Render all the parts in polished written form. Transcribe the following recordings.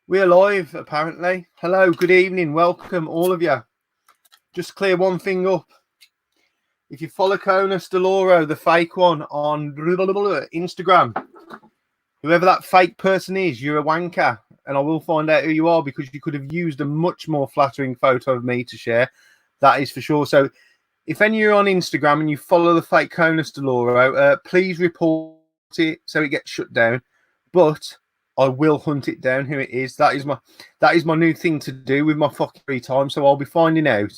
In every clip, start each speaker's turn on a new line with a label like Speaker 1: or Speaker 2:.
Speaker 1: We're live, apparently. Hello, good evening, welcome, all of you. Just clear one thing up. If you follow Conus Deloro, the fake one, on Instagram, whoever that fake person is, you're a wanker. And I will find out who you are because you could have used a much more flattering photo of me to share. That is for sure. So if any of you are on Instagram and you follow the fake Conus Deloro, please report it so it gets shut down. But I will hunt it down who it is. That is my new thing to do with my fucking free time. So I'll be finding out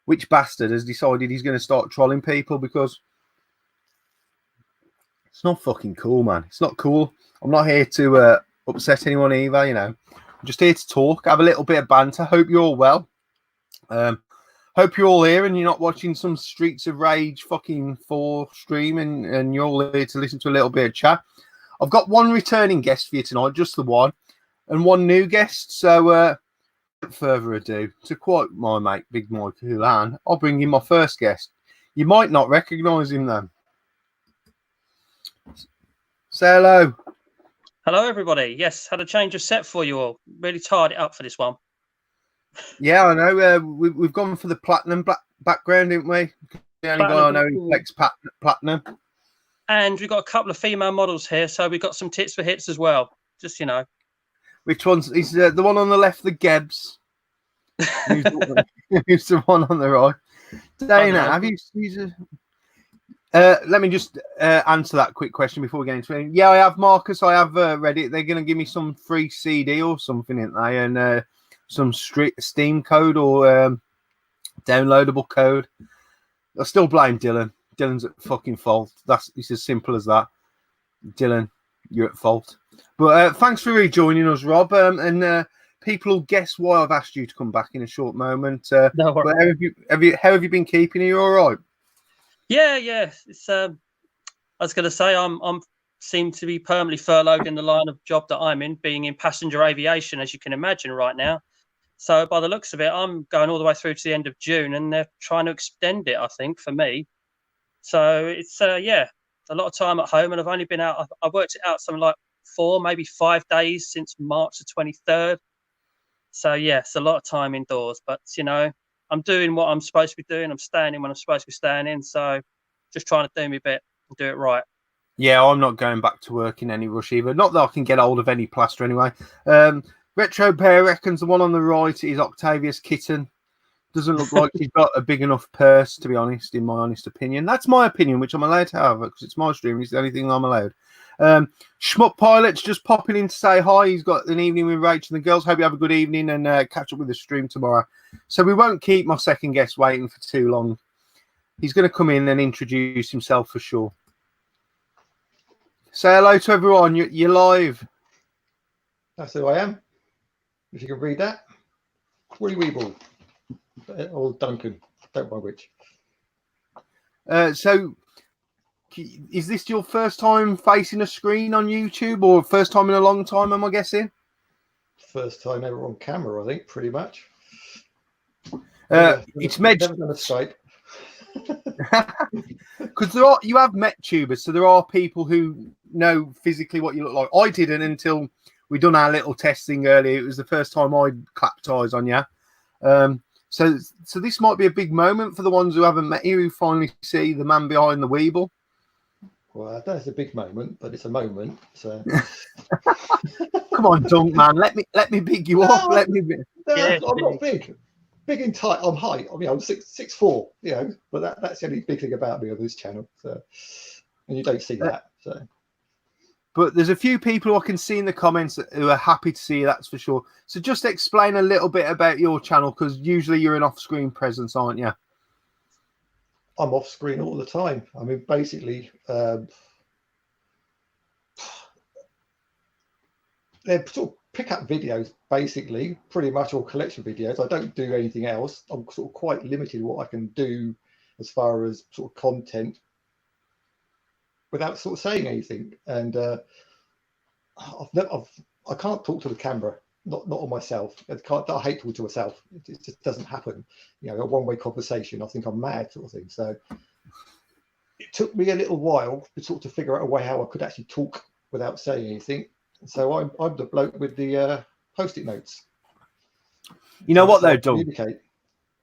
Speaker 1: which bastard has decided he's going to start trolling people because it's not fucking cool, man. It's not cool. I'm not here to upset anyone either, you know. I'm just here to talk, have a little bit of banter. Hope you're all well. Hope you're all here and you're not watching some Streets of Rage fucking 4 stream and you're all here to listen to a little bit of chat. I've got one returning guest for you tonight, just the one, and one new guest. So, without further ado, to quote my mate, Big Mike Houlihan, I'll bring in my first guest. You might not recognise him, though. Say hello.
Speaker 2: Hello, everybody. Yes, had a change of set for you all. Really tied it up for this one.
Speaker 1: Yeah, I know. We've gone for the platinum background, didn't we? The only guy I know who collects platinum.
Speaker 2: And we've got a couple of female models here, so we've got some tits for hits as well. Just, you know.
Speaker 1: Which one's is the one on the left, the Gebs? Who's the one on the right? Dana, have you seen... let me just answer that quick question before we get into it. Yeah, I have, Marcus. I have read it. They're going to give me some free CD or something, aren't they? And some Steam code or downloadable code. I still blame Dylan. Dylan's at fucking fault. It's as simple as that. Dylan, you're at fault. But thanks for rejoining us, Rob. And people will guess why I've asked you to come back in a short moment.
Speaker 2: No worries.
Speaker 1: But how have you been keeping? Are you all right?
Speaker 2: Yeah. It's I was going to say I'm seem to be permanently furloughed in the line of job that I'm in, being in passenger aviation, as you can imagine right now. So by the looks of it, I'm going all the way through to the end of June, and they're trying to extend it, I think, for me. So it's a lot of time at home, and I've only been out. I worked it out something like 4, maybe 5 days since March the 23rd. So yeah, it's a lot of time indoors. But you know, I'm doing what I'm supposed to be doing. I'm staying in when I'm supposed to be staying in. So just trying to do my bit and do it right.
Speaker 1: Yeah, I'm not going back to work in any rush either. Not that I can get hold of any plaster anyway. Retro Bear reckons the one on the right is Octavia's kitten. Doesn't look like she's got a big enough purse, to be honest, in my honest opinion. That's my opinion, which I'm allowed to have because it's my stream. It's the only thing I'm allowed. Schmuck Pilot's just popping in to say hi. He's got an evening with Rachel and the girls. Hope you have a good evening and catch up with the stream tomorrow. So we won't keep my second guest waiting for too long. He's going to come in and introduce himself for sure. Say hello to everyone. You're live.
Speaker 3: That's who I am. If you can read that. Willie Weeble. Or Duncan. Don't mind which.
Speaker 1: So, is this your first time facing a screen on YouTube or first time in a long time, am I guessing?
Speaker 3: First time ever on camera, I think, pretty much.
Speaker 1: It's
Speaker 3: never done a Skype.
Speaker 1: Because you have met tubers, so there are people who know physically what you look like. I didn't until we done our little testing earlier. It was the first time I clapped eyes on you. So this might be a big moment for the ones who haven't met you, who finally see the man behind the Weeble.
Speaker 3: Well, that's a big moment, but it's a moment. So
Speaker 1: come on, Dunk man, let me big you up. Let me.
Speaker 3: No, I'm not big. Big in height. I'm height. I mean, I'm 6'4", you know, but that's the only big thing about me on this channel. So, and you don't see that. So,
Speaker 1: but there's a few people I can see in the comments who are happy to see you, that's for sure. So just explain a little bit about your channel, because usually you're an off-screen presence, aren't you?
Speaker 3: I'm off screen all the time. I mean, basically, they're sort of pick-up videos, basically, pretty much, or collection videos. I don't do anything else. I'm sort of quite limited in what I can do as far as sort of content without sort of saying anything. And I can't talk to the camera, not on myself. I hate talking to myself. It just doesn't happen. You know, a one-way conversation, I think I'm mad, sort of thing. So it took me a little while to sort of figure out a way how I could actually talk without saying anything. So I'm the bloke with the post-it notes.
Speaker 1: You know
Speaker 3: So
Speaker 1: what
Speaker 3: that's how
Speaker 1: though,
Speaker 3: I
Speaker 1: Dunk?
Speaker 3: communicate.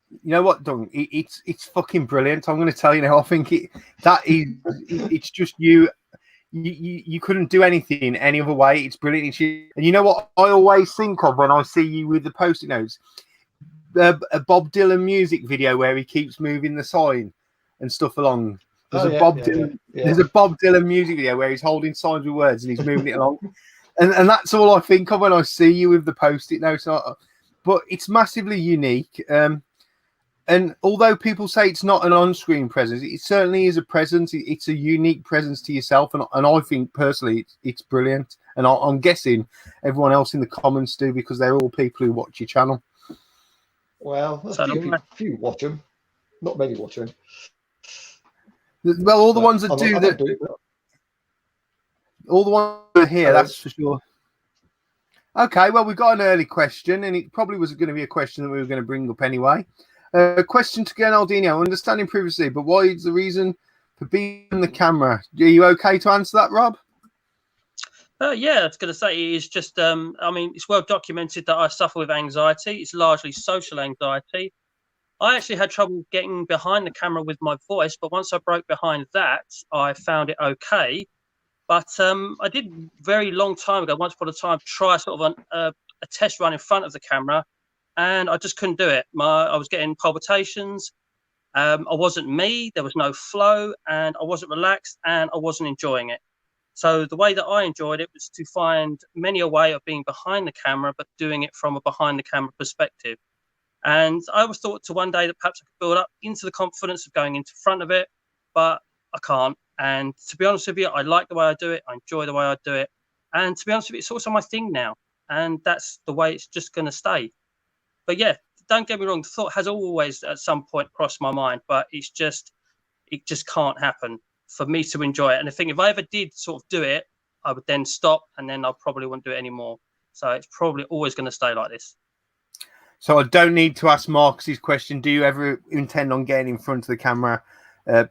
Speaker 1: You know what, Dunk? It's fucking brilliant. I'm going to tell you now. I think it's just you. You couldn't do anything any other way. It's brilliant. And you know what I always think of when I see you with the post-it notes? A Bob Dylan music video where he keeps moving the sign and stuff along. There's There's a Bob Dylan music video where he's holding signs with words and he's moving it along. And that's all I think of when I see you with the post-it notes. But it's massively unique. And although people say it's not an on-screen presence, it certainly is a presence. It's a unique presence to yourself. And I think personally it's brilliant. And I'm guessing everyone else in the comments do, because they're all people who watch your channel.
Speaker 3: Well, a few watch them. Not many watch them.
Speaker 1: Well, all the ones that do that. All the ones that are here, that's for sure. Okay, well, we've got an early question, and it probably was going to be a question that we were going to bring up anyway. A question to Gurnaldinho. Understanding previously, but what is the reason for being on the camera? Are you okay to answer that, Rob?
Speaker 2: Yeah, I was going to say it's just, I mean, it's well documented that I suffer with anxiety. It's largely social anxiety. I actually had trouble getting behind the camera with my voice, but once I broke behind that, I found it okay. But I did very long time ago, once upon a time, try sort of a test run in front of the camera, and I just couldn't do it. I was getting palpitations. I wasn't me. There was no flow, and I wasn't relaxed, and I wasn't enjoying it. So the way that I enjoyed it was to find many a way of being behind the camera, but doing it from a behind the camera perspective. And I always thought to one day that perhaps I could build up into the confidence of going into front of it, but I can't. And to be honest with you, I like the way I do it. I enjoy the way I do it. And to be honest with you, it's also my thing now. And that's the way it's just going to stay. But yeah, don't get me wrong. The thought has always at some point crossed my mind, but it just can't happen for me to enjoy it. And I think if I ever did sort of do it, I would then stop, and then I probably wouldn't do it anymore. So it's probably always going to stay like this.
Speaker 1: So I don't need to ask Marcus's question. Do you ever intend on getting in front of the camera?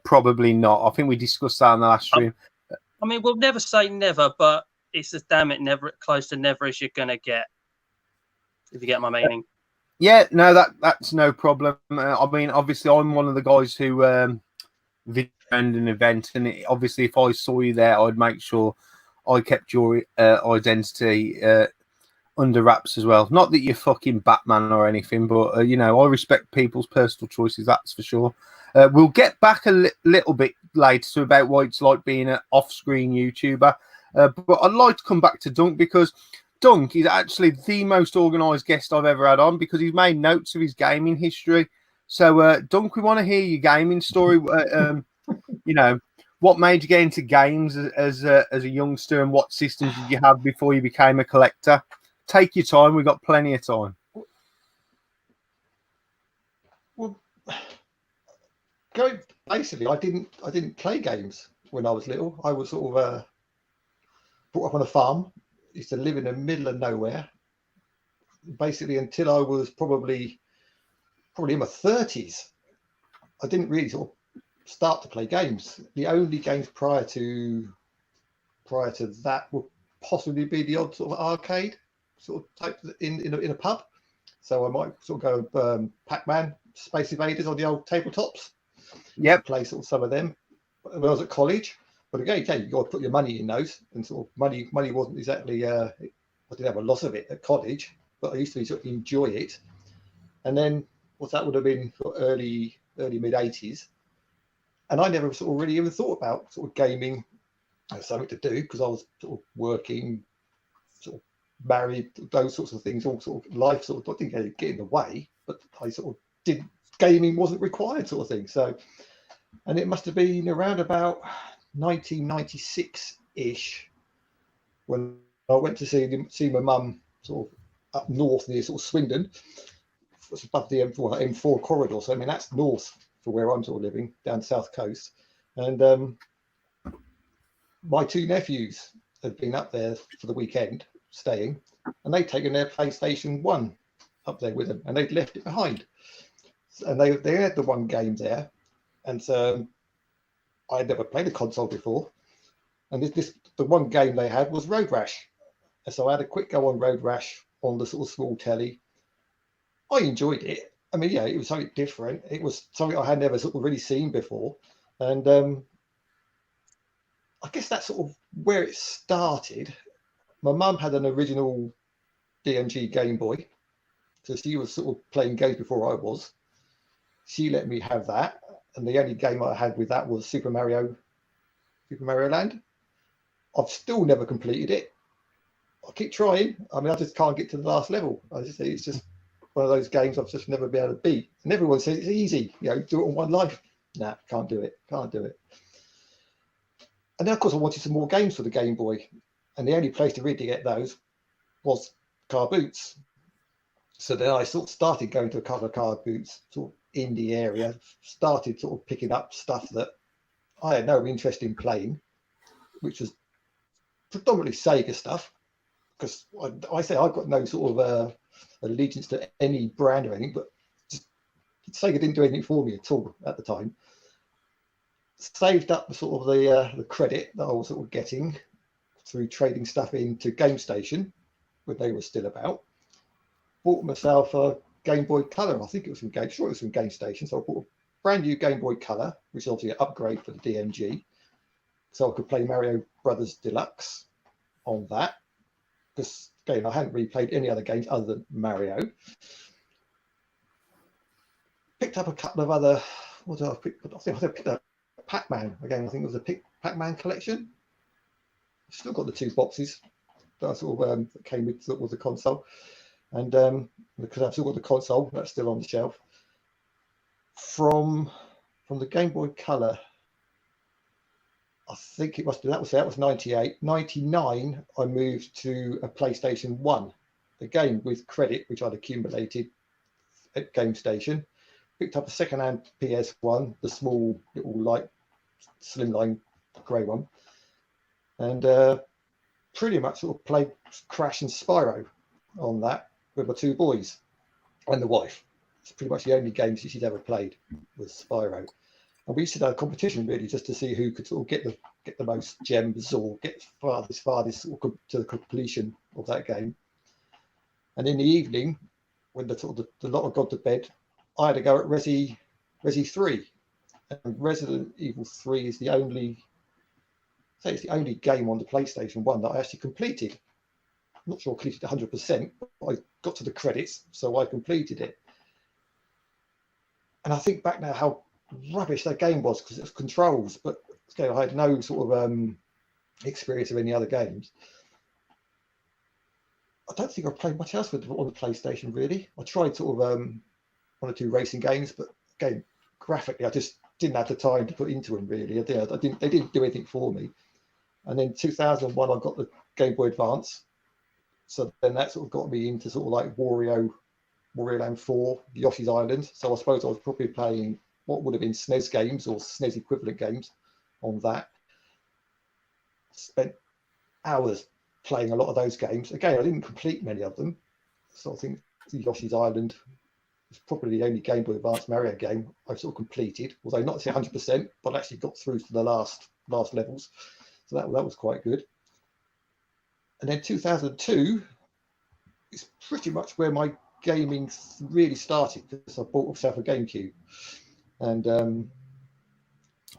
Speaker 1: Probably not. I think we discussed that in the last stream.
Speaker 2: I mean, we'll never say never, but it's as damn it never close to never as you're going to get, if you get my meaning.
Speaker 1: Yeah, no, that's no problem. I mean, obviously, I'm one of the guys who video an event, and obviously, if I saw you there, I'd make sure I kept your identity under wraps as well. Not that you're fucking Batman or anything, but you know, I respect people's personal choices. That's for sure. We'll get back a little bit later to about what it's like being an off-screen YouTuber, but I'd like to come back to Dunk, because Dunk is actually the most organised guest I've ever had on, because he's made notes of his gaming history. So, Dunk, we want to hear your gaming story. You know, what made you get into games as a youngster, and what systems did you have before you became a collector? Take your time. We've got plenty of time.
Speaker 3: Well, basically, I didn't play games when I was little. I was sort of brought up on a farm. Used to live in the middle of nowhere. Basically, until I was probably in my 30s, I didn't really sort of start to play games. The only games prior to that would possibly be the odd sort of arcade sort of type in a pub. So I might sort of go Pac-Man, Space Invaders on the old tabletops.
Speaker 1: Yep.
Speaker 3: Play sort of some of them when I was at college. But again, you got to put your money in those, and sort of money wasn't exactly. I didn't have a lot of it at college, but I used to sort of enjoy it. And then that would have been sort of early mid 80s, and I never sort of really even thought about sort of gaming as something to do, because I was sort of working, sort of married, those sorts of things, all sort of life sort of didn't get in the way, but I sort of did, gaming wasn't required sort of thing. So, and it must have been around about 1996-ish when I went to see my mum sort of up north near sort of Swindon. It's above the M4 corridor. So I mean, that's north for where I'm sort of living, down the south coast. And my two nephews had been up there for the weekend staying, and they'd taken their PlayStation 1 up there with them, and they'd left it behind. And they had the one game there, and so I had never played a console before, and the one game they had was Road Rash. And so I had a quick go on Road Rash on the sort of small telly. I enjoyed it. I mean, yeah, it was something different. It was something I had never sort of really seen before. And I guess that's sort of where it started. My mum had an original DMG Game Boy. So she was sort of playing games before I was. She let me have that. And the only game I had with that was Super Mario Land. I've still never completed it. I keep trying. I mean, I just can't get to the last level. It's just one of those games I've just never been able to beat. And everyone says it's easy, do it on one life. Nah, can't do it. And then, of course, I wanted some more games for the Game Boy. And the only place to really get those was car boots. So then I sort of started going to a couple of car boots, sort of in the area, started sort of picking up stuff that I had no interest in playing, which was predominantly Sega stuff. Because I say I've got no sort of allegiance to any brand or anything, but Sega didn't do anything for me at all at the time. Saved up sort of the credit that I was sort of getting through trading stuff into GameStation when they were still about. Bought myself a Game Boy Color. I think it was from GameStation. So I bought a brand new Game Boy Color, which is obviously an upgrade for the DMG. So I could play Mario Brothers Deluxe on that. Because again, I hadn't really played any other games other than Mario. Picked up a couple of other. What did I pick? I think I picked up Pac-Man again. I think it was a Pac-Man collection. Still got the 2 boxes that I sort of that came with the console, and because I've still got the console, that's still on the shelf. From the Game Boy Color, I think it must be that was 98. 99, I moved to a PlayStation 1, again with credit which I'd accumulated at GameStation. Picked up a second-hand PS1, the small little light slimline grey one, and pretty much sort of played Crash and Spyro on that with my 2 boys and the wife. It's pretty much the only games she'd ever played was Spyro. And we used to have a competition really just to see who could sort of get the most gems or get farthest sort of to the completion of that game. And in the evening, when the lot had gone to bed, I had to go at Resi 3. And Resident Evil 3 is the only game on the PlayStation 1 that I actually completed. I'm not sure I completed 100%, but I got to the credits, so I completed it. And I think back now how rubbish that game was because it was controls, but again, I had no sort of experience of any other games. I don't think I've played much else on the PlayStation really. I tried sort of 1 or 2 racing games, but again, graphically, I just didn't have the time to put into them really. They didn't do anything for me. And then 2001, I got the Game Boy Advance. So then that sort of got me into sort of like Wario Land 4, Yoshi's Island. So I suppose I was probably playing what would have been SNES games or SNES equivalent games on that. Spent hours playing a lot of those games. Again, I didn't complete many of them. So I think Yoshi's Island was probably the only Game Boy Advance Mario game I sort of completed, although not to 100%, but actually got through to the last levels. So that was quite good. And then 2002 is pretty much where my gaming really started because I bought myself a Gamecube. And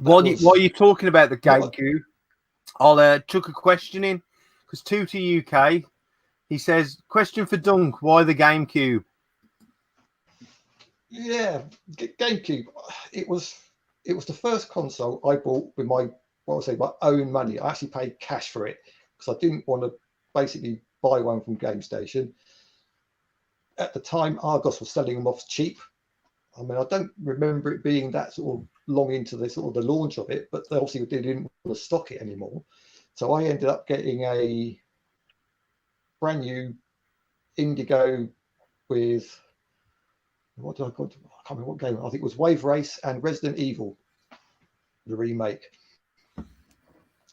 Speaker 1: while you're talking about the Gamecube, I'll chuck a question in because 2 UK, he says, question for Dunk, why the Gamecube?
Speaker 3: Yeah, Gamecube. It was the first console I bought with my own money. I actually paid cash for it because I didn't want to basically buy one from GameStation. At the time, Argos was selling them off cheap. I mean, I don't remember it being that sort of long into the sort of the launch of it, but they obviously didn't want to stock it anymore. So I ended up getting a brand new Indigo with what did I call it? I can't remember what game. I think it was Wave Race and Resident Evil, the remake.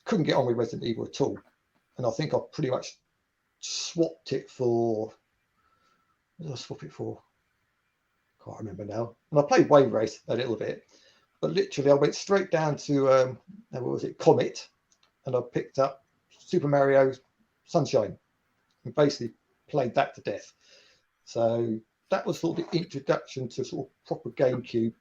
Speaker 3: Couldn't get on with Resident Evil at all, and I think I pretty much swapped it for. What did I swap it for? Can't remember now. And I played Wave Race a little bit, but literally I went straight down to what was it, Comet, and I picked up Super Mario Sunshine, and basically played that to death. So that was sort of the introduction to sort of proper GameCube.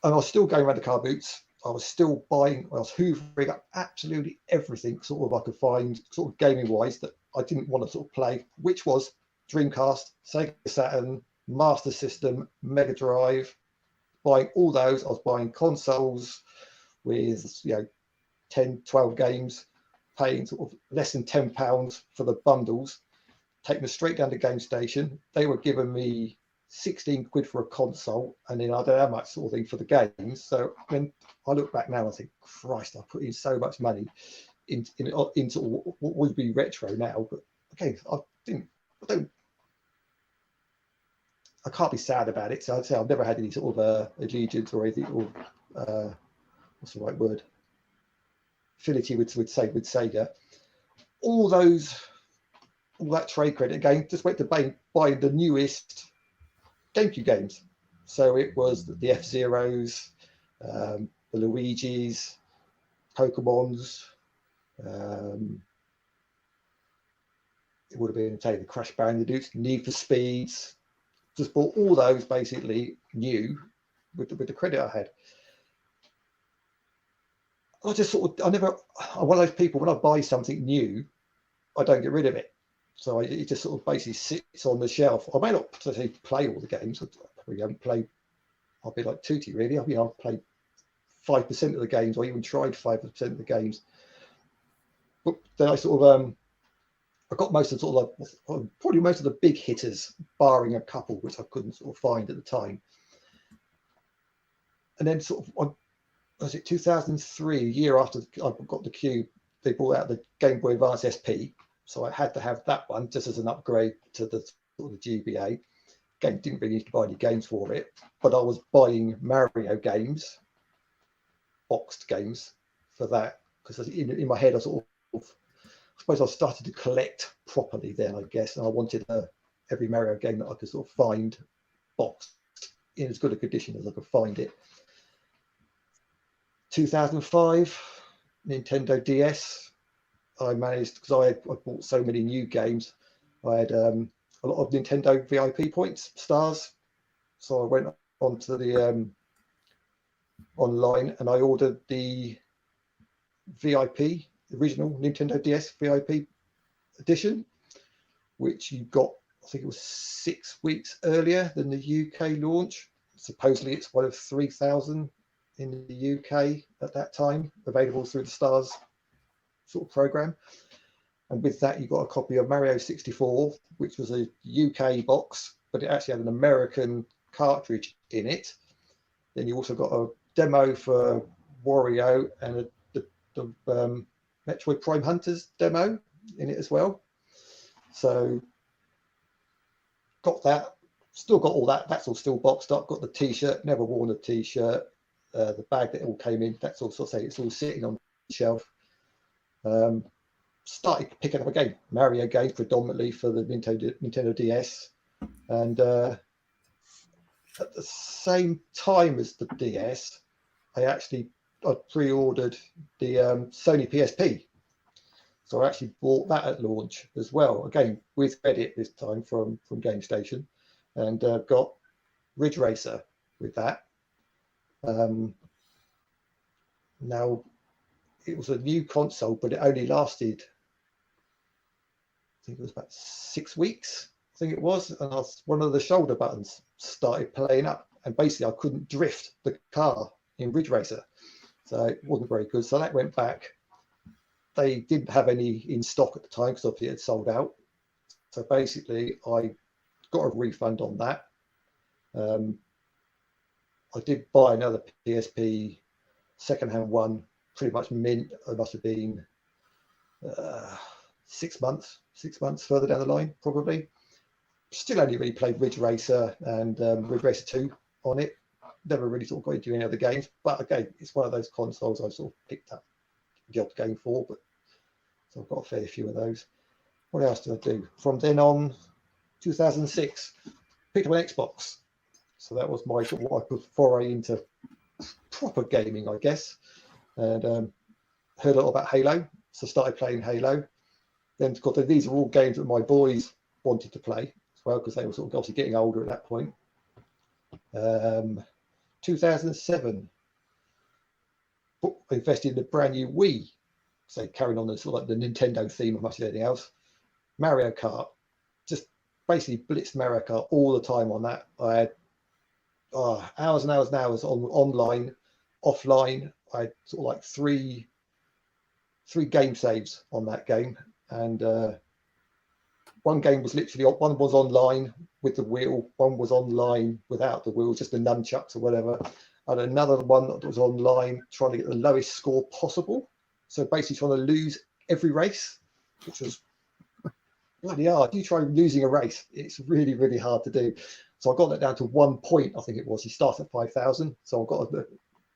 Speaker 3: And I was still going around the car boots. I was still buying, I was hoovering up absolutely everything sort of I could find sort of gaming wise that I didn't want to sort of play, which was Dreamcast, Sega Saturn, Master System, Mega Drive. Buying all those. I was buying consoles with 10, 12 games, paying sort of less than £10 for the bundles, taking them straight down to Game Station. They were giving me 16 quid for a console, and then I don't know how much sort of thing for the games. So when I look back now, I think, Christ, I put in so much money into what would be retro now. But okay, I can't be sad about it. So I'd say I've never had any sort of allegiance or anything, or what's the right word? Affinity with Sega. All that trade credit again just went to buy the newest GameCube games. So it was the F-Zeros, the Luigi's, Pokemon's. It would have been the Crash Bandicoots, Need for Speeds. Just bought all those basically new with the credit I had. I'm one of those people, when I buy something new, I don't get rid of it. So it just sort of basically sits on the shelf. I may not play all the games. I probably haven't played, I'll be like Tootie really. I've played 5% of the games, or even tried 5% of the games. But then I sort of, I got most of probably most of the big hitters, barring a couple which I couldn't sort of find at the time. And then sort of, was it 2003, a year after I got the Cube, they brought out the Game Boy Advance SP. So I had to have that one just as an upgrade to the sort of the GBA. Again, didn't really need to buy any games for it, but I was buying Mario games, boxed games for that, because in my head I sort of, I suppose I started to collect properly then, I guess, and I wanted every Mario game that I could sort of find boxed in as good a condition as I could find it. 2005, Nintendo DS. I managed, because I bought so many new games, I had a lot of Nintendo VIP points, stars. So I went onto the online and I ordered the VIP, original Nintendo DS VIP edition, which you got, I think it was 6 weeks earlier than the UK launch. Supposedly it's one of 3,000 in the UK at that time, available through the Stars sort of program. And with that, you got a copy of Mario 64, which was a UK box, but it actually had an American cartridge in it. Then you also got a demo for Wario and the Metroid Prime Hunters demo in it as well. So got that, still got all that. That's all still boxed up. Got the T-shirt, never worn a T-shirt. The bag that it all came in, that's all sort of say it's all sitting on the shelf. Started picking up again Mario games predominantly for the Nintendo DS, and at the same time as the DS, I pre-ordered the Sony PSP, so I actually bought that at launch as well. Again with credit this time from Game Station, and got Ridge Racer with that. Now it was a new console, but it only lasted, I think it was about 6 weeks, I think it was, and one of the shoulder buttons started playing up, and basically I couldn't drift the car in Ridge Racer, so it wasn't very good. So that went back. They didn't have any in stock at the time because obviously it had sold out. So basically I got a refund on that. I did buy another PSP second-hand one, pretty much mint. It must have been 6 months further down the line, probably. Still only really played Ridge Racer and Ridge Racer 2 on it. Never really sort of got into any other games. But again, it's one of those consoles I sort of picked up the odd game for. But so I've got a fair few of those. What else did I do? From then on, 2006, picked up an Xbox. So that was my sort of what I could foray into proper gaming, I guess. And heard a lot about Halo, so started playing Halo. Then these are all games that my boys wanted to play as well, because they were sort of obviously getting older at that point. 2007, invested in a brand new Wii, so carrying on the sort of like the Nintendo theme as much as anything else. Mario Kart, just basically blitzed Mario Kart all the time on that. I had hours and hours and hours online, offline. I had sort of like three game saves on that game, and one game was literally, one was online with the wheel, one was online without the wheel, just the nunchucks or whatever, and another one that was online trying to get the lowest score possible. So basically trying to lose every race, which was bloody hard. You try losing a race, it's really, really hard to do. So I got that down to 1 point, I think it was. You start at 5,000. So I've got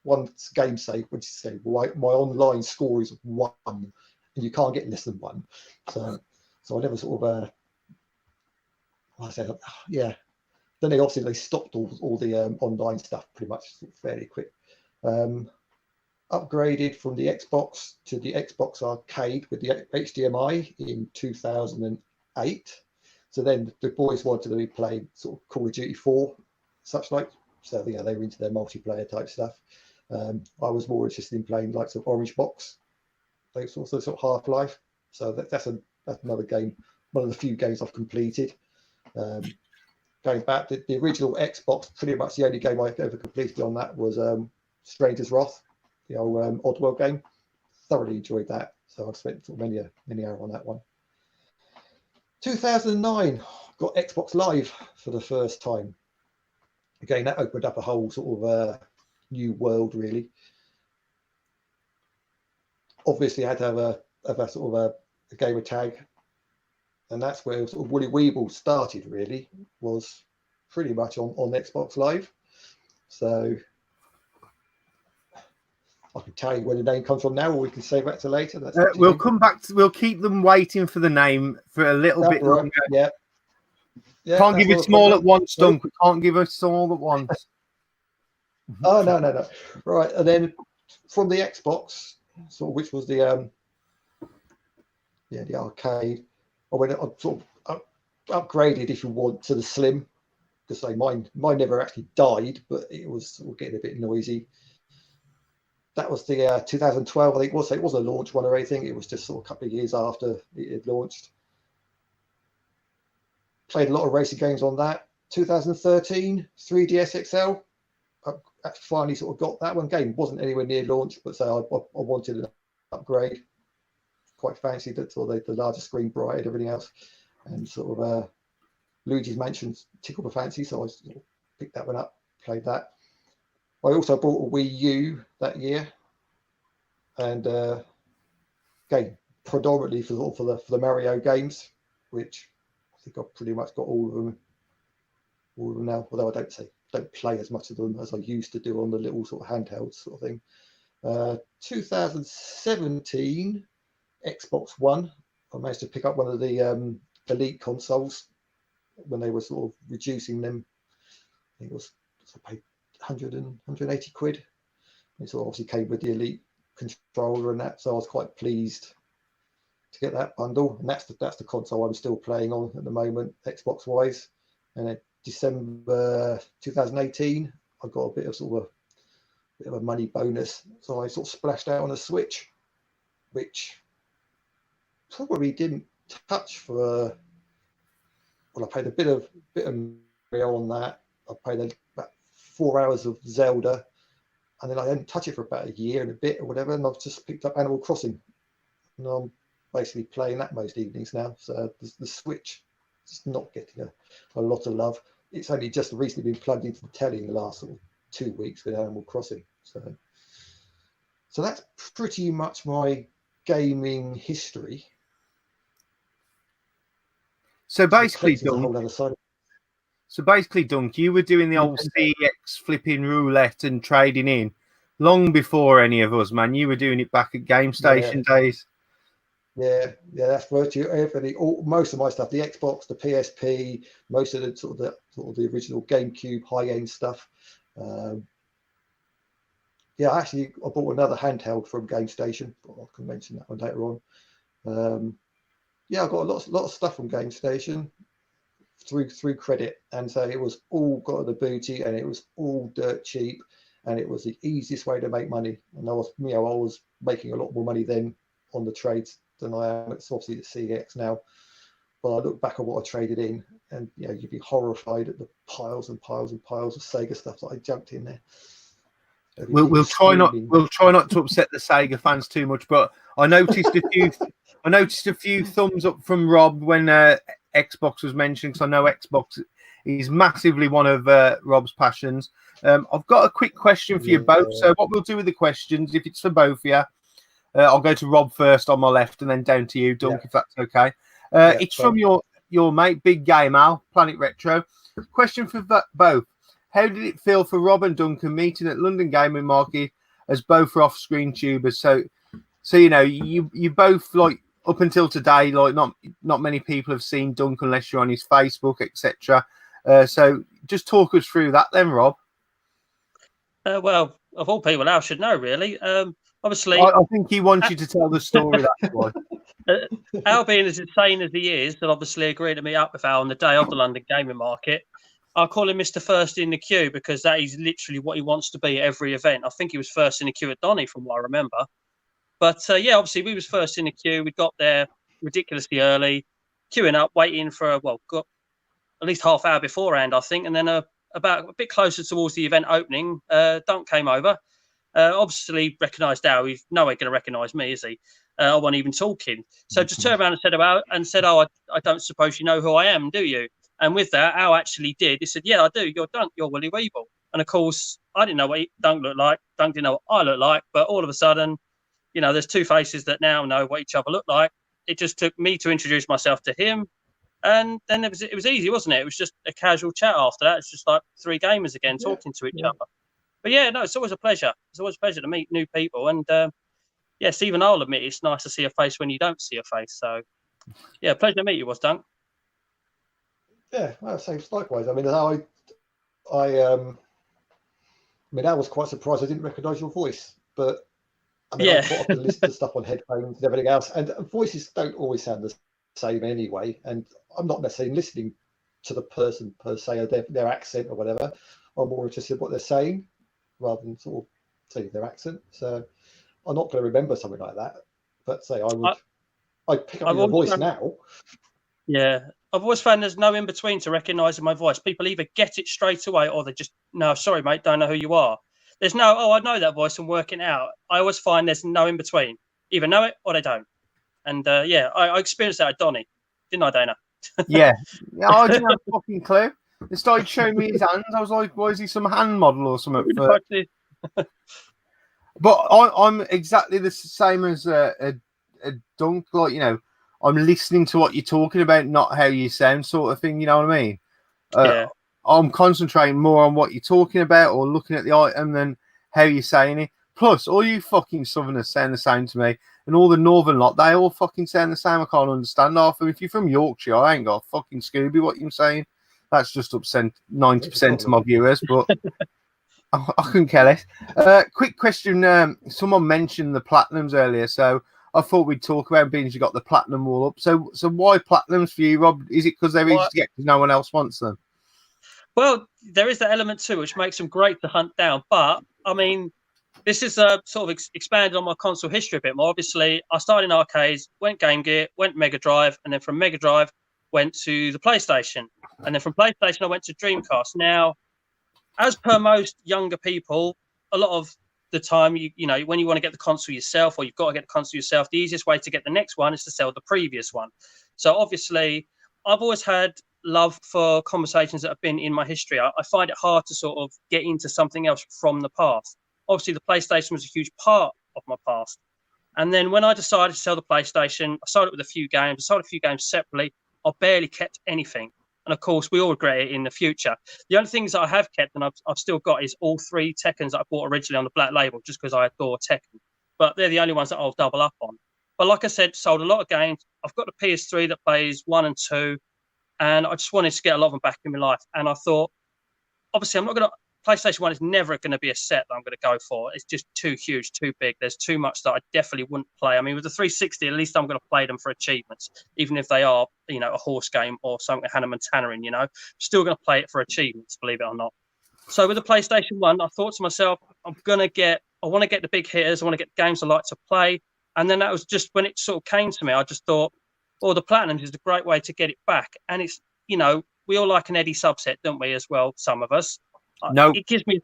Speaker 3: one game save, which is say my online score is 1, and you can't get less than 1. So I never sort of I said, yeah. Then they stopped all the online stuff pretty much fairly quick. Upgraded from the Xbox to the Xbox Arcade with the HDMI in 2008. So then the boys wanted to be playing sort of Call of Duty 4, such like. So yeah, they were into their multiplayer type stuff. I was more interested in playing like sort of Orange Box, those sorts of Half-Life. So that's another game, one of the few games I've completed. Going back, the original Xbox, pretty much the only game I ever completed on that was Stranger's Wrath, the old Oddworld game. Thoroughly enjoyed that. So I've spent sort of many hours on that one. 2009, got Xbox Live for the first time. Again, that opened up a whole sort of new world, really. Obviously, I had to have a sort of a gamer tag, and that's where sort of Willy Weeble started. Really, was pretty much on Xbox Live. So I can tell you where the name comes from now, or we can save that to later.
Speaker 1: We'll come back. We'll keep them waiting for the name for a little bit longer.
Speaker 3: Yeah.
Speaker 1: Can't give us all at once, Dunk. We can't give us all at once.
Speaker 3: Oh no. Right, and then from the Xbox, sort of, which was the arcade, I went sort of upgraded, if you want, to the Slim, because mine never actually died, but it was sort of getting a bit noisy. That was the 2012, I think it was. So it wasn't a launch one or anything. It was just sort of a couple of years after it had launched. Played a lot of racing games on that. 2013, 3DS XL. I finally sort of got that one. Game wasn't anywhere near launch, but so I wanted an upgrade. Quite fancied it, sort of the larger screen, bright and everything else, and sort of Luigi's Mansion tickled my fancy, so I sort of picked that one up, played that. I also bought a Wii U that year, and again predominantly for the Mario games, which I think I've pretty much got all of them now. Although I don't play as much of them as I used to do on the little sort of handheld sort of thing. 2017, Xbox One. I managed to pick up one of the Elite consoles when they were sort of reducing them. I think it was I paid 180 quid. It sort of obviously came with the Elite controller and that, so I was quite pleased to get that bundle. And that's the console I'm still playing on at the moment, Xbox wise. And then December 2018, I got a bit of a money bonus, so I sort of splashed out on a Switch, which probably didn't touch for. Well, I played a bit of Mario on that. I played about 4 hours of Zelda, and then I didn't touch it for about a year and a bit or whatever. And I've just picked up Animal Crossing, and I'm basically playing that most evenings now. So the Switch is not getting a lot of love. It's only just recently been plugged into the telly in the last sort of 2 weeks with Animal Crossing. So that's pretty much my gaming history.
Speaker 1: So basically, Dunk, you were doing the old CX flipping roulette and trading in long before any of us, man. You were doing it back at Game Station days.
Speaker 3: Yeah, that's virtually everything. Most of my stuff, the Xbox, the PSP, most of the original Gamecube high-end stuff. Actually, I bought another handheld from Game Station. I can mention that one later on. I got a lot of stuff from Game Station. through credit, and so it was all got the booty, and it was all dirt cheap, and it was the easiest way to make money. And I was making a lot more money then on the trades than I am. It's obviously the CX now, but I look back at what I traded in, and you'd be horrified at the piles and piles and piles of Sega stuff that I junked in there.
Speaker 1: We'll try not to upset the Sega fans too much, but I noticed a few thumbs up from Rob when Xbox was mentioned, because I know Xbox is massively one of Rob's passions. I've got a quick question for you both. So what we'll do with the questions, if it's for both of you, I'll go to Rob first on my left, and then down to you, Dunk, if that's okay. It's from your mate, Big Game Al, Planet Retro. Question for both. How did it feel for Rob and Duncan meeting at London Gaming Market as both are off-screen tubers? So you both, like, up until today, like, not many people have seen Duncan unless you're on his Facebook, etc. So just talk us through that then, Rob.
Speaker 2: Well, of all people, Al should know, really. Obviously,
Speaker 1: I think he wants you to tell the story. That's why.
Speaker 2: Al, being as insane as he is, and obviously agreed to meet up with Al on the day of the London Gaming Market. I call him Mr. First in the queue, because that is literally what he wants to be at every event. I think he was first in the queue at Donny, from what I remember. But obviously we was first in the queue. We got there ridiculously early, queuing up, waiting for got at least half hour beforehand, I think. And then about a bit closer towards the event opening, Dunk came over. Obviously recognised Al. He's nowhere going to recognise me, is he? I wasn't even talking. So just turned around and said, "Oh, I don't suppose you know who I am, do you?" And with that, Al actually did. He said, "Yeah, I do. You're Dunk. You're Willie Weeble." And of course, I didn't know what Dunk looked like. Dunk didn't know what I looked like. But all of a sudden, there's two faces that now know what each other look like. It just took me to introduce myself to him. And then it was easy, wasn't it? It was just a casual chat after that. It's just like three gamers again talking to each other. But it's always a pleasure. It's always a pleasure to meet new people. And Stephen, I'll admit, it's nice to see a face when you don't see a face. So, pleasure to meet you, was Dunk.
Speaker 3: Yeah, well, same likewise. I mean, I was quite surprised I didn't recognise your voice, but I mean, I quite often listen to stuff on headphones and everything else, and voices don't always sound the same anyway. And I'm not necessarily listening to the person per se, or their accent or whatever. I'm more interested in what they're saying rather than sort of saying their accent. So I'm not going to remember something like that. But I'd pick up your voice now.
Speaker 2: Yeah, I've always found there's no in between to recognising my voice. People either get it straight away, or they just, "No, sorry, mate, don't know who you are." There's no, "Oh, I know that voice," and working out. I always find there's no in between. Either know it or they don't. And I experienced that at Donny, didn't I, Dana?
Speaker 1: Yeah, I didn't have a fucking clue. They started showing me his hands. I was like, "Why is he some hand model or something?" But I'm exactly the same as a Dunk. Like, I'm listening to what you're talking about, not how you sound, sort of thing. You know what I mean? I'm concentrating more on what you're talking about or looking at the item than how you're saying it. Plus, all you fucking Southerners sound the same to me, and all the Northern lot, they all fucking sound the same. I can't understand half of them. If you're from Yorkshire, I ain't got a fucking Scooby what you're saying. That's just upset 90% of my viewers, but I couldn't care less. Quick question. Someone mentioned the Platinums earlier, so I thought we'd talk about being you got the Platinum wall up. So why Platinums for you, Rob? Is it because they're easy to get because no one else wants them?
Speaker 2: Well, there is that element too, which makes them great to hunt down. But, I mean, this is sort of expanded on my console history a bit more. Obviously, I started in arcades, went Game Gear, went Mega Drive, and then from Mega Drive, went to the PlayStation. And then from PlayStation, I went to Dreamcast. Now, as per most younger people, a lot of the time, when you want to get the console yourself, or you've got to get the console yourself, the easiest way to get the next one is to sell the previous one. So obviously, I've always had love for conversations that have been in my history. I find it hard to sort of get into something else from the past. Obviously, the PlayStation was a huge part of my past. And then when I decided to sell the PlayStation, I sold it with a few games. I sold a few games separately. I barely kept anything. And of course, we all regret it in the future. The only things that I have kept and I've still got is all three Tekkens that I bought originally on the Black Label, just because I adore Tekken. But they're the only ones that I'll double up on. But like I said, sold a lot of games. I've got the PS3 that plays 1 and 2. And I just wanted to get a lot of them back in my life. And I thought, obviously, I'm not going to PlayStation 1 is never going to be a set that I'm going to go for. It's just too huge, too big. There's too much that I definitely wouldn't play. I mean, with the 360, at least I'm going to play them for achievements, even if they are, you know, a horse game or something Hannah Montana in, you know. Still going to play it for achievements, believe it or not. So with the PlayStation 1, I thought to myself, I want to get the big hitters. I want to get games I like to play. And then that was just when it sort of came to me, I just thought, well, the Platinums is a great way to get it back. And it's, you know, we all like an Eddie subset, don't we, as well, some of us.
Speaker 1: No.
Speaker 2: It gives me,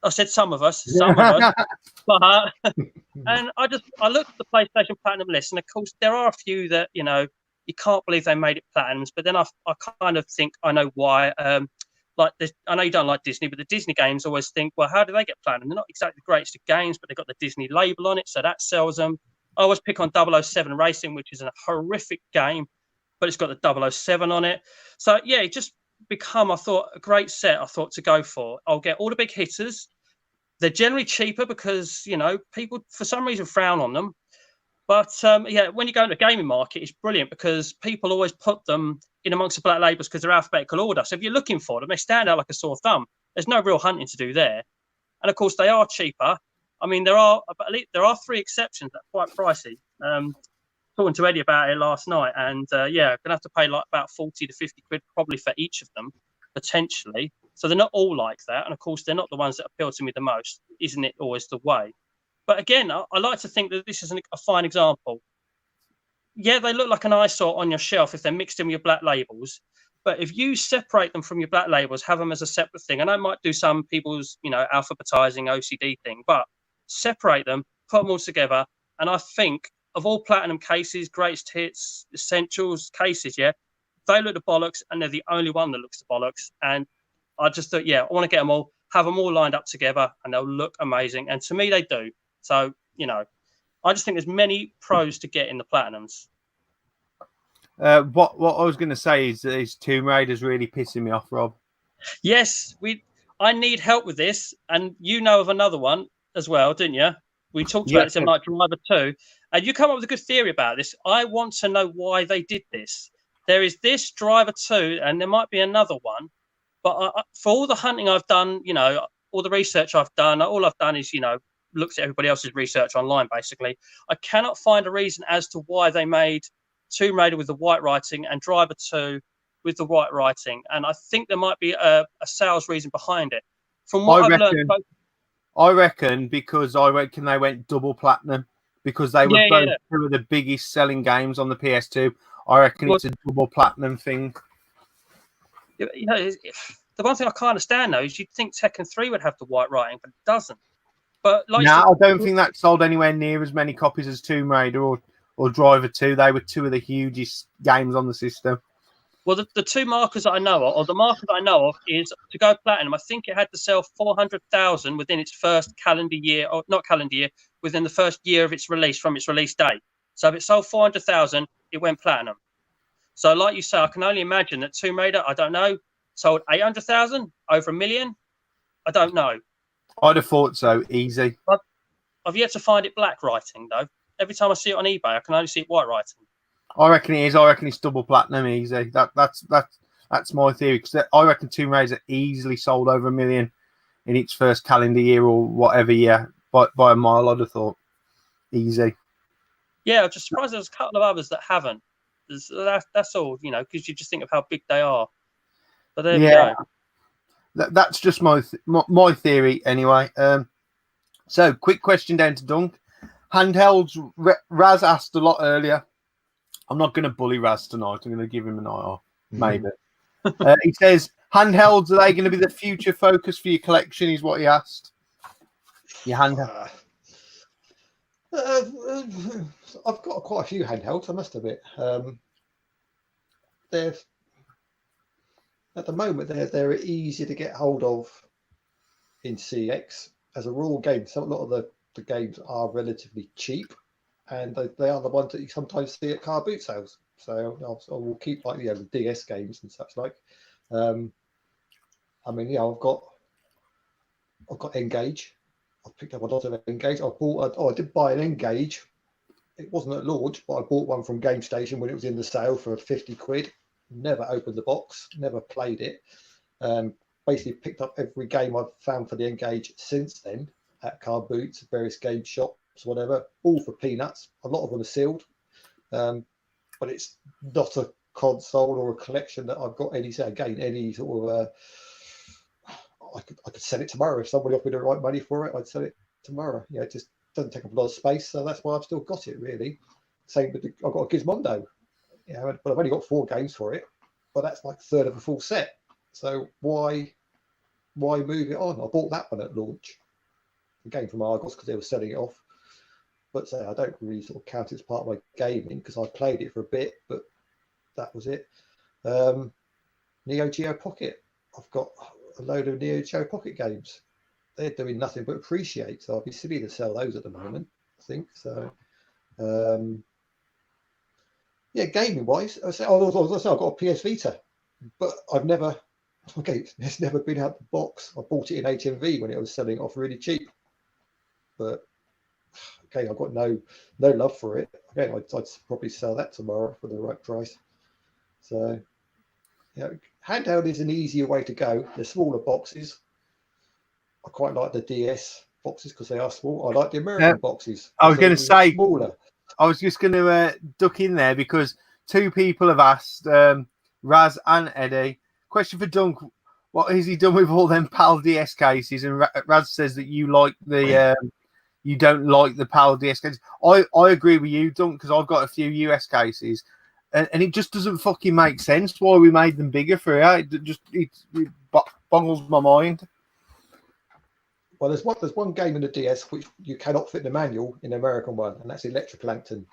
Speaker 2: I said some of us, but, and I looked at the PlayStation Platinum list, and of course, there are a few that, you know, you can't believe they made it Platinums, but then I kind of think I know why. Like this, I know you don't like Disney, but the Disney games always think, well, how do they get Platinum? They're not exactly the greatest of games, but they've got the Disney label on it, so that sells them. I always pick on 007 Racing, which is a horrific game, but it's got the 007 on it. So, yeah, it just become, I thought, a great set, I thought, to go for. I'll get all the big hitters. They're generally cheaper because, you know, people, for some reason, frown on them. But, yeah, when you go into the gaming market, it's brilliant because people always put them in amongst the black labels because they're alphabetical order. So if you're looking for them, they stand out like a sore thumb. There's no real hunting to do there. And, of course, they are cheaper. I mean, there are 3 exceptions that are quite pricey. Talking to Eddie about it last night, and yeah, I'm gonna have to pay like about 40 to 50 quid probably for each of them, potentially. So they're not all like that, and of course they're not the ones that appeal to me the most. Isn't it always the way? But again, I like to think that this is a fine example. Yeah, they look like an eyesore on your shelf if they're mixed in with your black labels. But if you separate them from your black labels, have them as a separate thing, I know it might do some people's, you know, alphabetizing OCD thing, but separate them, put them all together, and I think of all Platinum cases, greatest hits, essentials cases, yeah, they look the bollocks, and they're the only one that looks the bollocks. And I just thought, yeah, I want to get them all, have them all lined up together, and they'll look amazing. And to me, they do. So, you know, I just think there's many pros to get in the Platinums.
Speaker 1: What I was going to say is Tomb Raider's really pissing me off, Rob.
Speaker 2: Yes, I need help with this, and you know of another one as well, didn't you? We talked about it in like Driver 2, and you come up with a good theory about this. I want to know why they did this. There is this Driver 2, and there might be another one, but for all the hunting I've done, you know, all the research I've done, all I've done is, you know, looked at everybody else's research online, basically. I cannot find a reason as to why they made Tomb Raider with the white writing and Driver 2 with the white writing, and I think there might be a sales reason behind it. From what I've learned...
Speaker 1: I reckon they went double platinum because they were both two of the biggest selling games on the PS2. I reckon it's a double platinum thing.
Speaker 2: You know, the one thing I can't understand though is you'd think Tekken 3 would have the white writing, but it doesn't. But like,
Speaker 1: I don't think that sold anywhere near as many copies as Tomb Raider or Driver 2. They were two of the hugest games on the system.
Speaker 2: Well, the two markers that I know of, or the marker that I know of, is to go platinum. I think it had to sell 400,000 within its first calendar year, or not calendar year, within the first year of its release from its release date. So if it sold 400,000, it went platinum. So like you say, I can only imagine that Tomb Raider, I don't know, sold 800,000, over 1 million. I don't know.
Speaker 1: I'd have thought so, easy.
Speaker 2: I've yet to find it black writing, though. Every time I see it on eBay, I can only see it white writing.
Speaker 1: I reckon it is. I reckon it's double platinum easy. That's my theory, because I reckon Tomb Raider easily sold over 1 million in its first calendar year or whatever year by a mile. I'd have thought easy.
Speaker 2: Yeah, I'm just surprised there's a couple of others that haven't. That's all, you know, because you just think of how big they are. But there we go.
Speaker 1: That's just my theory anyway. So quick question down to Dunk. Handhelds. Raz asked a lot earlier. I'm not going to bully Raz tonight. I'm going to give him an eye off, maybe. He says, handhelds, are they going to be the future focus for your collection, is what he asked. Your handheld.
Speaker 3: I've got quite a few handhelds, I must admit. They're at the moment they're easy to get hold of in CX. As a raw game, a lot of the games are relatively cheap. And they are the ones that you sometimes see at car boot sales. So I will keep like the DS games and such like. I mean, yeah, I've got Engage. I've picked up a lot of Engage. I did buy an Engage. It wasn't at launch, but I bought one from Game Station when it was in the sale for 50 quid. Never opened the box. Never played it. basically picked up every game I've found for the Engage since then at car boots, various game shops, whatever, all for peanuts. A lot of them are sealed, but it's not a console or a collection that I've got any sort of I could sell it tomorrow if somebody offered me the right money for it. I'd sell it tomorrow. It just doesn't take up a lot of space, so that's why I've still got it. Really, same with I've got a Gizmondo, but I've only got 4 games for it, but that's like a third of a full set. So why move it on? I bought that one at launch, the game from Argos, because they were selling it off. But I don't really sort of count it as part of my gaming because I played it for a bit, but that was it. Neo Geo Pocket. I've got a load of Neo Geo Pocket games. They're doing nothing but appreciate, so I'd be silly to sell those at the moment, I think. So, gaming wise, I've got a PS Vita, but it's never been out the box. I bought it in HMV when it was selling off really cheap, but okay, I've got no love for it. Again, I'd probably sell that tomorrow for the right price. So, handheld is an easier way to go. The smaller boxes, I quite like the DS boxes because they are small. I like the American boxes.
Speaker 1: I was going to say,
Speaker 3: smaller.
Speaker 1: I was just going to duck in there because 2 people have asked, Raz and Eddie, question for Dunk, what has he done with all them PAL DS cases? And Raz says that you like the, you don't like the PAL DS cases. I agree with you, Dunk, because I've got a few US cases. And it just doesn't fucking make sense why we made them bigger for it. It boggles my mind.
Speaker 3: Well, there's one game in the DS which you cannot fit the manual in the American one, and that's Electric Lantern.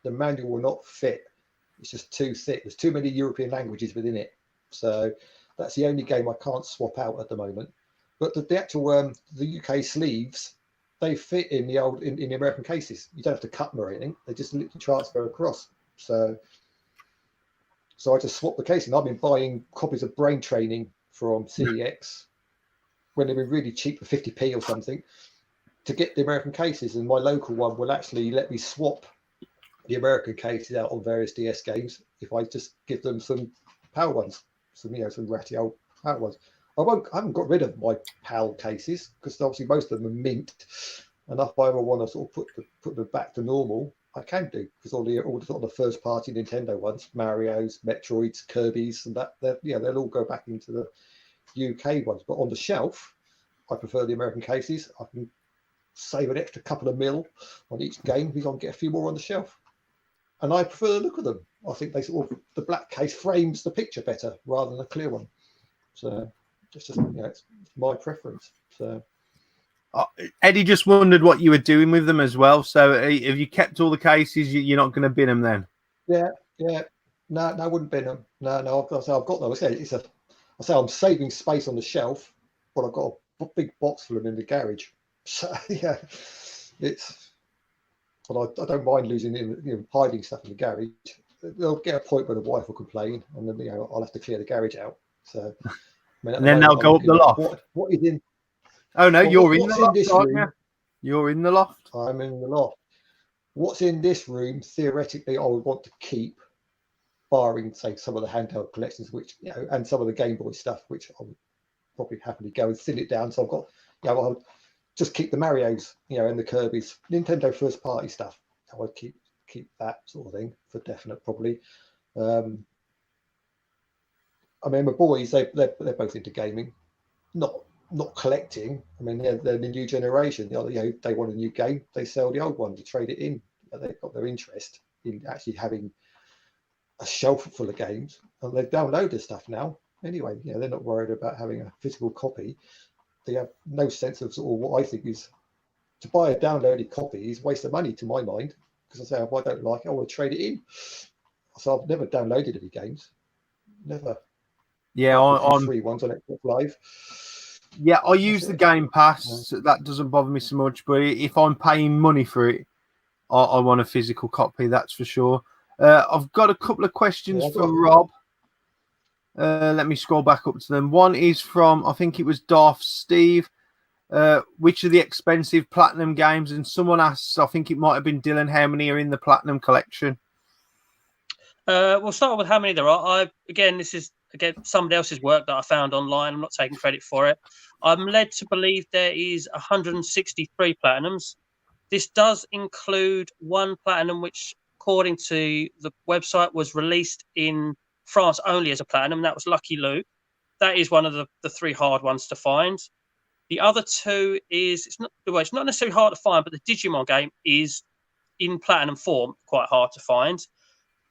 Speaker 3: The manual will not fit. It's just too thick. There's too many European languages within it. So that's the only game I can't swap out at the moment. But the actual the UK sleeves, they fit in the American cases. You don't have to cut them or anything. They just literally transfer across. So I just swapped the casing. I've been buying copies of Brain Training from CEX when they've been really cheap for 50p or something to get the American cases. And my local one will actually let me swap the American cases out on various DS games if I just give them some PAL ones, some ratty old PAL ones. I haven't got rid of my PAL cases because obviously most of them are mint. And if I ever want to sort of put them back to normal, I can do, because all the sort of the first party Nintendo ones, Mario's, Metroids, Kirby's, and that they'll all go back into the UK ones. But on the shelf, I prefer the American cases. I can save an extra couple of mil on each game because I can get a few more on the shelf. And I prefer the look of them. I think the black case frames the picture better rather than a clear one. So it's just it's my preference. So.
Speaker 1: Eddie just wondered what you were doing with them as well. So have you kept all the cases? You're not going to bin them then?
Speaker 3: Yeah. No, I wouldn't bin them. No, I've got them. I say I'm saving space on the shelf, but I've got a big box full of them in the garage. So but I don't mind losing, hiding stuff in the garage. There'll get a point where the wife will complain, and then I'll have to clear the garage out. So
Speaker 1: and then they'll go up the loft.
Speaker 3: What is in?
Speaker 1: Oh no, you're in the loft.
Speaker 3: This room,
Speaker 1: you're in the loft.
Speaker 3: I'm in the loft. What's in this room? Theoretically, I would want to keep, barring say some of the handheld collections, which and some of the Game Boy stuff, which I would probably happily go and thin it down. So I've got, I'll just keep the Marios, and the Kirby's, Nintendo first party stuff. I would keep that sort of thing for definite, probably. I mean, my boys, they're both into gaming, not collecting. I mean, they're the new generation. They want a new game, they sell the old one to trade it in. They've got their interest in actually having a shelf full of games, and they've downloaded stuff now. Anyway, they're not worried about having a physical copy. They have no sense of sort of what I think is to buy a downloaded copy is a waste of money to my mind, because I say if I don't like it, I want to trade it in. So I've never downloaded any games, never.
Speaker 1: Yeah, on
Speaker 3: free ones on Xbox Live.
Speaker 1: Yeah, I use the Game Pass. So that doesn't bother me so much. But if I'm paying money for it, I want a physical copy. That's for sure. I've got a couple of questions for Rob. Let me scroll back up to them. One is from, I think it was Darth Steve. Which are the expensive platinum games? And someone asks, I think it might have been Dylan, how many are in the platinum collection?
Speaker 2: We'll start with how many there are. This is again, somebody else's work that I found online. I'm not taking credit for it. I'm led to believe there is 163 platinums. This does include one platinum, which, according to the website, was released in France only as a platinum. That was Lucky Luke. That is one of the 3 hard ones to find. The other 2 is it's not necessarily hard to find, but the Digimon game is in platinum form, quite hard to find.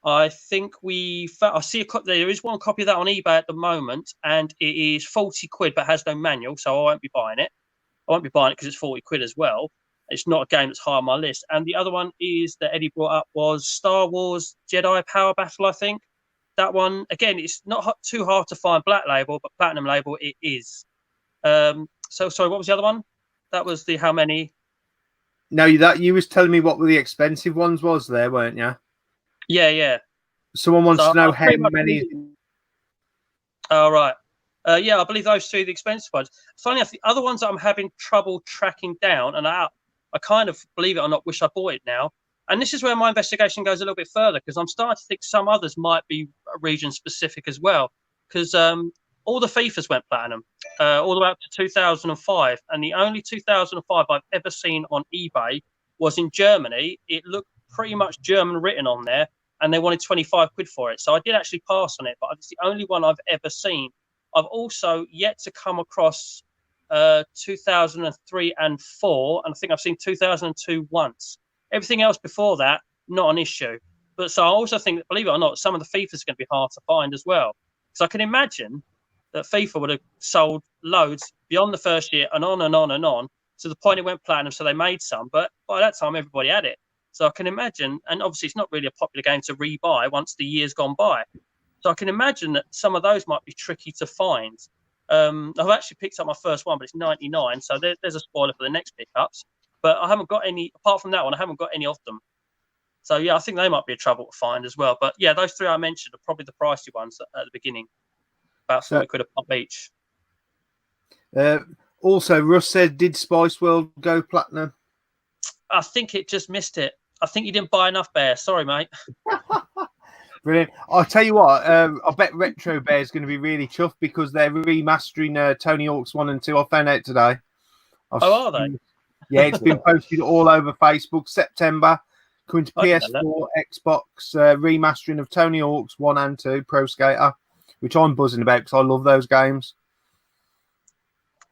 Speaker 2: I think I see there is one copy of that on eBay at the moment, and it is 40 quid, but has no manual, so I won't be buying it. I won't be buying it because it's 40 quid as well. It's not a game that's high on my list. And the other one is that Eddie brought up was Star Wars Jedi Power Battle, I think. That one, again, it's not too hard to find black label, but platinum label it is. So sorry, what was the other one? That was the how many?
Speaker 1: No, that you was telling me what were the expensive ones was there, weren't you?
Speaker 2: Yeah.
Speaker 1: Someone wants to know how many.
Speaker 2: Oh, right. Yeah, I believe those 2 are the expensive ones. Funny enough, the other ones that I'm having trouble tracking down, and I kind of, believe it or not, wish I bought it now. And this is where my investigation goes a little bit further, because I'm starting to think some others might be region-specific as well. Because all the FIFAs went platinum, all the way up to 2005. And the only 2005 I've ever seen on eBay was in Germany. It looked pretty much German written on there, and they wanted 25 quid for it. So I did actually pass on it, but it's the only one I've ever seen. I've also yet to come across 2003 and 4, and I think I've seen 2002 once. Everything else before that, not an issue. But so I also think that, believe it or not, some of the FIFAs are going to be hard to find as well. So I can imagine that FIFA would have sold loads beyond the first year and on and on and on to the point it went platinum, so they made some. But by that time, everybody had it. So I can imagine, and obviously it's not really a popular game to rebuy once the year's gone by. So I can imagine that some of those might be tricky to find. I've actually picked up my first one, but it's 99. So there's a spoiler for the next pickups. But I haven't got any, apart from that one, I haven't got any of them. So, yeah, I think they might be a trouble to find as well. But, yeah, those 3 I mentioned are probably the pricey ones at the beginning. About 40 quid a pop each.
Speaker 1: Also, Russ said, did Spice World go platinum?
Speaker 2: I think it just missed it. I think you didn't buy enough, Bear. Sorry, mate.
Speaker 1: Brilliant. I'll tell you what, I bet Retro Bear is going to be really chuffed because they're remastering Tony Hawk's 1 and 2. I found out today.
Speaker 2: Are they?
Speaker 1: Yeah, it's been posted all over Facebook. September, coming to PS4, Xbox, remastering of Tony Hawk's 1 and 2, Pro Skater, which I'm buzzing about because I love those games.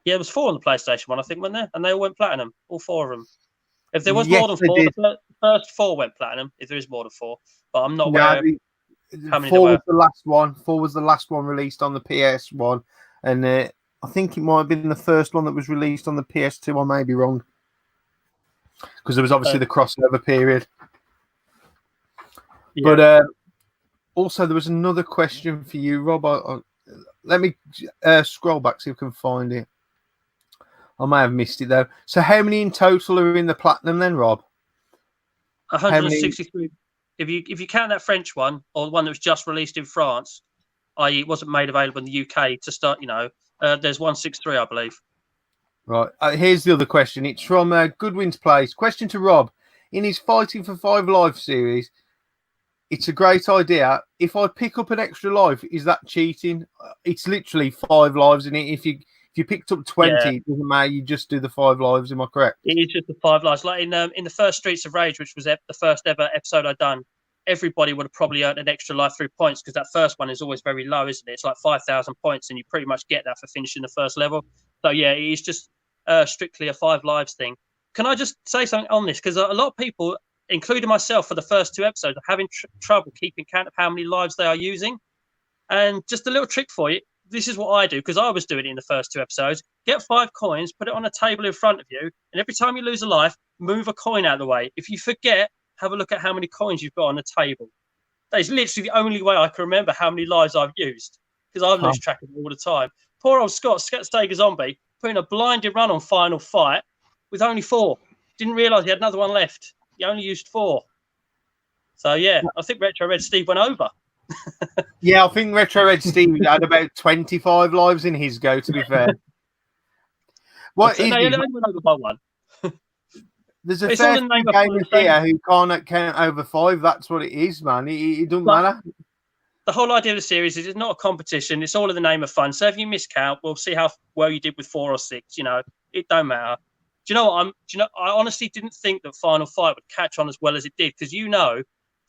Speaker 2: Yeah, it was 4 on the PlayStation 1, I think, wasn't there? And they all went platinum, all 4 of them. If there was more than 4, the first 4 went platinum, if there is more than 4. But I'm not aware how many
Speaker 1: 4 was the last one. 4 was the last one released on the PS1. And I think it might have been the first one that was released on the PS2. I may be wrong. Because there was obviously the crossover period. Yeah. But also, there was another question for you, Rob. Let me scroll back, see if I can find it. I may have missed it, though. So how many in total are in the platinum then, Rob?
Speaker 2: 163. If you count that French one, or the one that was just released in France, i.e. it wasn't made available in the UK to start, there's 163, I believe.
Speaker 1: Right. Here's the other question. It's from Goodwin's Place. Question to Rob. In his Fighting for 5 Life series, it's a great idea. If I pick up an extra life, is that cheating? It's literally 5 lives in it. If you picked up 20, it doesn't matter. You just do the 5 lives. Am I correct?
Speaker 2: It is just the 5 lives. Like in the first Streets of Rage, which was the first ever episode I'd done, everybody would have probably earned an extra life through points because that first one is always very low, isn't it? It's like 5,000 points, and you pretty much get that for finishing the first level. So, yeah, it is just strictly a 5 lives thing. Can I just say something on this? Because a lot of people, including myself, for the first 2 episodes, are having trouble keeping count of how many lives they are using. And just a little trick for you. This is what I do, because I was doing it in the first 2 episodes. Get 5 coins, put it on a table in front of you, and every time you lose a life, move a coin out of the way. If you forget, have a look at how many coins you've got on the table. That is literally the only way I can remember how many lives I've used, because I've lost track of it all the time. Poor old Scott, Steger Zombie, putting a blinded run on Final Fight with only 4. Didn't realise he had another one left. He only used 4. So, yeah, I think Retro Red Steve went over.
Speaker 1: Yeah, I think Retro Red Steve had about 25 lives in his go, to be fair. What is
Speaker 2: he only went over by 1.
Speaker 1: There's a fair few gamers here who can't count over 5. That's what it is, man. It doesn't matter.
Speaker 2: the whole idea of the series is it's not a competition. It's all in the name of fun. So if you miscount, we'll see how well you did with 4 or 6. It don't matter. Do you know what? I honestly didn't think that Final Fight would catch on as well as it did, because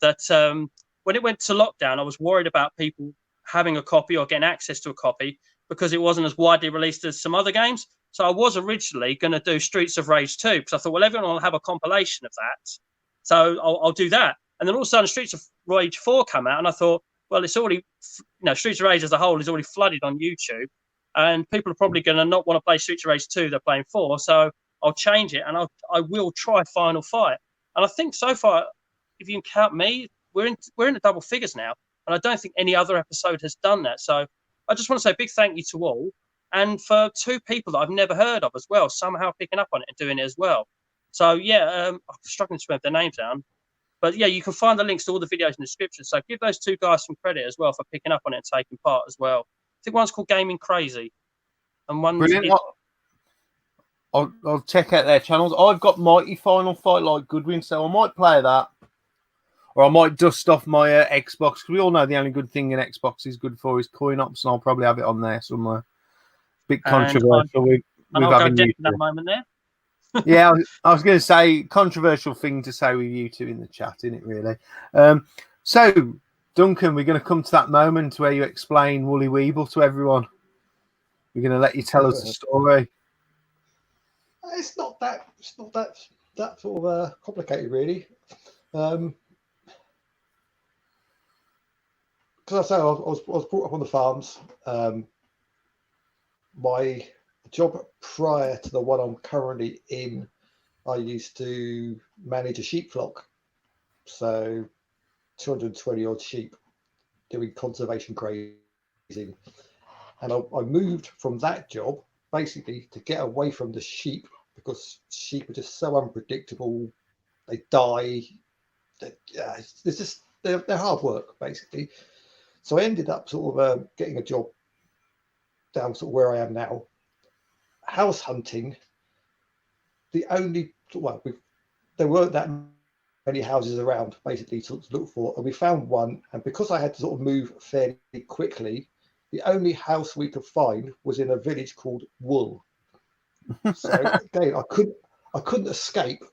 Speaker 2: that when it went to lockdown, I was worried about people having a copy or getting access to a copy because it wasn't as widely released as some other games. So I was originally going to do Streets of Rage 2 because I thought, well, everyone will have a compilation of that. So I'll do that. And then all of a sudden, Streets of Rage 4 come out, and I thought, well, it's already, Streets of Rage as a whole is already flooded on YouTube, and people are probably going to not want to play Streets of Rage 2. They're playing 4, so I'll change it, and I will try Final Fight. And I think so far, if you can count me, we're in the double figures now, and I don't think any other episode has done that. So I just want to say a big thank you to all, and for 2 people that I've never heard of as well, somehow picking up on it and doing it as well. So yeah, I'm struggling to remember their names down. But yeah, you can find the links to all the videos in the description. So give those 2 guys some credit as well for picking up on it and taking part as well. I think one's called Gaming Crazy, and one's
Speaker 1: Brilliant. I'll check out their channels. I've got Mighty Final Fight like Goodwin, so I might play that, or I might dust off my Xbox, because we all know the only good thing an Xbox is good for is coin ops, and I'll probably have it on there somewhere. Bit controversial.
Speaker 2: And I'll go deaf in that moment there.
Speaker 1: Yeah, I was going to say, controversial thing to say with you 2 in the chat, isn't it, really? So, Duncan, we're going to come to that moment where you explain Woolly Weeble to everyone. We're going to let you tell us the story.
Speaker 3: It's not that sort of complicated, really. Because I say I was brought up on the farms. My job prior to the one I'm currently in, I used to manage a sheep flock, so 220 odd sheep, doing conservation grazing. And I moved from that job basically to get away from the sheep, because sheep are just so unpredictable. They die. They're hard work, basically. So I ended up sort of getting a job down sort of where I am now, house hunting. There weren't that many houses around basically to look for, and we found one. And because I had to sort of move fairly quickly, the only house we could find was in a village called Wool. So again, I couldn't escape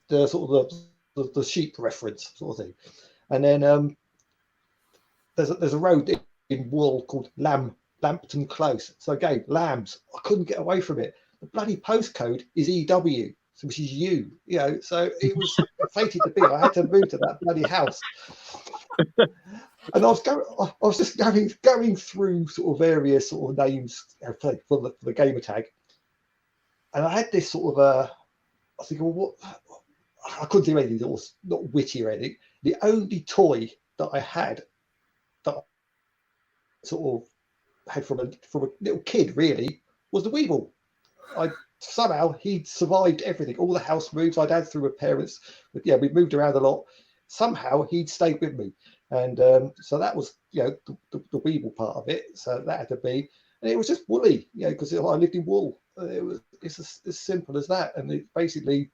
Speaker 3: the sort of the sheep reference sort of thing. And then there's a road in Wool called Lampton Close. So again, lambs. I couldn't get away from it. The bloody postcode is EW, which is you. So it was fated to be. I had to move to that bloody house. And I was just going through sort of various sort of names for the gamer tag, and I had this sort of I was thinking, well, what? I couldn't do anything that was not witty or anything. The only toy that I had that I sort of had from a little kid really was the Weeble. Somehow he'd survived everything, all the house moves I'd had through my parents. But yeah, we moved around a lot. Somehow he'd stayed with me, and so that was the Weeble part of it. So that had to be, and it was just Woolly, because I lived in Wool. It's as simple as that. And it basically,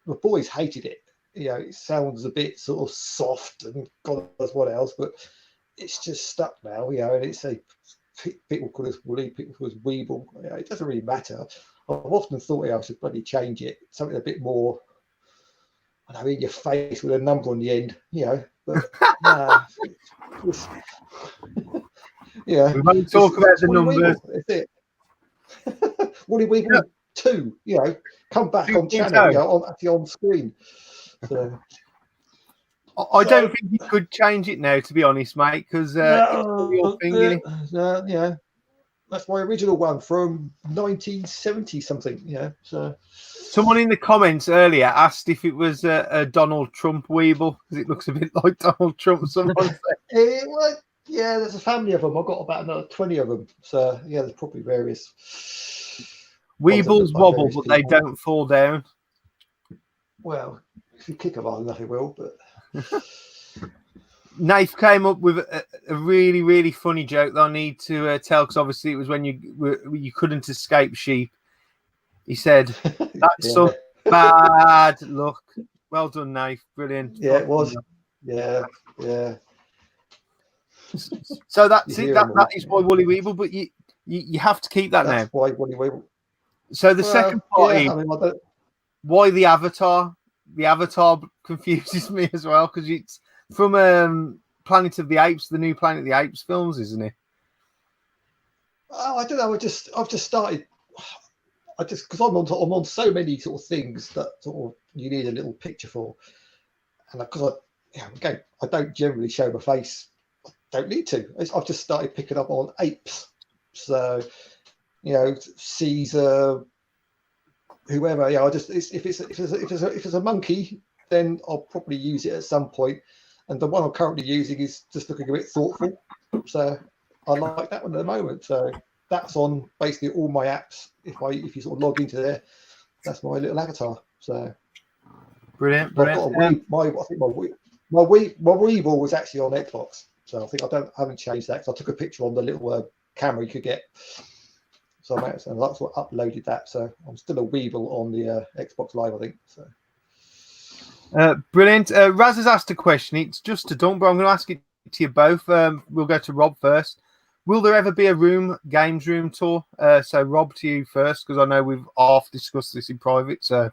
Speaker 3: the boys hated it. It sounds a bit sort of soft and God knows what else, but it's just stuck now. And it's people call us Woolly, people call us Weeble. It doesn't really matter. I've often thought I should bloody change it, something a bit more, in your face with a number on the end, But nah, yeah.
Speaker 1: We won't talk about the numbers.
Speaker 3: That's it. Woolly Weeble 2, come back on channel, actually on screen. So.
Speaker 1: I don't think you could change it now, to be honest, mate, because it's your thing,
Speaker 3: yeah. That's my original one from 1970 something. So
Speaker 1: someone in the comments earlier asked if it was a Donald Trump Weeble, because it looks a bit like Donald Trump. Someone said.
Speaker 3: Yeah, there's a family of them. I've got about another 20 of them. So yeah, there's probably various.
Speaker 1: Weebles wobble, but they don't fall down.
Speaker 3: Well, if you kick them on, nothing will. But
Speaker 1: Nath came up with a really, really funny joke that I need to tell, because obviously it was when you couldn't escape sheep. He said, "That's some bad luck." Well done, Nath. Brilliant.
Speaker 3: Yeah, it was. Yeah.
Speaker 1: So that's
Speaker 3: You
Speaker 1: it.
Speaker 3: hear
Speaker 1: That,
Speaker 3: 'em all.
Speaker 1: that is why Woolly Weeble, but you have to keep that
Speaker 3: That's
Speaker 1: now.
Speaker 3: why Woolly Weeble.
Speaker 1: So the second part is
Speaker 3: I mean, I don't.
Speaker 1: why the Avatar. The Avatar confuses me as well because it's from Planet of the Apes, the new Planet of the Apes films, isn't it?
Speaker 3: Oh, I don't know. I've just started. I just because I'm on so many sort of things that sort of you need a little picture for, and because again, I don't generally show my face. I don't need to. I've just started picking up on apes. So, Caesar, whoever. Yeah, if it's a monkey, then I'll probably use it at some point. And the one I'm currently using is just looking a bit thoughtful. So I like that one at the moment. So that's on basically all my apps. If you sort of log into there, that's my little avatar. So
Speaker 1: Brilliant.
Speaker 3: I've got a Wii. My Weeble was actually on Xbox. So I think I haven't changed that because I took a picture on the little camera you could get. So that's what uploaded that. So I'm still a Weeble on the Xbox Live, I think. So.
Speaker 1: Brilliant. Raz has asked a question. It's just a dump, but I'm going to ask it to you both. We'll go to Rob first. Will there ever be a games room tour? So Rob, to you first, because I know we've half discussed this in private. So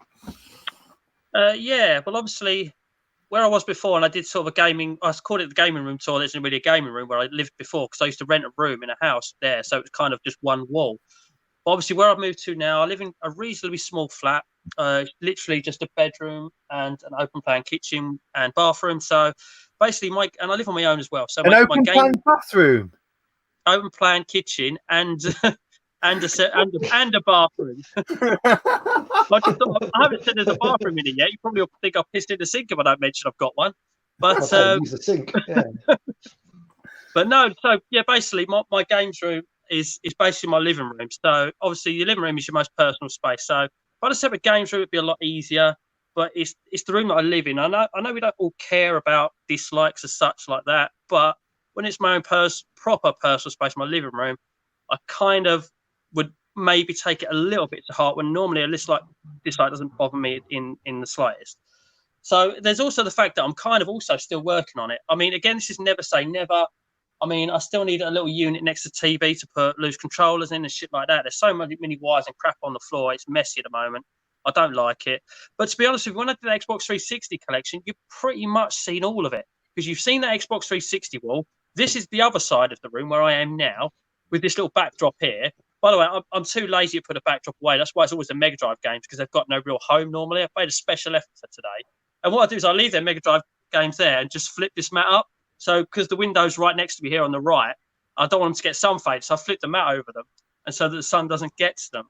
Speaker 2: yeah, well, obviously, where I was before, and I did sort of I called it the gaming room tour. There's not really a gaming room where I lived before because I used to rent a room in a house there, so it was kind of just one wall. But obviously, where I've moved to now, I live in a reasonably small flat, literally just a bedroom and an open plan kitchen and bathroom. So basically, and I live on my own as well. So
Speaker 1: an open plan bathroom,
Speaker 2: open plan kitchen, and and a bathroom. I haven't said there's a bathroom in it yet. You probably think I've pissed in the sink if I don't mention I've got one. But
Speaker 3: use the sink. Yeah.
Speaker 2: But no, so yeah, basically my games room is basically my living room. So obviously your living room is your most personal space. So if I had a separate games room, it'd be a lot easier. But it's the room that I live in. I know we don't all care about dislikes as such like that. But when it's my own proper personal space, my living room, I kind of would maybe take it a little bit to heart when normally a dislike doesn't bother me in the slightest. So there's also the fact that I'm kind of also still working on it. I mean, again, this is never say never. I mean, I still need a little unit next to TV to put loose controllers in and shit like that. There's so many wires and crap on the floor. It's messy at the moment. I don't like it. But to be honest with you, when I did the Xbox 360 collection, you've pretty much seen all of it because you've seen that Xbox 360 wall. This is the other side of the room where I am now with this little backdrop here. By the way, I'm too lazy to put a backdrop away. That's why it's always the Mega Drive games because they've got no real home normally. I've made a special effort for today. And what I do is I leave their Mega Drive games there and just flip this mat up. So because the window's right next to me here on the right, I don't want them to get sun fade. So I flip the mat over them and so that the sun doesn't get to them.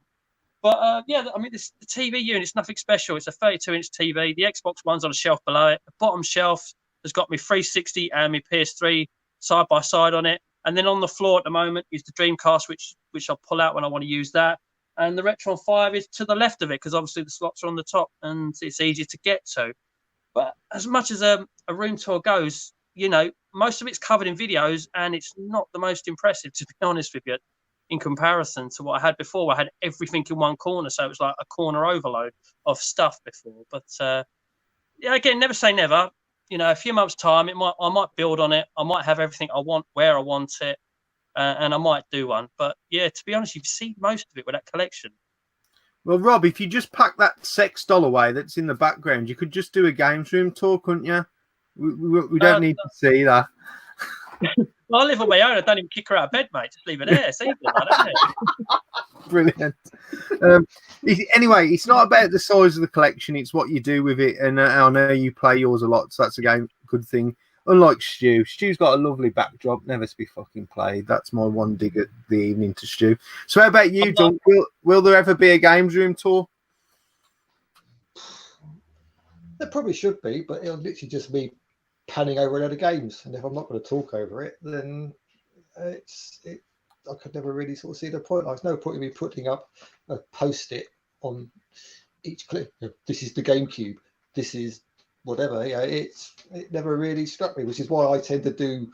Speaker 2: But yeah, I mean, the TV unit's nothing special. It's a 32-inch TV. The Xbox One's on a shelf below it. The bottom shelf has got my 360 and my PS3 side by side on it. And then on the floor at the moment is the Dreamcast, which I'll pull out when I want to use that. And the Retron 5 is to the left of it because obviously the slots are on the top and it's easier to get to. But as much as a room tour goes, most of it's covered in videos and it's not the most impressive, to be honest with you, in comparison to what I had before. I had everything in one corner, so it was like a corner overload of stuff before. But yeah, again, never say never. A few months' time, I might build on it. I might have everything I want where I want it, and I might do one. But yeah, to be honest, you've seen most of it with that collection.
Speaker 1: Well, Rob, if you just pack that sex doll away that's in the background, you could just do a games room tour, couldn't you? We don't need to see that.
Speaker 2: Well, I live on my own. I don't even kick her out of bed, mate. Just leave her there. It's easy, isn't it?
Speaker 1: Brilliant. Anyway, it's not about the size of the collection. It's what you do with it. And I know you play yours a lot, so that's a good thing. Unlike Stu. Stu's got a lovely backdrop, never to be fucking played. That's my one dig at the evening to Stu. So how about you, John? Will there ever be a games room tour?
Speaker 3: There probably should be, but it'll literally just be panning over a load of games. And if I'm not going to talk over it, then I could never really sort of see the point. There's no point in me putting up a post-it on each clip. This is the Gamecube. This is whatever. It never really struck me, which is why I tend to do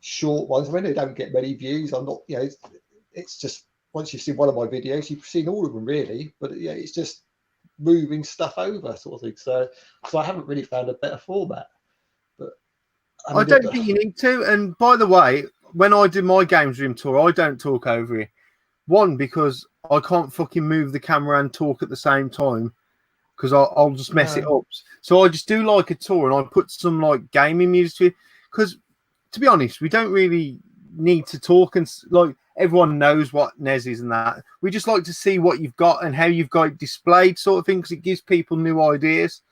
Speaker 3: short ones. I mean, they don't get many views. I'm not, it's just once you've seen one of my videos, you've seen all of them really. But yeah, it's just moving stuff over sort of thing. So I haven't really found a better format. But
Speaker 1: I don't think you need to. And by the way, when I do my games room tour, I don't talk over it. One, because I can't fucking move the camera and talk at the same time, because I'll just mess it up. So I just do like a tour, and I put some like gaming music to it. Because to be honest, we don't really need to talk, and like everyone knows what NES is and that. We just like to see what you've got and how you've got it displayed, sort of thing, because it gives people new ideas.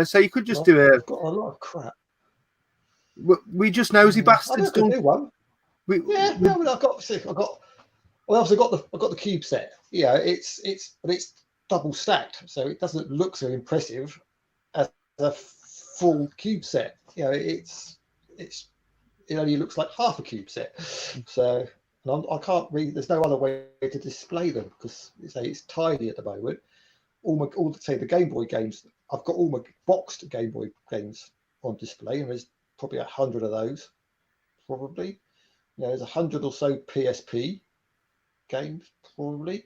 Speaker 1: So you could just do
Speaker 3: I've got a lot of crap.
Speaker 1: We just nosy bastards.
Speaker 3: I do one. I've got the cube set. Yeah, it's double stacked, so it doesn't look so impressive as a full cube set. You know, it only looks like half a cube set. So I can't read. There's no other way to display them because it's tiny at the moment. All the Game Boy games. I've got all my boxed Game Boy games on display, and there's probably 100 of those. Probably, you know, there's 100 or so PSP games. Probably,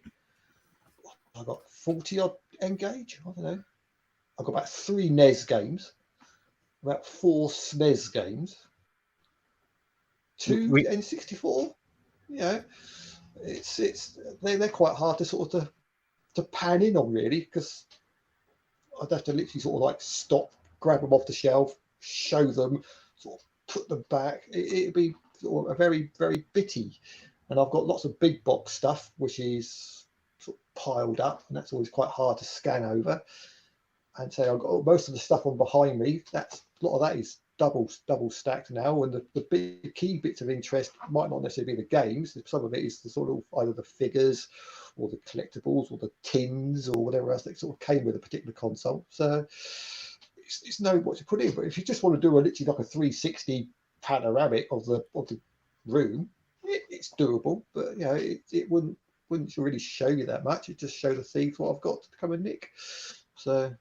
Speaker 3: I've got 40 odd N-Gage. I don't know. I've got about 3 NES games, about 4 SNES games, 2 N64. You know, they're quite hard to sort of to pan in on, really, because I'd have to literally sort of like stop, grab them off the shelf, show them, sort of put them back. It'd be sort of a very, very bitty. And I've got lots of big box stuff, which is sort of piled up, and that's always quite hard to scan over. And so I've got most of the stuff on behind me. A lot of that is double stacked now, and the big key bits of interest might not necessarily be the games. Some of it is the sort of either the figures or the collectibles or the tins or whatever else that sort of came with a particular console. So it's no what to put in. But if you just want to do literally like a 360 panoramic of the room, it's doable. But you know, it wouldn't really show you that much. It just show the thieves what I've got to come and nick. So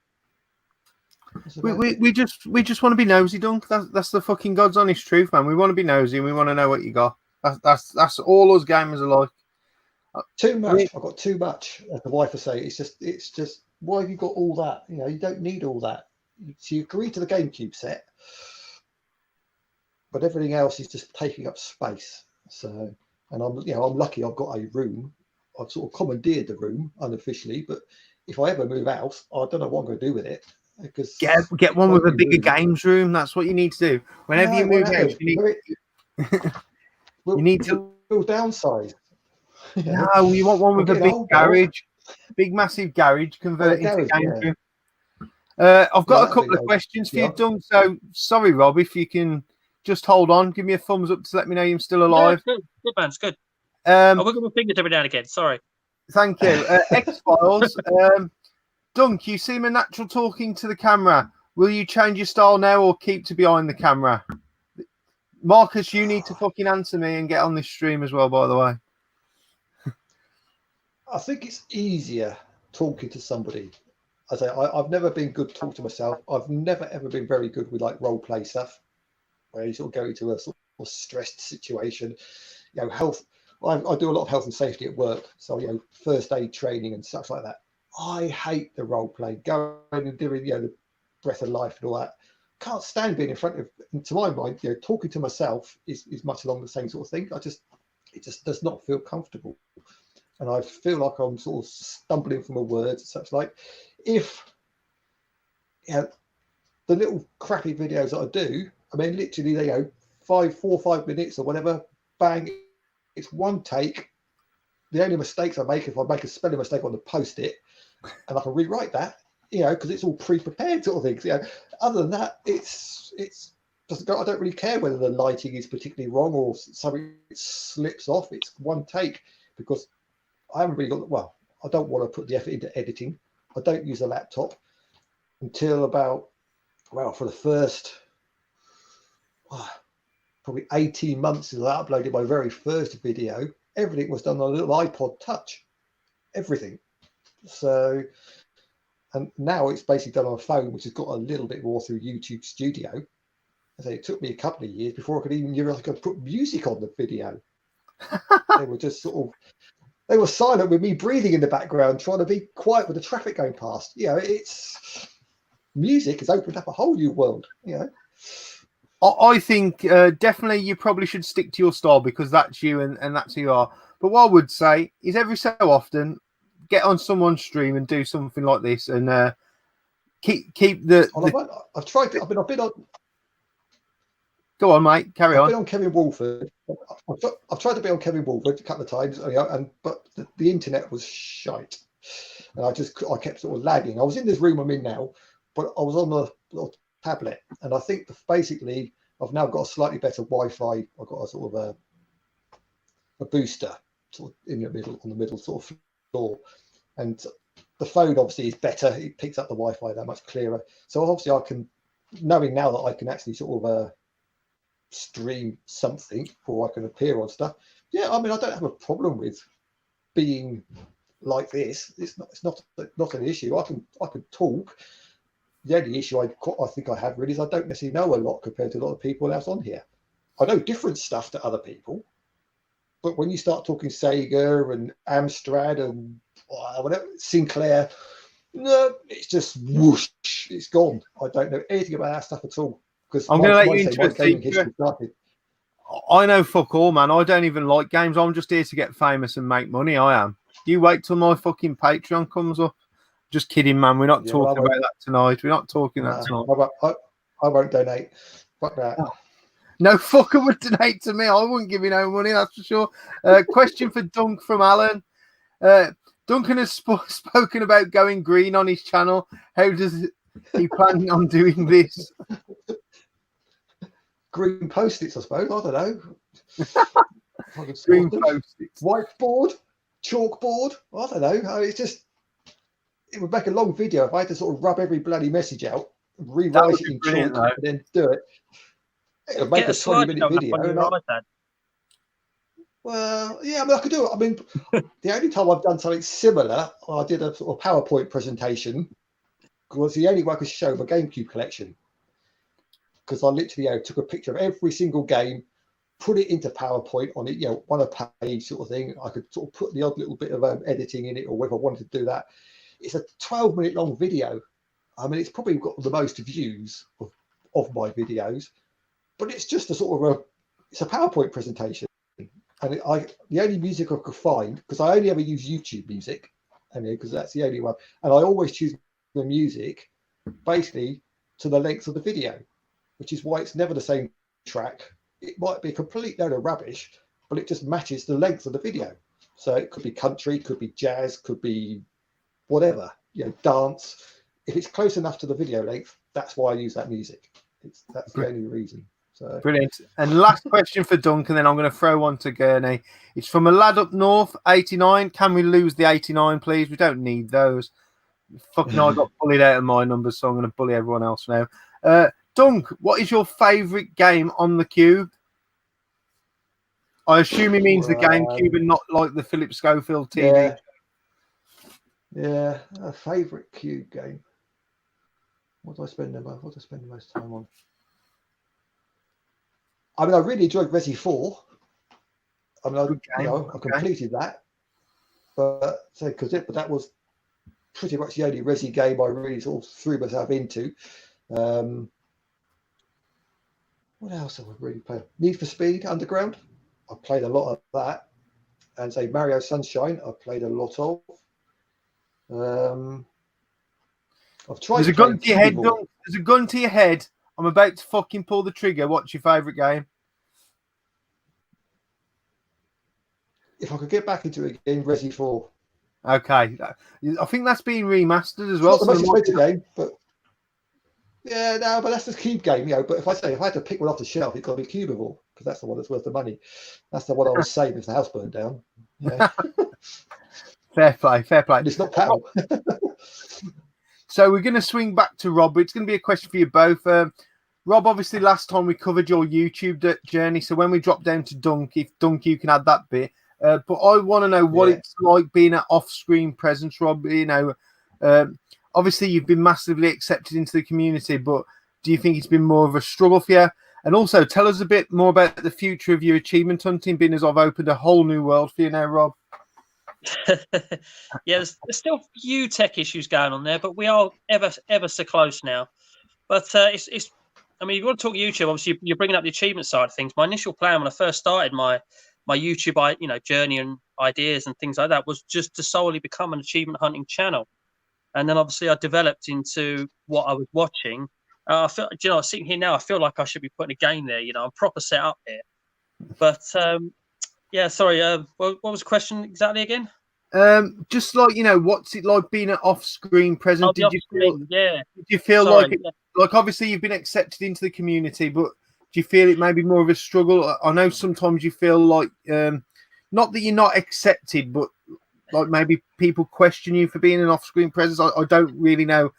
Speaker 1: we just want to be nosy, Dunk. That's the fucking God's honest truth, man. We want to be nosy and we want to know what you got. That's all us gamers are like.
Speaker 3: Too much. I've got too much, as the wife would say. It's just why have you got all that? You know, you don't need all that. So you agree to the GameCube set, but everything else is just taking up space. So, and I'm lucky. I've got a room. I've sort of commandeered the room unofficially, but if I ever move out, I don't know what I'm going to do with it. Because
Speaker 1: get one with a bigger games room. That's what you need to do. Whenever you move out, you need to
Speaker 3: downsize.
Speaker 1: No, you want one with a big garage, big massive garage converted into games room. I've got a couple of questions for you, Dunk. So sorry, Rob, if you can just hold on, give me a thumbs up to let me know you're still alive.
Speaker 2: Yeah, good man, it's good. I wiggle my fingers every now and again. Sorry.
Speaker 1: Thank you. X-Files. Dunk, you seem a natural talking to the camera. Will you change your style now or keep to behind the camera? Marcus, you need to fucking answer me and get on this stream as well, by the way.
Speaker 3: I think it's easier talking to somebody. I say I've never been good talking to myself. I've never ever been very good with like role play stuff, where you sort of go into a sort of stressed situation. You know, health. I do a lot of health and safety at work, so you know, first aid training and stuff like that. I hate the role play, going and doing the breath of life and all that. Can't stand being in front of. To my mind, talking to myself is much along the same sort of thing. It just does not feel comfortable. And I feel like I'm sort of stumbling from my words and such like. If the little crappy videos that I do, I mean, literally they go 4 or 5 minutes or whatever, bang, it's one take. The only mistakes I make, if I make a spelling mistake on the post-it, and I can rewrite that, because it's all pre-prepared sort of things. Other than that, it's doesn't go. I don't really care whether the lighting is particularly wrong or something slips off. It's one take because I haven't really got. Well, I don't want to put the effort into editing. I don't use a laptop until about, for the first probably 18 months since I uploaded my very first video. Everything was done on a little iPod Touch. Everything. So, and now it's basically done on a phone, which has got a little bit more through YouTube Studio. So it took me a couple of years before I could even put music on the video. They were just they were silent with me breathing in the background, trying to be quiet with the traffic going past. It's music has opened up a whole new world.
Speaker 1: I think definitely you probably should stick to your style because that's you and that's who you are. But what I would say is every so often get on someone's stream and do something like this and keep the.
Speaker 3: I've tried. I've been on.
Speaker 1: Go on, mate. Carry on.
Speaker 3: I've been on Kevin Wolford. I've tried to be on Kevin Wolford a couple of times, but the internet was shite, and I kept sort of lagging. I was in this room I'm in now, but I was on the little tablet, and I think basically I've now got a slightly better Wi-Fi. I've got a sort of a booster sort of on the middle sort of floor, and the phone obviously is better. It picks up the Wi-Fi that much clearer. So obviously I can, knowing now that I can actually sort of stream something or I can appear on stuff. Yeah, I mean I don't have a problem with being like this. It's not an issue. I can talk. The only issue I think I have really is I don't necessarily know a lot compared to a lot of people else on here. I know different stuff to other people, but when you start talking Sega and Amstrad and whatever, Sinclair, no, it's just whoosh, it's gone. I don't know anything about that stuff at all. Because
Speaker 1: I'm going to let you into a secret. I know fuck all, man. I don't even like games. I'm just here to get famous and make money. I am. You wait till my fucking Patreon comes up. Just kidding, man. We're not talking about that tonight. We're not talking that tonight.
Speaker 3: I won't donate. Fuck that.
Speaker 1: Oh. No fucker would donate to me. I wouldn't give you no money, that's for sure. Question for Dunk from Alan. Duncan has spoken about going green on his channel. How does he plan on doing this?
Speaker 3: Green post-its, I suppose. I don't know.
Speaker 1: Green post-its.
Speaker 3: Whiteboard, chalkboard. I don't know. It's just, it would make a long video if I had to sort of rub every bloody message out, rewrite it in chalk, and then do it. It would make a 20-minute video. Well, yeah, I mean, I could do it. I mean, the only time I've done something similar, I did a sort of PowerPoint presentation, was the only way I could show my Gamecube collection. Because I literally took a picture of every single game, put it into PowerPoint on it, on a page sort of thing. I could sort of put the odd little bit of editing in it, or if I wanted to do that. It's a 12-minute long video. I mean, it's probably got the most views of my videos, but it's just a sort of it's a PowerPoint presentation. And the only music I could find, because I only ever use YouTube music, because that's the only one, and I always choose the music basically to the length of the video, which is why it's never the same track. It might be a complete load of rubbish, but it just matches the length of the video. So it could be country, could be jazz, could be whatever, dance. If it's close enough to the video length, that's why I use that music. That's the only reason. So.
Speaker 1: Brilliant. And last question for Duncan, then I'm going to throw one to Gurney. It's from a lad up north, 89. Can we lose the 89, please? We don't need those. Fucking I got bullied out of my numbers, so I'm going to bully everyone else now. Dunk, what is your favourite game on the Cube? I assume he means the GameCube and not like the Philip Schofield TV.
Speaker 3: Yeah, a favourite Cube game. What do I spend the most time on? I mean, I really enjoyed Resi 4. I mean, I completed that, but that was pretty much the only Resi game I really sort of threw myself into. What else have I really played? Need for Speed Underground. I played a lot of that, and say Mario Sunshine. I played a lot of. I've tried.
Speaker 1: There's a gun to your head. There's a gun to your head. I'm about to fucking pull the trigger. What's your favourite game?
Speaker 3: If I could get back into it again, Resi 4.
Speaker 1: Okay. I think that's being remastered as well.
Speaker 3: It's not the most expensive game, but yeah, no, but that's the Cube game, But if I had to pick one off the shelf, it's got to be Cubeable, because that's the one that's worth the money. That's the one I would save if the house burned down. Yeah.
Speaker 1: Fair play.
Speaker 3: And it's not PAL.
Speaker 1: So we're going to swing back to Rob. It's going to be a question for you both. Rob, obviously, last time we covered your YouTube journey. So when we drop down to Dunk, if Dunk, you can add that bit. But I want to know what it's like being an off-screen presence, Rob. Obviously, you've been massively accepted into the community, but do you think it's been more of a struggle for you? And also, tell us a bit more about the future of your achievement hunting, being as I've opened a whole new world for you now, Rob.
Speaker 2: There's still a few tech issues going on there, but we are ever so close now. But it's I mean, if you want to talk YouTube, obviously you're bringing up the achievement side of things. My initial plan when I first started my YouTube, journey and ideas and things like that was just to solely become an achievement hunting channel. And then obviously I developed into what I was watching. I feel, sitting here now, I feel like I should be putting a game there. I'm proper set up here. But yeah, sorry. What was the question exactly again?
Speaker 1: Just like, what's it like being an off-screen presence?
Speaker 2: Did
Speaker 1: you feel
Speaker 2: sorry,
Speaker 1: like obviously you've been accepted into the community, but do you feel it may be more of a struggle? I know sometimes you feel like not that you're not accepted, but like maybe people question you for being an off-screen presence. I don't really know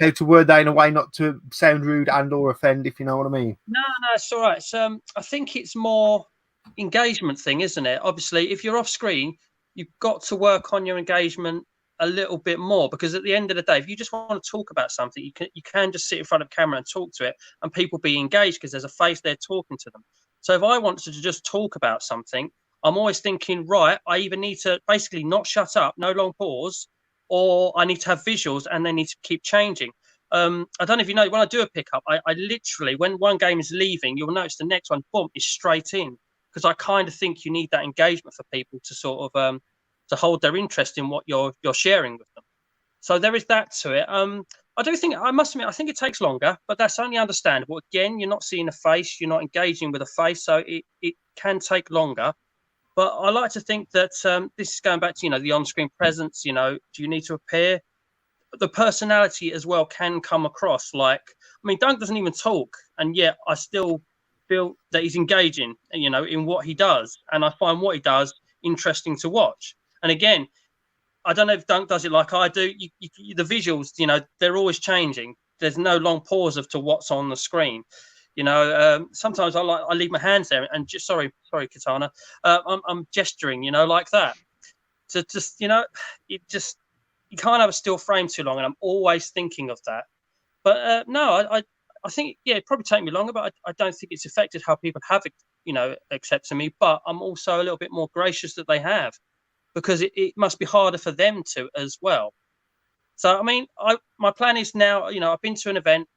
Speaker 1: how to word that in a way not to sound rude and or offend, if you know what I mean.
Speaker 2: No, it's all right. It's, I think it's more engagement thing, isn't it? Obviously, if you're off screen, you've got to work on your engagement a little bit more, because at the end of the day, if you just want to talk about something, you can just sit in front of camera and talk to it, and people be engaged because there's a face there talking to them. So if I wanted to just talk about something, I'm always thinking, right, I either need to basically not shut up, no long pause, or I need to have visuals and they need to keep changing. I don't know if you know, when I do a pickup, I literally, when one game is leaving, you'll notice the next one, boom, is straight in, because I kind of think you need that engagement for people to sort of to hold their interest in what you're sharing with them. So there is that to it. I do think, I must admit, I think it takes longer, but that's only understandable. Again, you're not seeing a face, you're not engaging with a face, so it can take longer. But I like to think that this is going back to, the on-screen presence, do you need to appear? The personality as well can come across. Like, I mean, Dunk doesn't even talk, and yet I still feel that he's engaging, in what he does. And I find what he does interesting to watch. And again, I don't know if Dunk does it like I do. The visuals, they're always changing. There's no long pause to what's on the screen. Sometimes I leave my hands there and just sorry, Katana. I'm gesturing, like that. To just, you can't have a still frame too long, and I'm always thinking of that. But no, I think it'd probably take me longer, but I don't think it's affected how people have, accepted me. But I'm also a little bit more gracious that they have, because it must be harder for them to as well. So I mean, my plan is now, I've been to an event.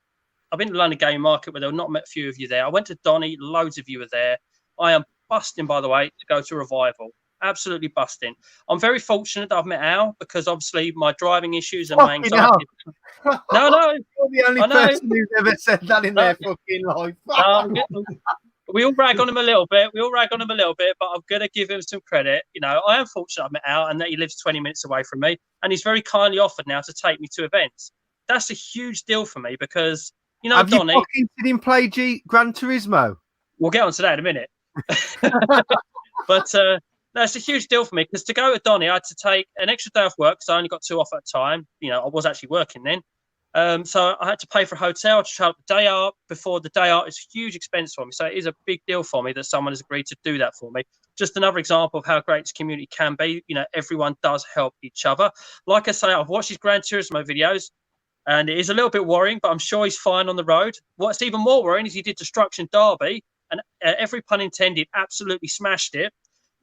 Speaker 2: I've been to London Game Market where there were not met a few of you there. I went to Donny, loads of you were there. I am busting, by the way, to go to Revival. Absolutely busting. I'm very fortunate that I've met Al, because obviously my driving issues and my anxiety. No.
Speaker 1: You're the only person who's ever said that in their fucking life.
Speaker 2: We all rag on him a little bit. But I'm going to give him some credit. I am fortunate I've met Al and that he lives 20 minutes away from me. And he's very kindly offered now to take me to events. That's a huge deal for me, because,
Speaker 1: have
Speaker 2: Donny,
Speaker 1: you fucking seen him play Gran Turismo?
Speaker 2: We'll get on to that in a minute. But that's a huge deal for me, because to go to Donny, I had to take an extra day off work, because I only got 2 off at a time. I was actually working then. So I had to pay for a hotel to travel the day out. Before the day out, it's a huge expense for me. So it is a big deal for me that someone has agreed to do that for me. Just another example of how great this community can be. Everyone does help each other. Like I say, I've watched his Gran Turismo videos, and it is a little bit worrying, but I'm sure he's fine on the road. What's even more worrying is he did Destruction Derby, and every pun intended, absolutely smashed it.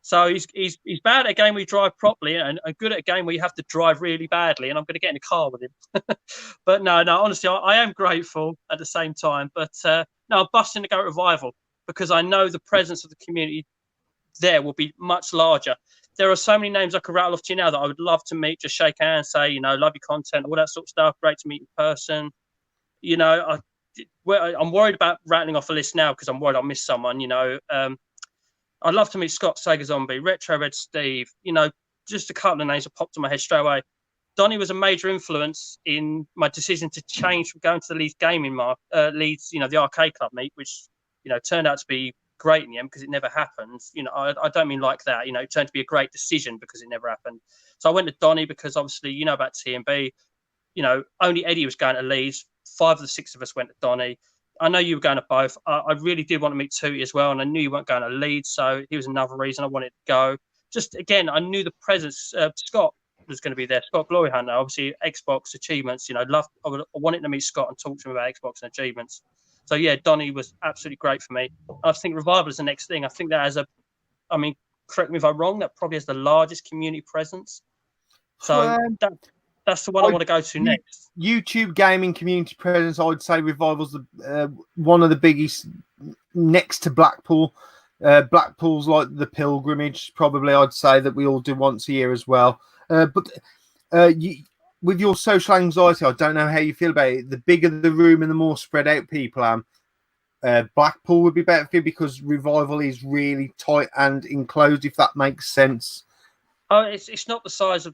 Speaker 2: So he's bad at a game where you drive properly, and good at a game where you have to drive really badly. And I'm going to get in a car with him. But no, honestly, I am grateful at the same time. But no, I'm busting to go to Revival, because I know the presence of the community there will be much larger. There are so many names I could rattle off to you now that I would love to meet, just shake hands, say, love your content, all that sort of stuff. Great to meet in person. I'm worried about rattling off a list now, because I'm worried I'll miss someone. I'd love to meet Scott, Sega Zombie, Retro Red Steve. Just a couple of names that popped in my head straight away. Donny was a major influence in my decision to change from going to the Leeds gaming Leeds, the arcade club meet, which turned out to be great in the end, because it never happened. I don't mean like that. It turned to be a great decision because it never happened. So I went to Donny because obviously about TMB. Only Eddie was going to Leeds. 5 of the 6 of us went to Donny. I know you were going to both. I really did want to meet Tootie as well, and I knew you weren't going to Leeds, so he was another reason I wanted to go. Just again, I knew the presence. Scott was going to be there. Scott Glory Hunter, obviously Xbox achievements. I wanted to meet Scott and talk to him about Xbox and achievements. So yeah, Donny was absolutely great for me. I think Revival is the next thing. I think that has correct me if I'm wrong, that probably has the largest community presence. So that's the one I want to go to next.
Speaker 1: YouTube gaming community presence, I'd say Revival's one of the biggest next to Blackpool. Blackpool's like the pilgrimage, probably, I'd say, that we all do once a year as well. With your social anxiety, I don't know how you feel about it. The bigger the room and the more spread out people are, Blackpool would be better for you because Revival is really tight and enclosed, if that makes sense.
Speaker 2: Oh, it's not the size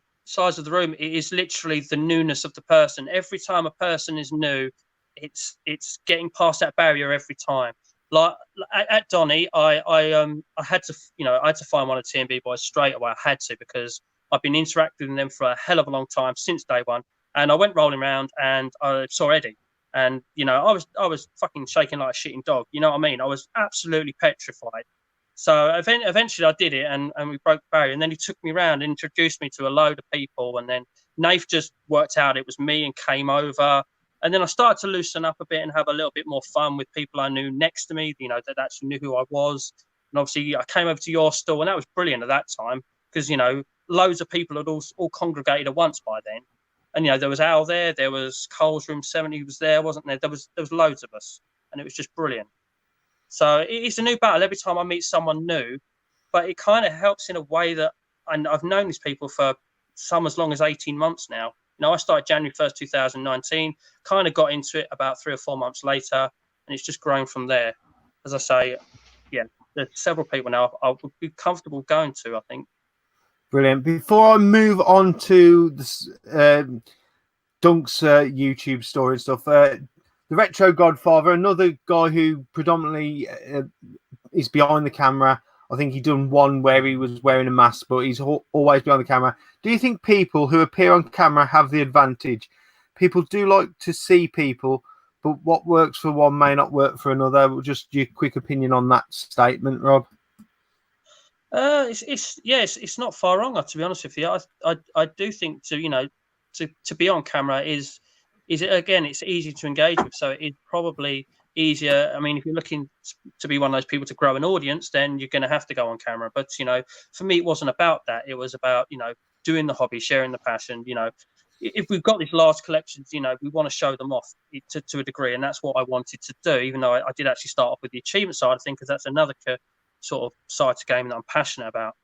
Speaker 2: of the room. It is literally the newness of the person. Every time a person is new, it's getting past that barrier every time. Like at Donny, I had to find one of the TMB boys straight away. I had to, because I've been interacting with them for a hell of a long time, since day one. And I went rolling around and I saw Eddie, and I was fucking shaking like a shitting dog. You know what I mean? I was absolutely petrified. So eventually I did it, and we broke the barrier. And then he took me around and introduced me to a load of people. And then Nath just worked out it was me and came over. And then I started to loosen up a bit and have a little bit more fun with people I knew next to me, that actually knew who I was. And obviously I came over to your stall, and that was brilliant at that time, because, loads of people had all congregated at once by then. And, there was Al there was Cole's Room 70 was there, wasn't there? There was loads of us, and it was just brilliant. So it's a new battle every time I meet someone new, but it kind of helps in a way that, and I've known these people for some as long as 18 months now. I started January 1st, 2019, kind of got into it about 3 or 4 months later, and it's just grown from there. As I say, yeah, there's several people now I would be comfortable going to, I think.
Speaker 1: Brilliant. Before I move on to this, Dunk's YouTube story and stuff, the Retro Godfather, another guy who predominantly is behind the camera. I think he done one where he was wearing a mask, but he's always behind the camera. Do you think people who appear on camera have the advantage? People do like to see people, but what works for one may not work for another. Just your quick opinion on that statement, Rob.
Speaker 2: It's not far wrong, to be honest with you. I do think to be on camera is again, it's easy to engage with, so it's probably easier. I mean, if you're looking to be one of those people to grow an audience, then you're going to have to go on camera. But for me, it wasn't about that. It was about doing the hobby, sharing the passion. If we've got these large collections, we want to show them off to a degree, and that's what I wanted to do. Even though I did actually start off with the achievement side of things, because that's another sort of side to gaming that I'm passionate about.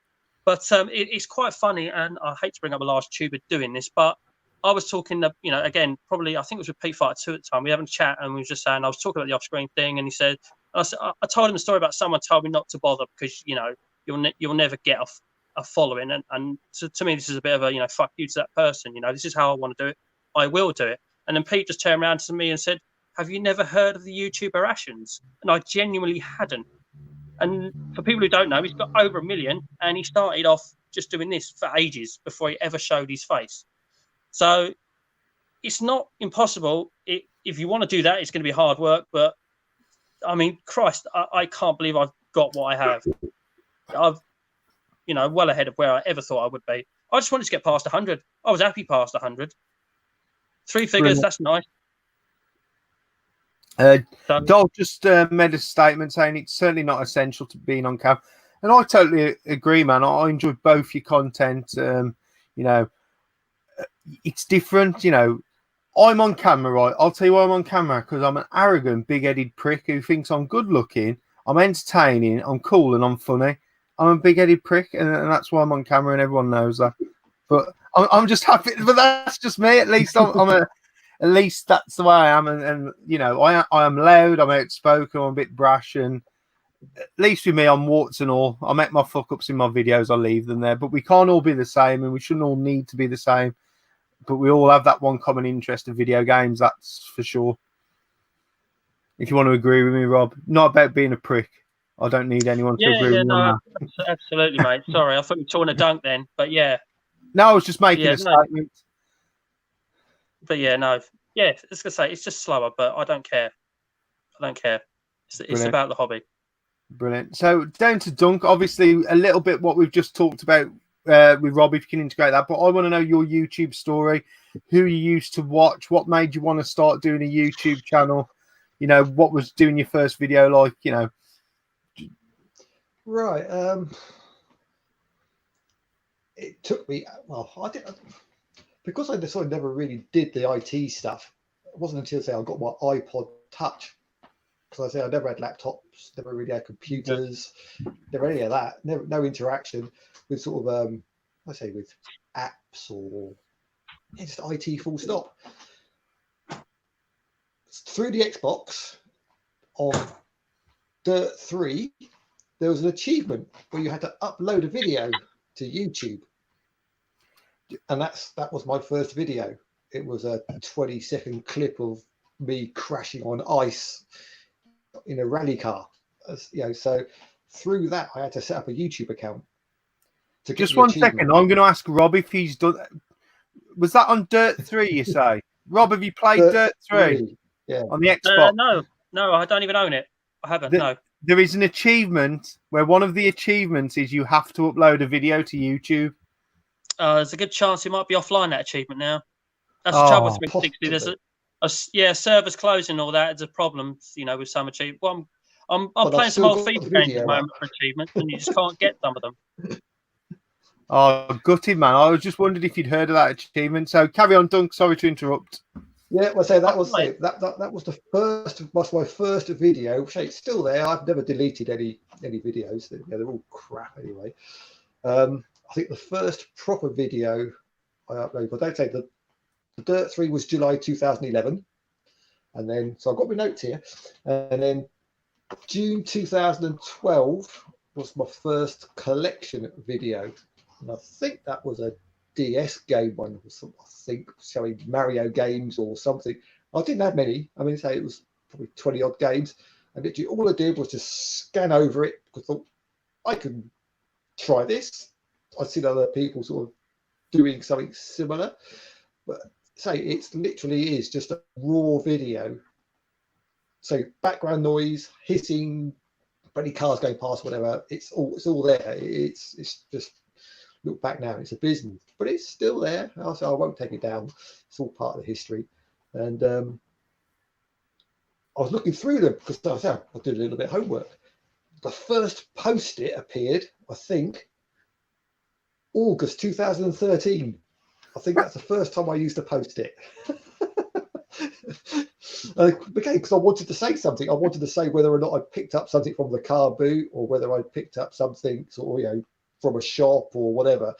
Speaker 2: But it's quite funny, and I hate to bring up a large tuber doing this, but I was talking, again, probably, I think it was with Pete Fighter 2 at the time. We were having a chat, and we were just saying, I was talking about the off-screen thing, and he said, I told him a story about someone told me not to bother because, you'll never get a following. And to me, this is a bit of a, fuck you to that person. This is how I want to do it. I will do it. And then Pete just turned around to me and said, have you never heard of the YouTuber Ashens? And I genuinely hadn't. And for people who don't know, he's got over 1 million, and he started off just doing this for ages before he ever showed his face. So it's not impossible. If you want to do that, it's going to be hard work. But I mean, Christ, I can't believe I've got what I have. I've, well ahead of where I ever thought I would be. I just wanted to get past 100. I was happy past 100. 3 figures, that's nice.
Speaker 1: Dol just made a statement saying it's certainly not essential to being on camera. And I totally agree, man. I enjoy both your content. It's different, I'm on camera, right? I'll tell you why I'm on camera, because I'm an arrogant, big-headed prick who thinks I'm good-looking, I'm entertaining, I'm cool, and I'm funny. I'm a big-headed prick, and that's why I'm on camera, and everyone knows that. But I'm just happy. But that's just me. At least at least that's the way I am. And I am loud. I'm outspoken. I'm a bit brash, and at least with me, I'm warts and all. I make my fuck-ups in my videos. I leave them there. But we can't all be the same, and we shouldn't all need to be the same. But we all have that one common interest of video games, that's for sure. If you want to agree with me, Rob. Not about being a prick. I don't need anyone to agree with me on
Speaker 2: that. Absolutely, mate. Sorry, I thought you were talking a dunk then. But yeah.
Speaker 1: No, I was just making a statement.
Speaker 2: But yeah, no. Yeah, I was going to say, it's just slower, but I don't care. It's about the hobby.
Speaker 1: Brilliant. So down to Dunk, obviously a little bit what we've just talked about with Rob, if you can integrate that. But I want to know your YouTube story, who you used to watch, what made you want to start doing a YouTube channel, what was doing your first video like,
Speaker 3: Right. It took me, because I sort of never really did the IT stuff. It wasn't until say I got my iPod Touch, because I say I never had laptops, never really had computers, never any of that, never no interaction with sort of I say with apps or just IT full stop. Through the Xbox on Dirt 3, there was an achievement where you had to upload a video to YouTube. And that was my first video. It was a 20-second clip of me crashing on ice in a rally car. So through that, I had to set up a YouTube account. To get
Speaker 1: Just one second. I'm going to ask Rob if he's done. Was that on Dirt 3, you say? Rob, have you played Dirt 3?
Speaker 3: Yeah.
Speaker 1: On the Xbox?
Speaker 2: No, I don't even own it. I haven't, no.
Speaker 1: There is an achievement where one of the achievements is you have to upload a video to YouTube.
Speaker 2: There's a good chance it might be offline, that achievement now. That's the trouble with 360. There's servers closing and all that. It's a problem, with some achievements. Well, I'm playing some old FIFA games at the moment for achievements, and you just can't get some of them.
Speaker 1: Oh, gutted, man. I was just wondering if you'd heard of that achievement. So carry on, Dunk. Sorry to interrupt.
Speaker 3: Yeah, well, that was my first video. It's still there. I've never deleted any videos. They're all crap anyway. I think the first proper video I uploaded, but don't say the Dirt 3 was July 2011, and then so I've got my notes here, and then June 2012 was my first collection video, and I think that was a DS game one. I think showing Mario games or something. I didn't have many. I mean, say it was probably 20 odd games, and literally all I did was just scan over it because I thought I could try this. I'd seen other people sort of doing something similar, but say it literally is just a raw video. So background noise, hissing, any cars going past, whatever. It's all there. It's just look back now. It's abysmal, but it's still there. Also, I won't take it down. It's all part of the history. And I was looking through them because I did a little bit of homework. The first post-it appeared, I think, August 2013. I think that's the first time I used a post-it. Because I wanted to say something. I wanted to say whether or not I picked up something from the car boot or whether I picked up something sort of, from a shop or whatever.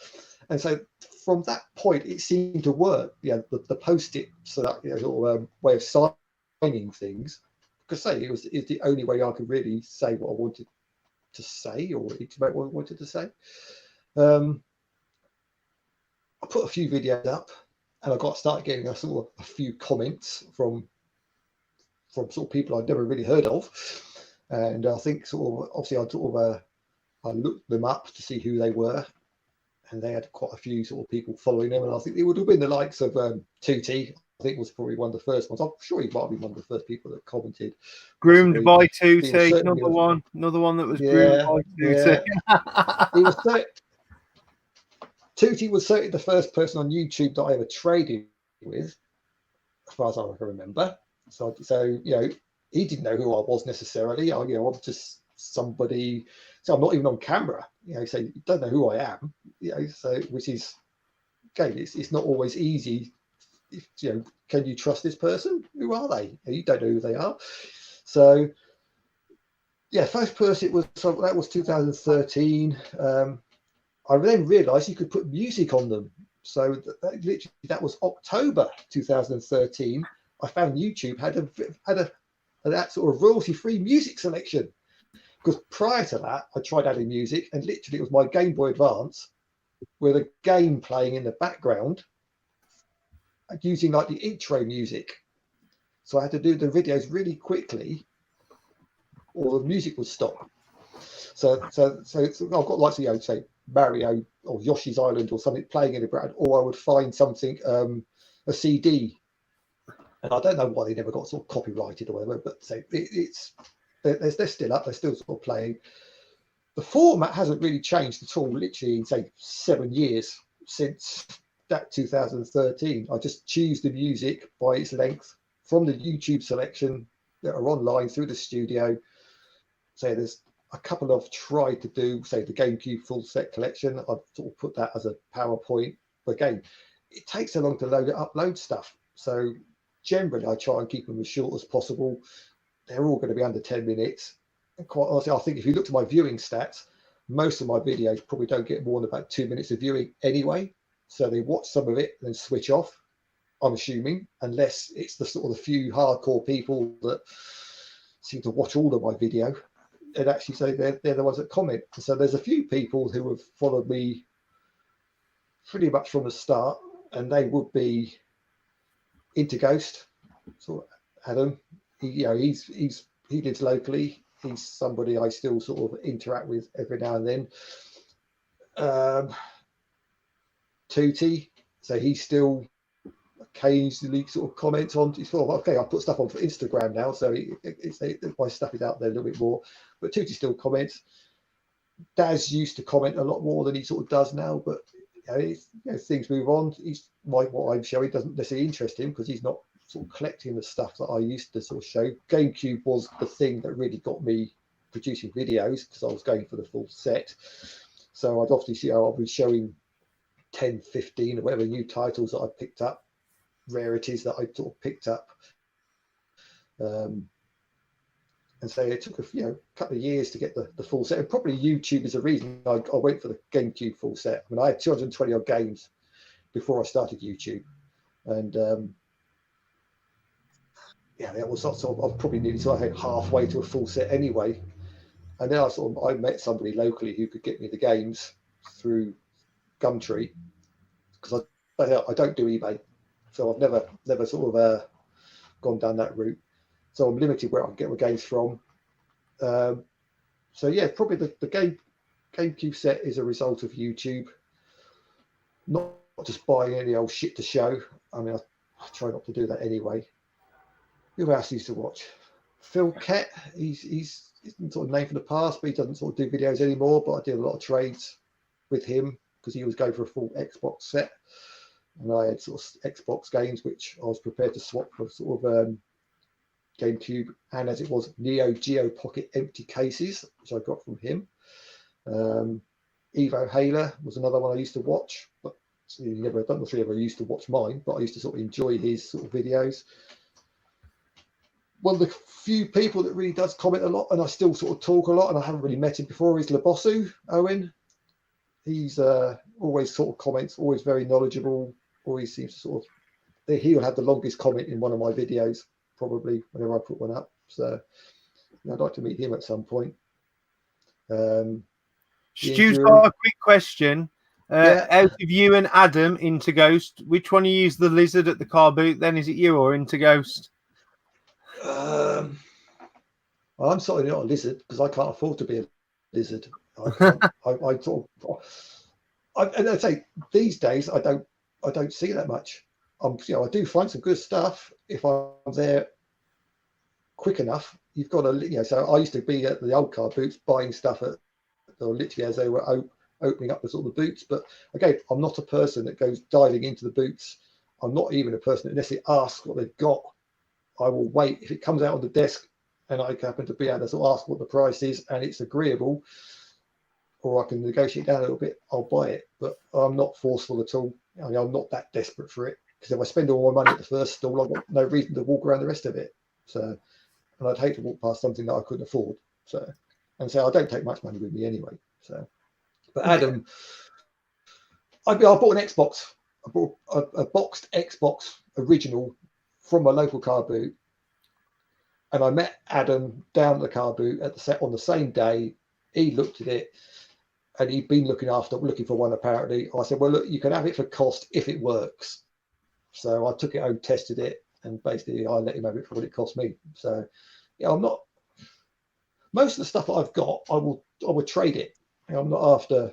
Speaker 3: And so from that point, it seemed to work. The post-it sort of way of signing things. Because it's the only way I could really say what I wanted to say or intimate what I wanted to say. I put a few videos up, and I started getting a few comments from sort of people I'd never really heard of, and I think obviously I looked them up to see who they were, and they had quite a few sort of people following them, and I think it would have been the likes of Tutti. I think was probably one of the first ones. I'm sure he might have been one of the first people that commented.
Speaker 1: Groomed by Tutti, another one that was groomed by Tutti.
Speaker 3: Yeah. Tutti was certainly the first person on YouTube that I ever traded with, as far as I can remember. So he didn't know who I was necessarily. I was just somebody. So I'm not even on camera. So you don't know who I am. So which is okay. It's not always easy. Can you trust this person? Who are they? You don't know who they are. So first person that was 2013. I then realised you could put music on them. So that was October 2013. I found YouTube had that sort of royalty-free music selection. Because prior to that, I tried adding music, and literally it was my Game Boy Advance with a game playing in the background, using like the intro music. So I had to do the videos really quickly, or the music would stop. So I've got like say Mario or Yoshi's Island or something playing in the background, or I would find something a CD, and I don't know why they never got sort of copyrighted or whatever, but they're still up, they're still sort of playing. The format hasn't really changed at all, literally in say 7 years since that 2013. I just choose the music by its length from the YouTube selection that are online through the studio. So there's a couple I've tried to do, say the Gamecube full set collection. I've sort of put that as a PowerPoint. But again, it takes so long to upload stuff. So generally, I try and keep them as short as possible. They're all going to be under 10 minutes. And quite honestly, I think if you look at my viewing stats, most of my videos probably don't get more than about 2 minutes of viewing anyway. So they watch some of it, then switch off, I'm assuming, unless it's the sort of the few hardcore people that seem to watch all of my video and actually say they're the ones that comment. So there's a few people who have followed me pretty much from the start, and they would be into Ghost. So Adam, he lives locally. He's somebody I still sort of interact with every now and then. Tootie, so he still occasionally sort of comments on. He's sort of okay. I put stuff on for Instagram now, so my stuff is out there a little bit more. But Tootie still comments. Daz used to comment a lot more than he sort of does now, but things move on. He's what I'm showing doesn't necessarily interest him because he's not sort of collecting the stuff that I used to sort of show. Gamecube was the thing that really got me producing videos because I was going for the full set. So I'd often see I'll be showing 10, 15 or whatever new titles that I picked up, rarities that I sort of picked up. And so it took a couple of years to get the full set. And probably YouTube is the reason I went for the GameCube full set. I mean, I had 220 odd games before I started YouTube. And that was sort of, I was probably nearly sort of halfway to a full set anyway. And then I met somebody locally who could get me the games through Gumtree, because I don't do eBay, so I've never sort of gone down that route. So I'm limited where I can get my games from. So yeah, probably the GameCube set is a result of YouTube, not just buying any old shit to show. I mean, I try not to do that anyway. Who else used to watch? Phil Kett. He's sort of name from the past, but he doesn't sort of do videos anymore. But I did a lot of trades with him because he was going for a full Xbox set, and I had sort of Xbox games which I was prepared to swap for sort of GameCube, and as it was Neo Geo Pocket empty cases, which I got from him. Evo Haler was another one I used to watch, but I don't know if he ever used to watch mine, but I used to sort of enjoy his sort of videos. One of the few people that really does comment a lot, and I still sort of talk a lot, and I haven't really met him before, is Labosu Owen. He's always sort of comments, always very knowledgeable, always seems to sort of, he'll have the longest comment in one of my videos, probably, whenever I put one up. So I'd like to meet him at some point.
Speaker 1: Stu's got a quick question.
Speaker 3: Yeah.
Speaker 1: Out of you and Adam into Ghost, which one of you is the lizard at the car boot then? Is it you or into Ghost?
Speaker 3: I'm certainly not a lizard because I can't afford to be a lizard. I sort of, and I say these days I don't see that much. I do find some good stuff if I'm there quick enough. You've got to, so I used to be at the old car boots buying stuff literally as they were opening up the sort of the boots. But again, I'm not a person that goes diving into the boots. I'm not even a person that necessarily asks what they've got. I will wait if it comes out on the desk and I happen to be able to sort of ask what the price is and it's agreeable, or I can negotiate down a little bit, I'll buy it. But I'm not forceful at all. I mean, I'm not that desperate for it, because if I spend all my money at the first stall, I've got no reason to walk around the rest of it. So, and I'd hate to walk past something that I couldn't afford. So, and so I don't take much money with me anyway. So, but Adam, I bought an Xbox. I bought a boxed Xbox original from my local car boot, and I met Adam down at the car boot at the set on the same day. He looked at it, and he'd been looking for one apparently. I said, well, look, you can have it for cost if it works. So I took it home, tested it, and basically I let him have it for what it cost me. So yeah, I'm not, most of the stuff that I've got, I would trade it. I'm not after,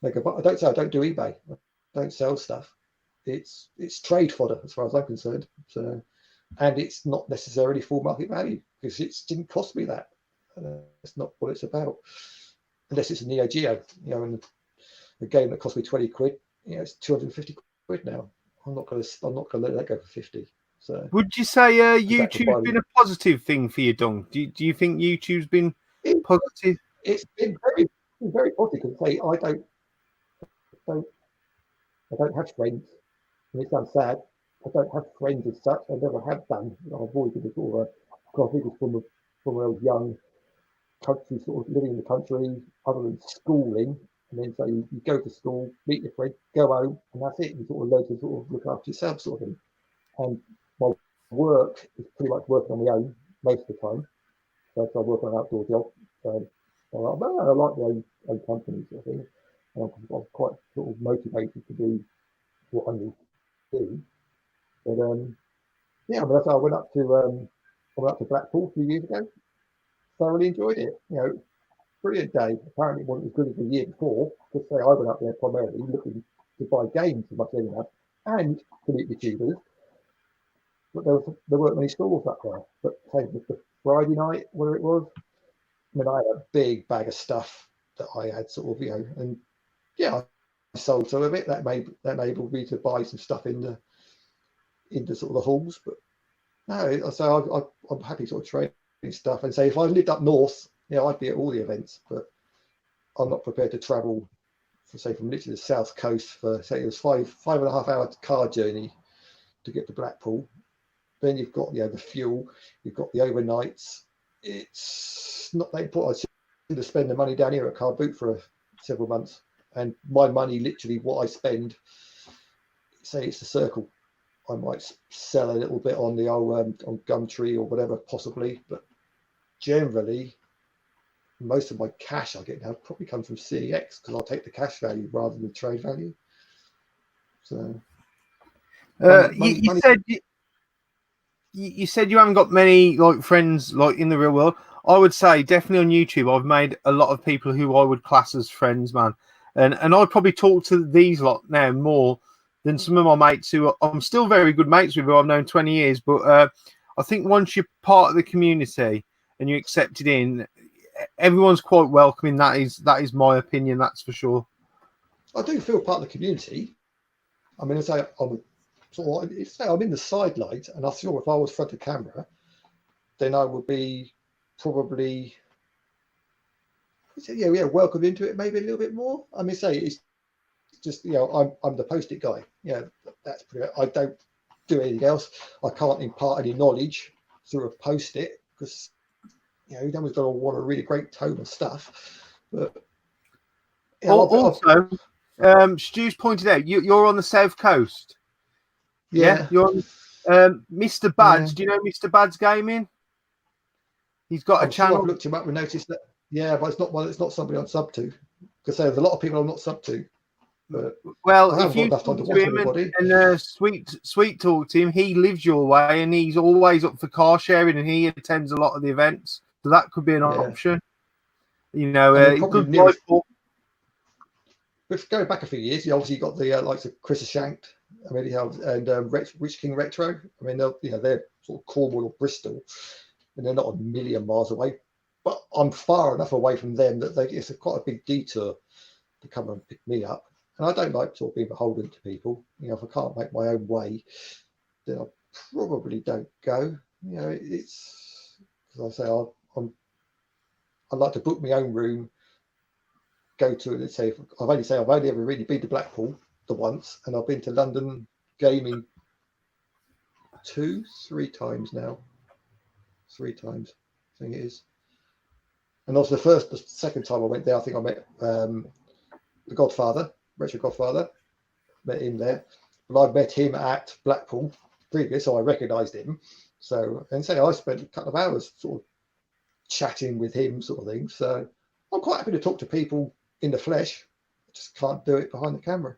Speaker 3: I don't do eBay. I don't sell stuff. It's trade fodder as far as I'm concerned. So, and it's not necessarily full market value because it didn't cost me that. It's not what it's about, unless it's a Neo Geo, and a game that cost me 20 quid. It's 250 quid now. I'm not gonna let that go for 50. So,
Speaker 1: would you say YouTube's been a positive thing for you, Dunk? Do you think YouTube's been positive?
Speaker 3: It's been very positive. I don't have friends and it sounds sad, I don't have friends as such. I never have done. I've always been sort of because I think it's from when I was young, country, sort of living in the country, other than schooling. And then so you go to school, meet your friend, go home, and that's it. You sort of learn to sort of look after yourself, sort of thing. And my work is pretty much working on my own most of the time. So I work on an outdoor job. So I like my own company sort of thing. And I'm quite sort of motivated to do what I need to do. But yeah, but that's how I went up to Blackpool a few years ago. Thoroughly enjoyed it. You know, brilliant day. Apparently it wasn't as good as the year before. Because say I went up there primarily looking to buy games as much as anything else and to meet the tubers. But there weren't many stores up there. But say the Friday night, where it was, I mean, I had a big bag of stuff that I had sort of, you know, and yeah, I sold some of it. That enabled me to buy some stuff in the sort of the halls. But no, so I'm happy sort of trading stuff. And say if I lived up north, you know, I'd be at all the events. But I'm not prepared to travel, from literally the south coast for say it was 5.5 hour car journey to get to Blackpool. Then you've got the fuel, you've got the overnights. It's not that important. I should have spent the money down here at Car Boot for several months, and my money, literally what I spend, say it's the circle, I might sell a little bit on the old on Gumtree or whatever possibly, but generally most of my cash I get now probably comes from CEX because I'll take the cash value rather than the trade value. So
Speaker 1: you said you haven't got many like friends like in the real world. I would say definitely on YouTube I've made a lot of people who I would class as friends, man. And I'd probably talk to these lot now more than some of my mates who I'm still very good mates with, who I've known 20 years. But I think once you're part of the community and you're accepted in, everyone's quite welcoming. That is my opinion, that's for sure.
Speaker 3: I do feel part of the community. I mean, I'm in the sidelines, and I feel if I was front of camera, then I would be probably welcomed into it maybe a little bit more. I mean, say it's just I'm the post-it guy. That's pretty. I don't do anything else. I can't impart any knowledge through a post-it because you know everyone's got to want a really great tome of stuff. But
Speaker 1: also, Stu's pointed out you're on the south coast. Yeah, you're on Mr. Bads. Yeah. Do you know Mr. Bads Gaming? He's got a channel.
Speaker 3: Sure I've looked him up and noticed that. Yeah, but it's not somebody I'm sub to. Because there's a lot of people I'm not sub to. But
Speaker 1: well, if you talk to him and sweet talk to him, he lives your way and he's always up for car sharing and he attends a lot of the events. So that could be an option. You know, good
Speaker 3: nearest, but going back a few years, you obviously got the likes of Chris Shankt. I mean, and Rich King Retro. I mean, they're sort of Cornwall or Bristol, and they're not a million miles away. But I'm far enough away from them that it's quite a big detour to come and pick me up. And I don't like sort of being beholden to people. You know, if I can't make my own way, then I probably don't go. You know, it's because I say I like to book my own room, go to it and say I've only ever really been to Blackpool the once, and I've been to London gaming 3 times now. 3 times, I think it is. And also the second time I went there, I think I met the Godfather, Retro Godfather, met him there. But I met him at Blackpool previous, so I recognised him. So I spent a couple of hours sort of chatting with him, sort of thing. So I'm quite happy to talk to people in the flesh. I just can't do it behind the camera.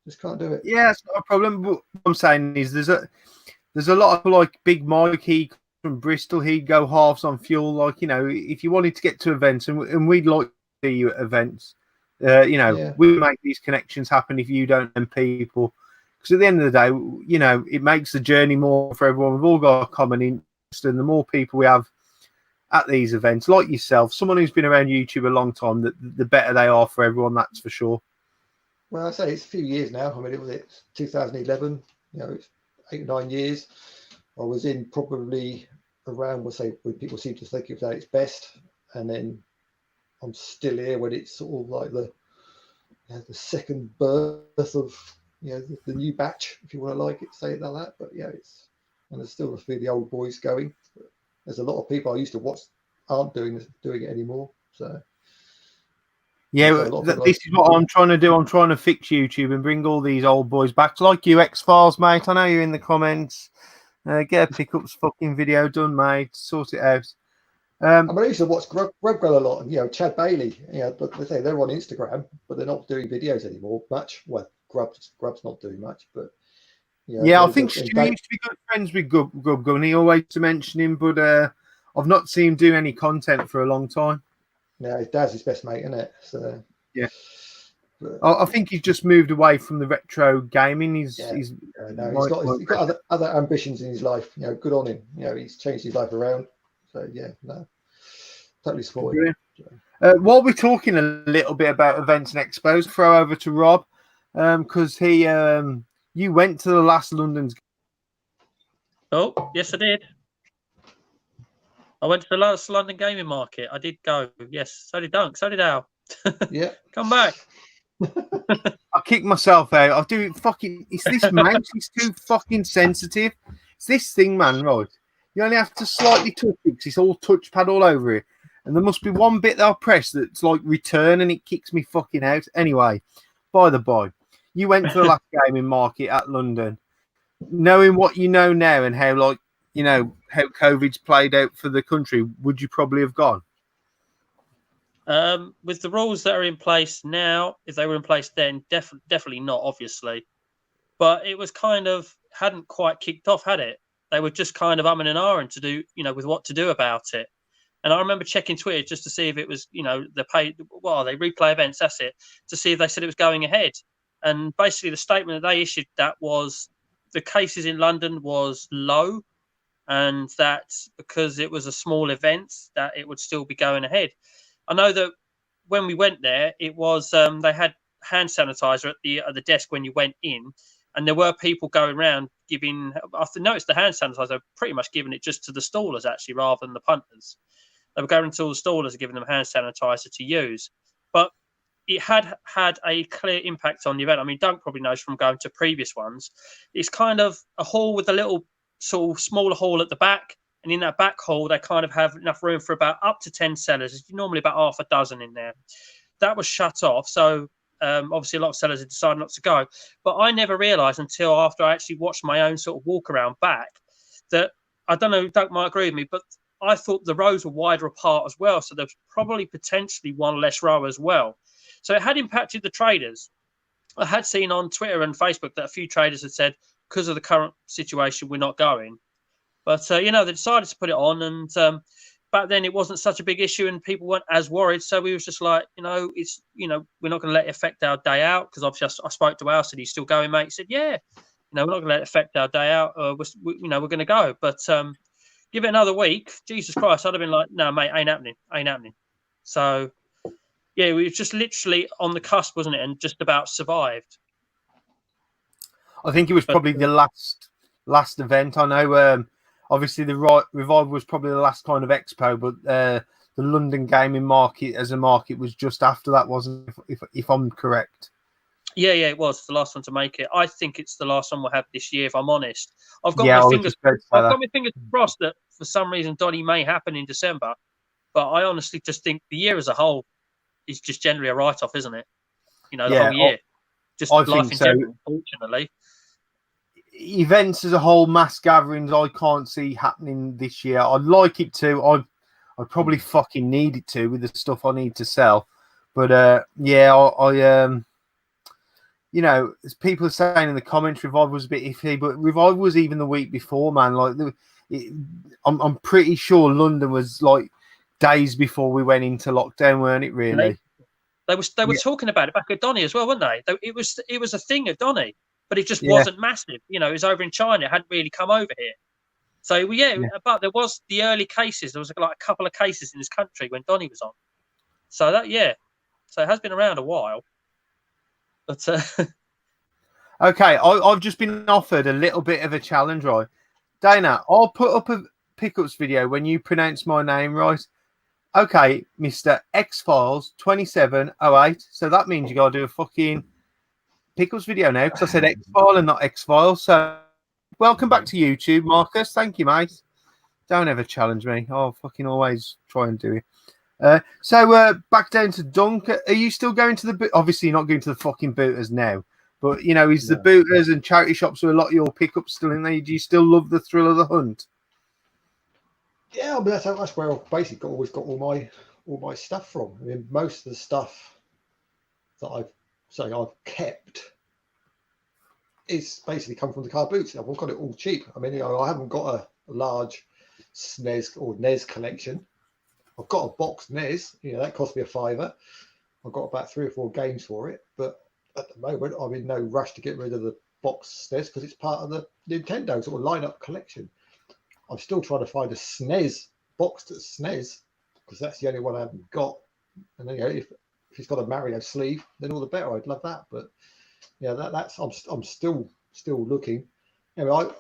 Speaker 3: Just can't do it.
Speaker 1: Yeah, it's not a problem. What I'm saying is there's a lot of like Big Mikey from Bristol. He'd go halves on fuel. Like, you know, if you wanted to get to events and we'd like to see you at events, we make these connections happen if you don't know people. Because at the end of the day, you know, it makes the journey more for everyone. We've all got a common interest, and the more people we have at these events, like yourself, someone who's been around YouTube a long time, the better they are for everyone, that's for sure.
Speaker 3: Well, I say it's a few years now. I mean, it was 2011, you know, it's 8 or 9 years. I was in probably around, we'll say, when people seem to think it's at its best. And then I'm still here when it's sort of like the second birth of the new batch, if you want to say it like that. But yeah, and there's still a few of the old boys going. But there's a lot of people I used to watch aren't doing it anymore. So
Speaker 1: yeah, this is what I'm trying to do. I'm trying to fix YouTube and bring all these old boys back, like you, X-Files, mate. I know you're in the comments. Get a pickups fucking video done, mate. Sort it out.
Speaker 3: I used to watch Grub a lot, and Chad Bailey. But they say they're on Instagram, but they're not doing videos anymore much. Well, Grub's not doing much, but
Speaker 1: I think Stu used to be good friends with Gub, and he always used to mention him, but I've not seen him do any content for a long time.
Speaker 3: No, his dad's his best mate, isn't it? So
Speaker 1: yeah. I think he's just moved away from the retro gaming. He's
Speaker 3: got other ambitions in his life. Good on him. He's changed his life around. So yeah, no, totally support him.
Speaker 1: While we're talking a little bit about events and expos, throw over to Rob because you went to the last London's.
Speaker 2: Oh yes, I did. I went to the last London gaming market. I did go. Yes, so did Dunk. So did Al.
Speaker 3: Yeah,
Speaker 2: come back.
Speaker 1: I kicked myself out. I do fucking. It's this mouse. It's too fucking sensitive. It's this thing, man. Right. You only have to slightly touch it because it's all touchpad all over it. And there must be one bit that I press that's like return and it kicks me fucking out. Anyway, by the by, you went to the last gaming market at London. Knowing what you know now and how, how COVID's played out for the country, would you probably have gone?
Speaker 2: With the rules that are in place now, if they were in place then, definitely not, obviously. But it was hadn't quite kicked off, had it? They were just kind of umming and ahhing to do, with what to do about it. And I remember checking Twitter just to see if it was, they replay events, that's it, to see if they said it was going ahead. And basically the statement that they issued that was the cases in London was low and that because it was a small event that it would still be going ahead. I know that when we went there, it was they had hand sanitizer at the desk when you went in. And there were people going around giving. I've noticed the hand sanitizer pretty much giving it just to the stallers actually, rather than the punters. They were going to all the stallers and giving them hand sanitizer to use. But it had a clear impact on the event. I mean, Dunk probably knows from going to previous ones. It's kind of a hall with a little sort of smaller hall at the back, and in that back hall they kind of have enough room for about up to 10 sellers. It's normally about half a dozen in there. That was shut off, so. Obviously, a lot of sellers had decided not to go, but I never realised until after I actually watched my own sort of walk around back that I don't know, Doug might agree with me, but I thought the rows were wider apart as well, so there's probably potentially one less row as well. So it had impacted the traders. I had seen on Twitter and Facebook that a few traders had said because of the current situation we're not going, but they decided to put it on and. Back then, it wasn't such a big issue, and people weren't as worried. So we was just like, we're not going to let it affect our day out because obviously I spoke to Al, said he's still going, mate. He said, yeah, we're not going to let it affect our day out. We're going to go, but give it another week. Jesus Christ, I'd have been like, no, mate, ain't happening. So yeah, we were just literally on the cusp, wasn't it, and just about survived.
Speaker 1: I think it was probably the last event. I know. Obviously, the Revival was probably the last kind of expo, but the London gaming market as a market was just after that, wasn't it? If I'm correct.
Speaker 2: Yeah, it was the last one to make it. I think it's the last one we'll have this year, if I'm honest. I've got my fingers crossed that for some reason Donny may happen in December, but I honestly just think the year as a whole is just generally a write-off, isn't it? The whole year. Just life in general, unfortunately.
Speaker 1: Events as a whole, mass gatherings, I can't see happening this year. I'd like it to. I probably fucking need it to with the stuff I need to sell. But as people are saying in the comments, Revival was a bit iffy, but Revival was even the week before, man. I'm pretty sure London was like days before we went into lockdown, weren't it? Really?
Speaker 2: They were talking about it back at Donny as well, weren't they? It was a thing at Donny. But it just wasn't massive. It was over in China. It hadn't really come over here. So, but there was the early cases. There was like a couple of cases in this country when Donny was on. So, So it has been around a while. But
Speaker 1: okay, I've just been offered a little bit of a challenge, right? Dana, I'll put up a pickups video when you pronounce my name right. Okay, Mr. X-Files 2708. So that means you got to do a fucking Pickles video now because I said X-File and not X-File. So welcome back to YouTube, Marcus. Thank you, mate. Don't ever challenge me. I'll fucking always try and do it. So back down to Dunk. Are you still going to the... Obviously, you're not going to the fucking booters now. But, you know, is the booters and charity shops where a lot of your pickups still in there? Do you still love the thrill of the hunt?
Speaker 3: Yeah, I mean, that's where I've basically always got all my stuff from. I mean, most of the stuff that I've kept is basically come from the car boots. I've got it all cheap. I mean, I haven't got a large SNES or NES collection. I've got a box NES. That cost me £5. I've got about 3 or 4 games for it, but at the moment I'm in no rush to get rid of the box SNES because it's part of the Nintendo sort of lineup collection. I'm still trying to find a SNES boxed SNES because that's the only one I haven't got. And then if it's got a Mario sleeve, then all the better. I'd love that. But yeah, that's I'm still looking. I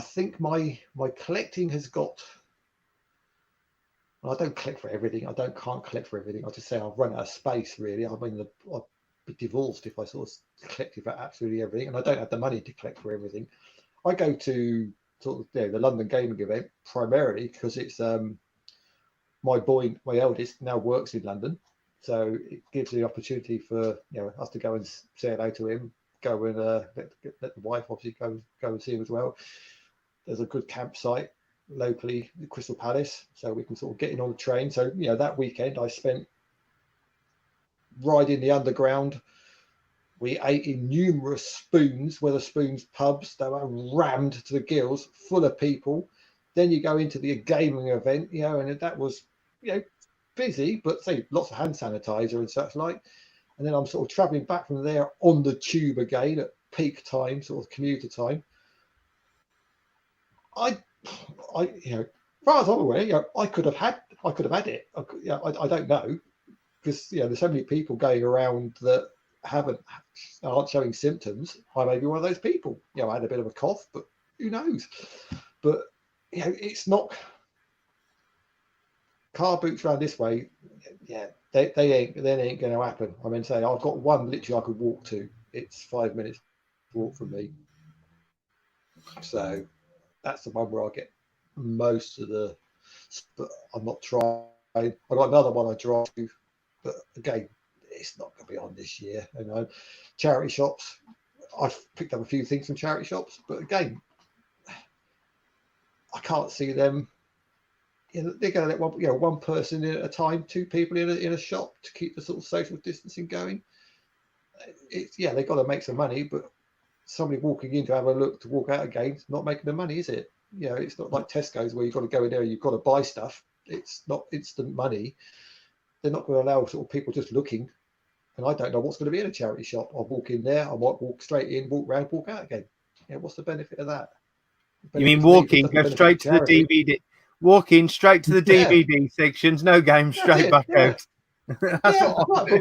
Speaker 3: think my collecting has got. I don't collect for everything. Can't collect for everything. I just say I've run out of space. Really, I mean, I'd be divorced if I sort of collected for absolutely everything, and I don't have the money to collect for everything. I go to sort of the London Gaming event primarily because it's my boy, my eldest, now works in London, so it gives the opportunity for us to go and say hello to him, go and let the wife obviously go and see him as well. There's a good campsite locally, the Crystal Palace, so we can sort of get in on the train. So that weekend I spent riding the underground. We ate in numerous Spoons, Wetherspoons pubs. They were rammed to the gills, full of people. Then you go into the gaming event, and that was, busy, but say lots of hand sanitizer and such like. And then I'm sort of traveling back from there on the tube again at peak time, sort of commuter time. I as far as I'm aware, I could have had it. I don't know because there's so many people going around that aren't showing symptoms. I may be one of those people. I had a bit of a cough, but who knows? But it's not car boots around this way. They ain't going to happen. I mean, say I've got one literally I could walk to. It's 5 minutes walk from me. So that's the one where I get most of the. But I'm not trying. I've got another one I drive to, but again, it's not going to be on this year. Charity shops. I've picked up a few things from charity shops, but again, I can't see them. They're going to let one person in at a time, 2 people in a shop to keep the sort of social distancing going. They've got to make some money, but somebody walking in to have a look to walk out again, it's not making the money, is it? It's not like Tesco's where you've got to go in there and you've got to buy stuff. It's not instant money. They're not going to allow sort of people just looking. And I don't know what's going to be in a charity shop. I'll walk in there, I might walk straight in, walk round, walk out again. What's the benefit of that?
Speaker 1: You mean walking, go straight to the DVD? Walking straight to the DVD sections, no games, straight back out.
Speaker 3: But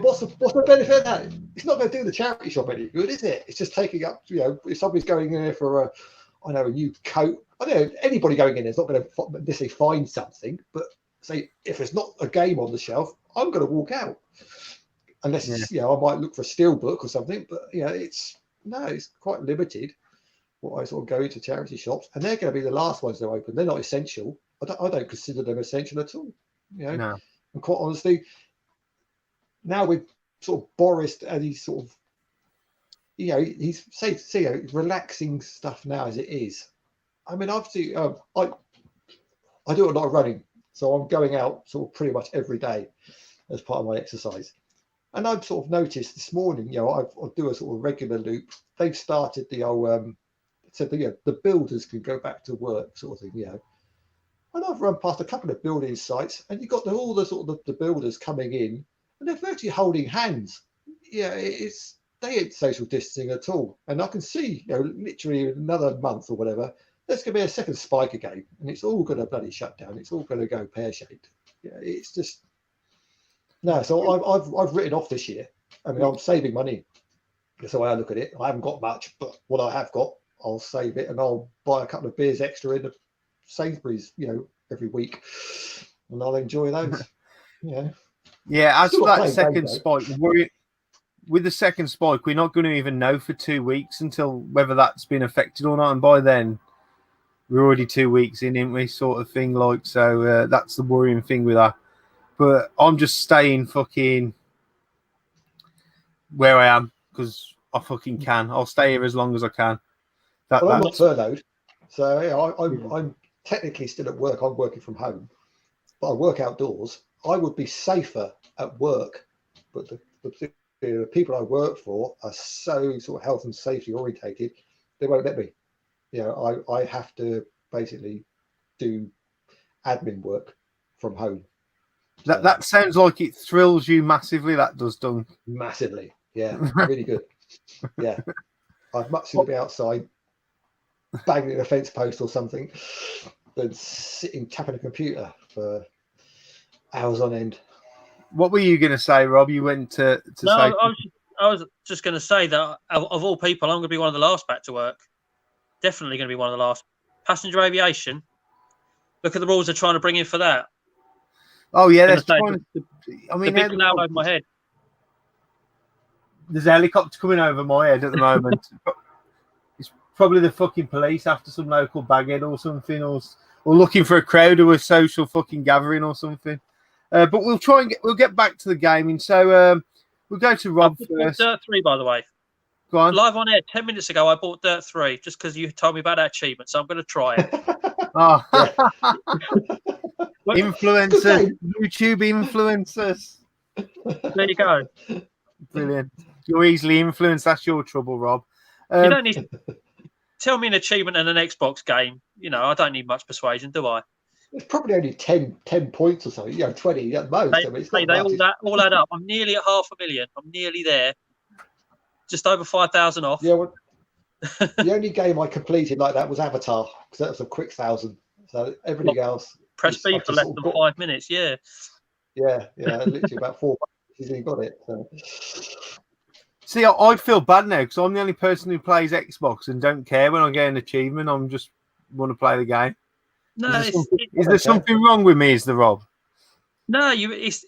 Speaker 3: what's the benefit of that? It's not going to do the charity shop any good, is it? It's just taking up, if somebody's going in there for a new coat, I don't know, anybody going in there is not going to necessarily find something, but say if there's not a game on the shelf, I'm going to walk out. Unless I might look for a steel book or something, but it's quite limited what I sort of go into charity shops, and they're going to be the last ones to open. They're not essential. I don't consider them essential at all.
Speaker 1: No.
Speaker 3: And quite honestly, now with sort of Boris and he's sort of, he's relaxing stuff now as it is. I mean, obviously, I do a lot of running, so I'm going out sort of pretty much every day as part of my exercise. And I've sort of noticed this morning, I'll do a sort of regular loop. They've started the old, the builders can go back to work sort of thing, And I've run past a couple of building sites, and you've got all the sort of the builders coming in, and they're virtually holding hands. They ain't social distancing at all. And I can see, literally another month or whatever, there's going to be a second spike again, and it's all going to bloody shut down. It's all going to go pear-shaped. It's just no. So I've written off this year. I mean, I'm saving money. That's the way I look at it. I haven't got much, but what I have got, I'll save it, and I'll buy a couple of beers extra in the Sainsbury's, every week, and I'll enjoy those.
Speaker 1: Yeah, as for that second spike, with the second spike, we're not going to even know for 2 weeks until whether that's been affected or not. And by then, we're already 2 weeks in, ain't we? Sort of thing. Like, so that's the worrying thing with that. But I'm just staying fucking where I am because I fucking can. I'll stay here as long as I can.
Speaker 3: Well, I'm not furloughed, so yeah, I'm technically still at work. I'm working from home, but I work outdoors. I would be safer at work, but the people I work for are so sort of health and safety orientated. They won't let me. You know, I have to basically do admin work from home.
Speaker 1: That sounds like it thrills you massively. That does, Dunk.
Speaker 3: Massively, yeah, really good. Yeah, I'd much sooner be outside banging a fence post or something than sitting tapping a computer for hours on end.
Speaker 1: What were you going to say, Rob? You went to
Speaker 2: no,
Speaker 1: say.
Speaker 2: I was just going to say that of all people, I'm going to be one of the last back to work. Definitely going to be one of the last. Passenger aviation. Look at the rules they're trying to bring in for that.
Speaker 1: Oh yeah, that's
Speaker 2: I mean, the big cloud over my head.
Speaker 1: There's a helicopter coming over my head at the moment. It's probably the fucking police after some local baghead or something, or looking for a crowd or a social fucking gathering or something. But we'll get back to the gaming. So we'll go to Rob first.
Speaker 2: Dirt 3, by the way.
Speaker 1: Go on.
Speaker 2: Live on air 10 minutes ago, I bought Dirt 3 just because you told me about that achievement. So I'm going to try it.
Speaker 1: Oh. Influencers, YouTube influencers.
Speaker 2: There you go.
Speaker 1: Brilliant. You're easily influenced. That's your trouble, Rob.
Speaker 2: You don't need to tell me an achievement in an Xbox game. You know, I don't need much persuasion, do I?
Speaker 3: It's probably only 10 points or something. 20 at most.
Speaker 2: They all add up. I'm nearly at 500,000. I'm nearly there. Just over 5,000 off.
Speaker 3: Yeah, well, the only game I completed like that was Avatar, because that was a quick 1,000. So everything else.
Speaker 2: Press B for less than 5 minutes, yeah.
Speaker 3: Yeah, literally about 4 minutes and got it. So.
Speaker 1: See, I feel bad now because I'm the only person who plays Xbox and don't care when I get an achievement. I'm just want to play the game.
Speaker 2: No,
Speaker 1: is there something wrong with me? Is the Rob?
Speaker 2: No, it's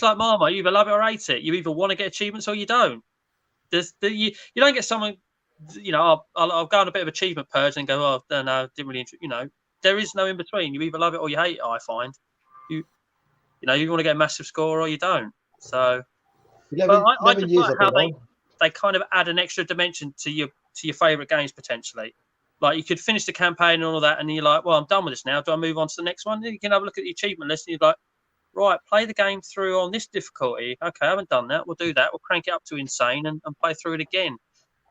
Speaker 2: like Marmite. You either love it or hate it. You either want to get achievements or you don't. You don't get someone. You know, I'll go on a bit of achievement purge and go, oh no, didn't really. You know, there is no in between. You either love it or you hate it. I find you want to get a massive score or you don't. So,
Speaker 3: 11
Speaker 2: I just
Speaker 3: years
Speaker 2: like how they kind of add an extra dimension to your favorite games potentially. Like you could finish the campaign and all of that, and you're like, well, I'm done with this now. Do I move on to the next one? You can have a look at the achievement list, and you're like, right, play the game through on this difficulty. Okay, I haven't done that. We'll do that. We'll crank it up to insane and play through it again.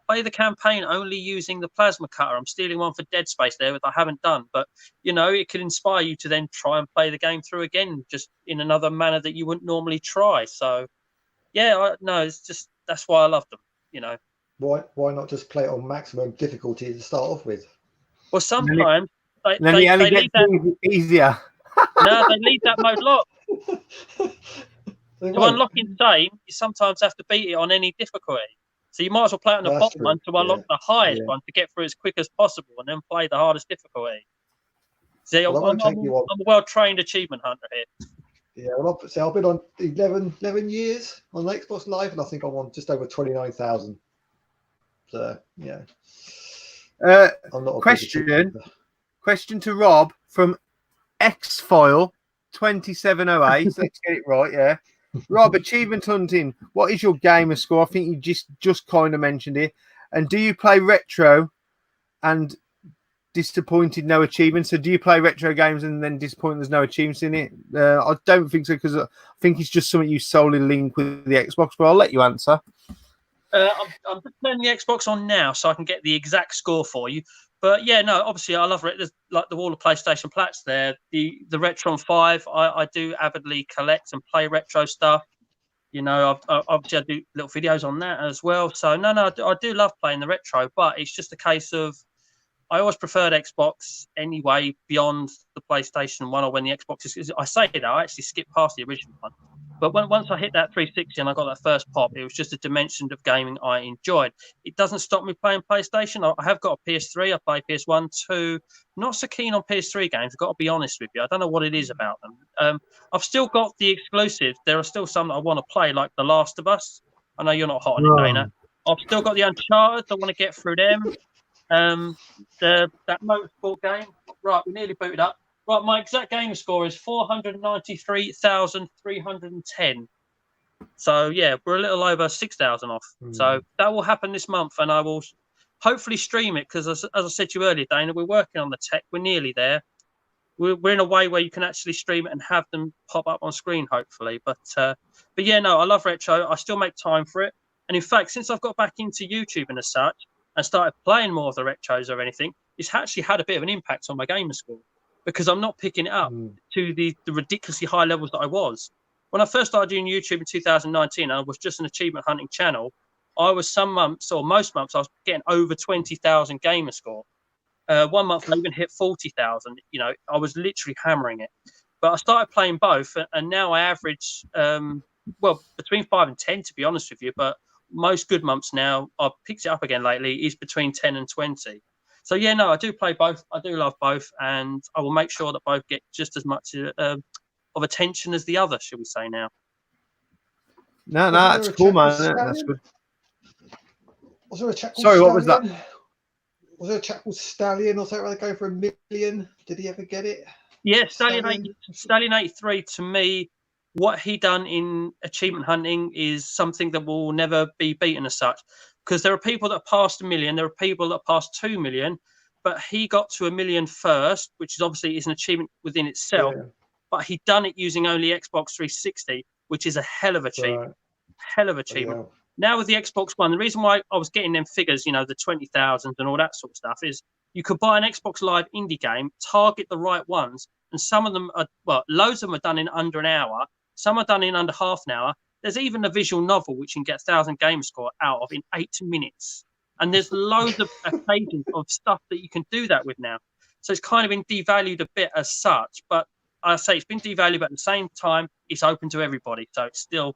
Speaker 2: Play the campaign only using the plasma cutter. I'm stealing one for Dead Space there, that I haven't done. But, you know, it could inspire you to then try and play the game through again, just in another manner that you wouldn't normally try. So, yeah, it's just, that's why I love them, you know.
Speaker 3: Why not just play it on maximum difficulty to start off with?
Speaker 2: Well, sometimes they
Speaker 1: leave that easier.
Speaker 2: No, they leave that mode locked. To unlock insane, you sometimes have to beat it on any difficulty. So you might as well play it on the bottom one to unlock the highest one to get through as quick as possible and then play the hardest difficulty. See, I'm a well-trained achievement hunter here.
Speaker 3: Yeah, well, I've been on 11 years on Xbox Live, and I think I'm on just over 29,000. So, yeah. I'm not
Speaker 1: Question to Rob from X-File 2708. Let's get it right, yeah. Rob, achievement hunting. What is your gamer score? I think you just kind of mentioned it. And do you play retro and disappointed no achievements? So do you play retro games and then disappointed there's no achievements in it? I don't think so, because I think it's just something you solely link with the Xbox, but I'll let you answer.
Speaker 2: I'm just turning the Xbox on now so I can get the exact score for you. But yeah, no, obviously I love it. There's like the wall of PlayStation Plats there. The Retron 5, I do avidly collect and play retro stuff. You know, obviously I do little videos on that as well. So no, I do love playing the retro, but it's just a case of I always preferred Xbox anyway beyond the PlayStation 1 or when the Xbox is. I say that I actually skipped past the original one. But once I hit that 360 and I got that first pop, it was just a dimension of gaming I enjoyed. It doesn't stop me playing PlayStation. I have got a PS3. I play PS1, 2. Not so keen on PS3 games. I've got to be honest with you. I don't know what it is about them. I've still got the exclusives. There are still some that I want to play, like The Last of Us. I know you're not hot on it, Dana. I've still got the Uncharted. I want to get through them. That motorsport game. Right, we nearly booted up. Right, my exact game score is 493,310. So yeah, we're a little over 6,000 off. So that will happen this month, and I will hopefully stream it because, as I said to you earlier, Dana, we're working on the tech. We're nearly there. We're in a way where you can actually stream it and have them pop up on screen, hopefully. But yeah, no, I love retro. I still make time for it. And in fact, since I've got back into YouTube and as such, and started playing more of the retros or anything, it's actually had a bit of an impact on my gamer score because I'm not picking it up to the ridiculously high levels that I was. When I first started doing YouTube in 2019, I was just an achievement hunting channel. I was some months, or most months, I was getting over 20,000 gamer score. 1 month I even hit 40,000. You know, I was literally hammering it. But I started playing both, and now I average, between 5 and 10, to be honest with you. But most good months now, I've picked it up again lately, is between 10 and 20. So yeah, no, I do play both. I do love both, and I will make sure that both get just as much of attention as the other, shall we say now.
Speaker 1: No, that's cool, man. That's good.
Speaker 3: Was there a chap called
Speaker 1: Sorry,
Speaker 3: Stallion?
Speaker 1: what was that?
Speaker 3: Was there a chap called Stallion or something? Going for $1 million? Did he ever get it?
Speaker 2: Yeah, Stallion 83, to me, what he done in achievement hunting is something that will never be beaten as such. Because there are people that passed 1 million, there are people that passed 2 million, but he got to 1 million first, which is obviously is an achievement within itself. Yeah. But he done it using only Xbox 360, which is a hell of achievement. Right. Hell of achievement. Yeah. Now with the Xbox One, the reason why I was getting them figures, you know, the 20,000 and all that sort of stuff, is you could buy an Xbox Live indie game, target the right ones, and some of them are, loads of them are done in under an hour. Some are done in under half an hour. There's even a visual novel which you can get 1,000 game score out of in 8 minutes. And there's loads of occasions of stuff that you can do that with now. So it's kind of been devalued a bit as such, but I say it's been devalued, but at the same time, it's open to everybody. So it's still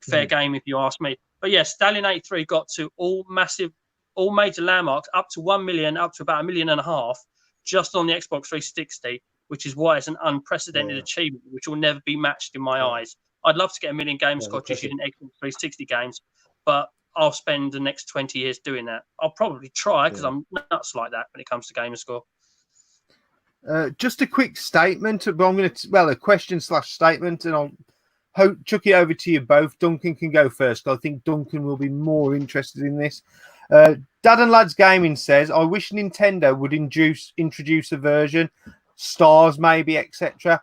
Speaker 2: fair game if you ask me. But yeah, Stallion 83 got to all major landmarks, up to 1 million, up to about 1.5 million, just on the Xbox 360, which is why it's an unprecedented achievement, which will never be matched in my eyes. I'd love to get 1 million game score just using Xbox 360 games, but I'll spend the next 20 years doing that. I'll probably try because I'm nuts like that when it comes to gamer score.
Speaker 1: Just a quick statement, but I'm going to, a question/statement, and I'll chuck it over to you both. Duncan can go first, because I think Duncan will be more interested in this. Dad and Lads Gaming says, I wish Nintendo would introduce a version, stars maybe, etc.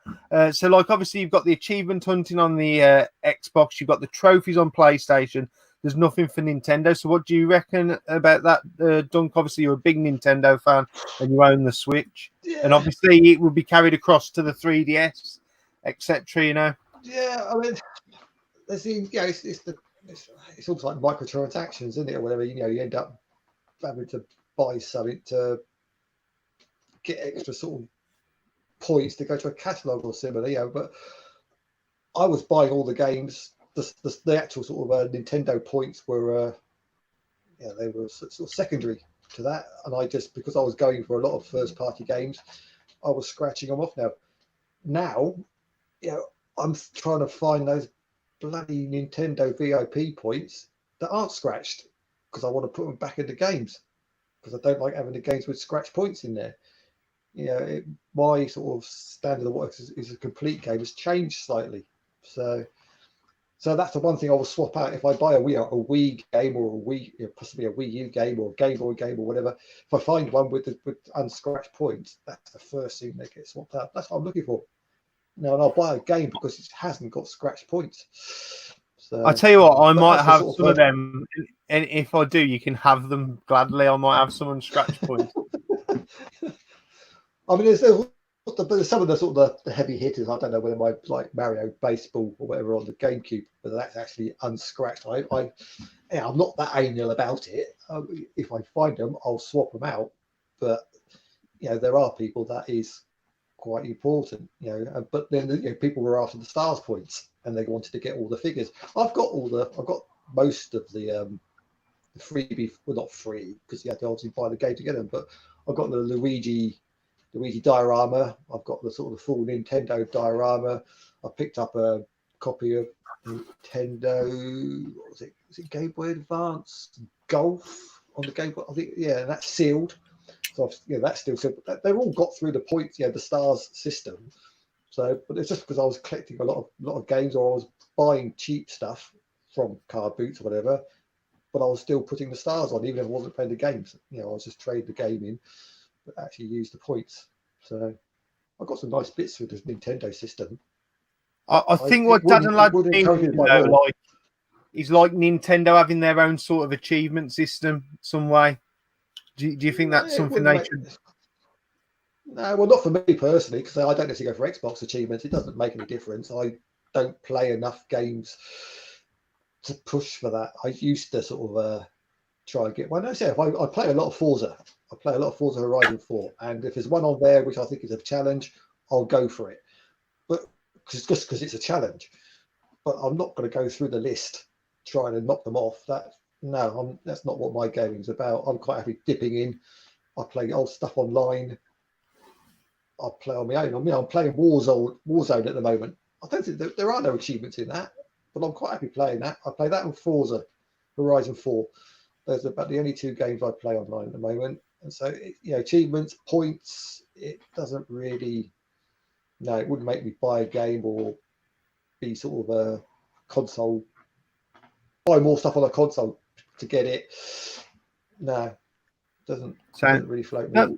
Speaker 1: So, like, obviously, you've got the achievement hunting on the Xbox, you've got the trophies on PlayStation. There's nothing for Nintendo. So what do you reckon about that, Dunk? Obviously, you're a big Nintendo fan and you own the Switch. Yeah. And obviously, it will be carried across to the 3DS, etc., you know?
Speaker 3: Yeah, I mean, it's almost like microtransactions, isn't it, or whatever. You know, you end up having to buy something to get extra sort of points to go to a catalogue or similar, you know. But I was buying all the games. The actual sort of Nintendo points were, they were sort of secondary to that. And I just, because I was going for a lot of first-party games, I was scratching them off now. You know, I'm trying to find those bloody Nintendo VIP points that aren't scratched because I want to put them back into games because I don't like having the games with scratch points in there. You know, my sort of standard of what is a complete game has changed slightly. So that's the one thing I will swap out if I buy a Wii game or possibly a Wii U game or a Game Boy game or whatever. If I find one with unscratched points, that's the first thing that gets swapped out. That's what I'm looking for. Now, and I'll buy a game because it hasn't got scratch points. So
Speaker 1: I tell you what, I might have some of them, and if I do, you can have them gladly. I might have some unscratch points.
Speaker 3: I mean, there's some of the sort of the heavy hitters. I don't know whether like Mario Baseball or whatever on the Gamecube, whether that's actually unscratched. I'm not that anal about it. If I find them, I'll swap them out. But you know, there are people that is quite important, you know. But then people were after the stars points and they wanted to get all the figures. I've got most of the freebie. Well, not free because you had to obviously buy the game to get them. But I've got the Luigi diorama. I've got the sort of the full Nintendo diorama. I picked up a copy of Nintendo. What was it? Was it Game Boy Advance Golf on the Game Boy? I think, yeah, that's sealed. So that's still sealed. They've all got through the points, the stars system. So, but it's just because I was collecting a lot of games, or I was buying cheap stuff from Card Boots or whatever. But I was still putting the stars on, even if I wasn't playing the games. I was just trading the game in, but actually use the points. So I got some nice bits with this Nintendo system.
Speaker 1: I think what Dad and Lad is like Nintendo having their own sort of achievement system some way. Do you think that's something they should?
Speaker 3: No, well, not for me personally, because I don't necessarily go for Xbox achievements. It doesn't make any difference. I don't play enough games to push for that. I used to sort of try and get. Well, no, I play a lot of Forza. I play a lot of Forza Horizon 4, and if there's one on there which I think is a challenge, I'll go for it. But just because it's a challenge, but I'm not going to go through the list trying to knock them off. That's not what my gaming's about. I'm quite happy dipping in. I play old stuff online. I play on my own. I'm playing Warzone at the moment. I don't think there are no achievements in that, but I'm quite happy playing that. I play that and Forza Horizon 4. Those are about the only two games I play online at the moment. And so, achievements, points, it doesn't really. No, it wouldn't make me buy a game or be sort of a console. Buy more stuff on a console to get it. No, doesn't really float me.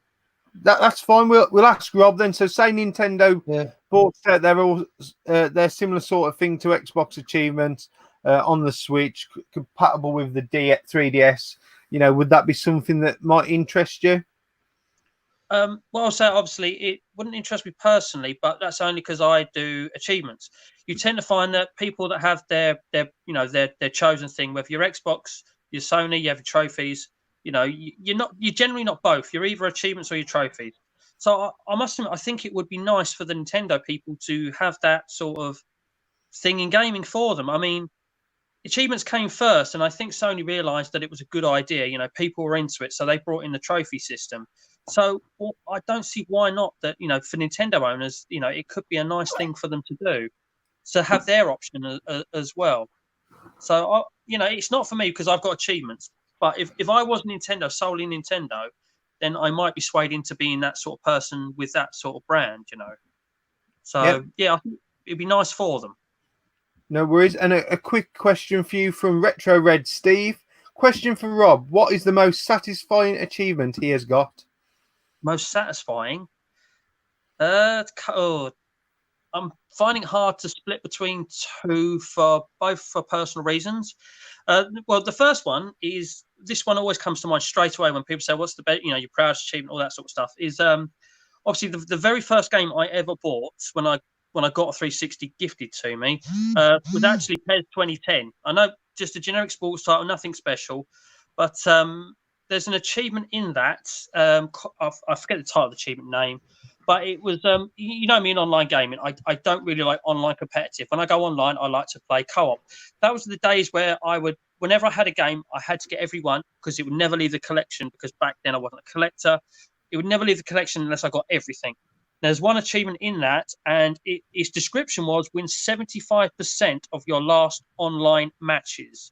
Speaker 1: That's fine. We'll ask Rob then. So say Nintendo bought their similar sort of thing to Xbox achievements on the Switch, compatible with the 3DS. Would that be something that might interest you?
Speaker 2: Well, so obviously it wouldn't interest me personally, but that's only because I do achievements. You tend to find that people that have their chosen thing, whether you're Xbox, you're Sony, you have your trophies. You're generally not both. You're either achievements or your trophies. So I must admit, I think it would be nice for the Nintendo people to have that sort of thing in gaming for them. I mean, achievements came first, and I think Sony realised that it was a good idea. People were into it, so they brought in the trophy system. So I don't see why not that, for Nintendo owners, it could be a nice thing for them to do, to have their option as well. So, it's not for me because I've got achievements. But if I was Nintendo, solely Nintendo, then I might be swayed into being that sort of person with that sort of brand, So, I think it'd be nice for them.
Speaker 1: No worries. And a quick question for you from Retro Red Steve. Question for Rob. What is the most satisfying achievement he has got?
Speaker 2: Most satisfying? I'm finding it hard to split between two for personal reasons. Well, the first one is, this one always comes to mind straight away when people say, what's the best, your proudest achievement, all that sort of stuff, is obviously the very first game I ever bought when I got a 360 gifted to me was actually PES 2010. I know, just a generic sports title, nothing special, but there's an achievement in that. I forget the title of the achievement name, but it was, me in online gaming. I don't really like online competitive. When I go online, I like to play co-op. That was the days where whenever I had a game, I had to get everyone because it would never leave the collection, because back then I wasn't a collector. It would never leave the collection unless I got everything. There's one achievement in that, and its description was win 75% of your last online matches.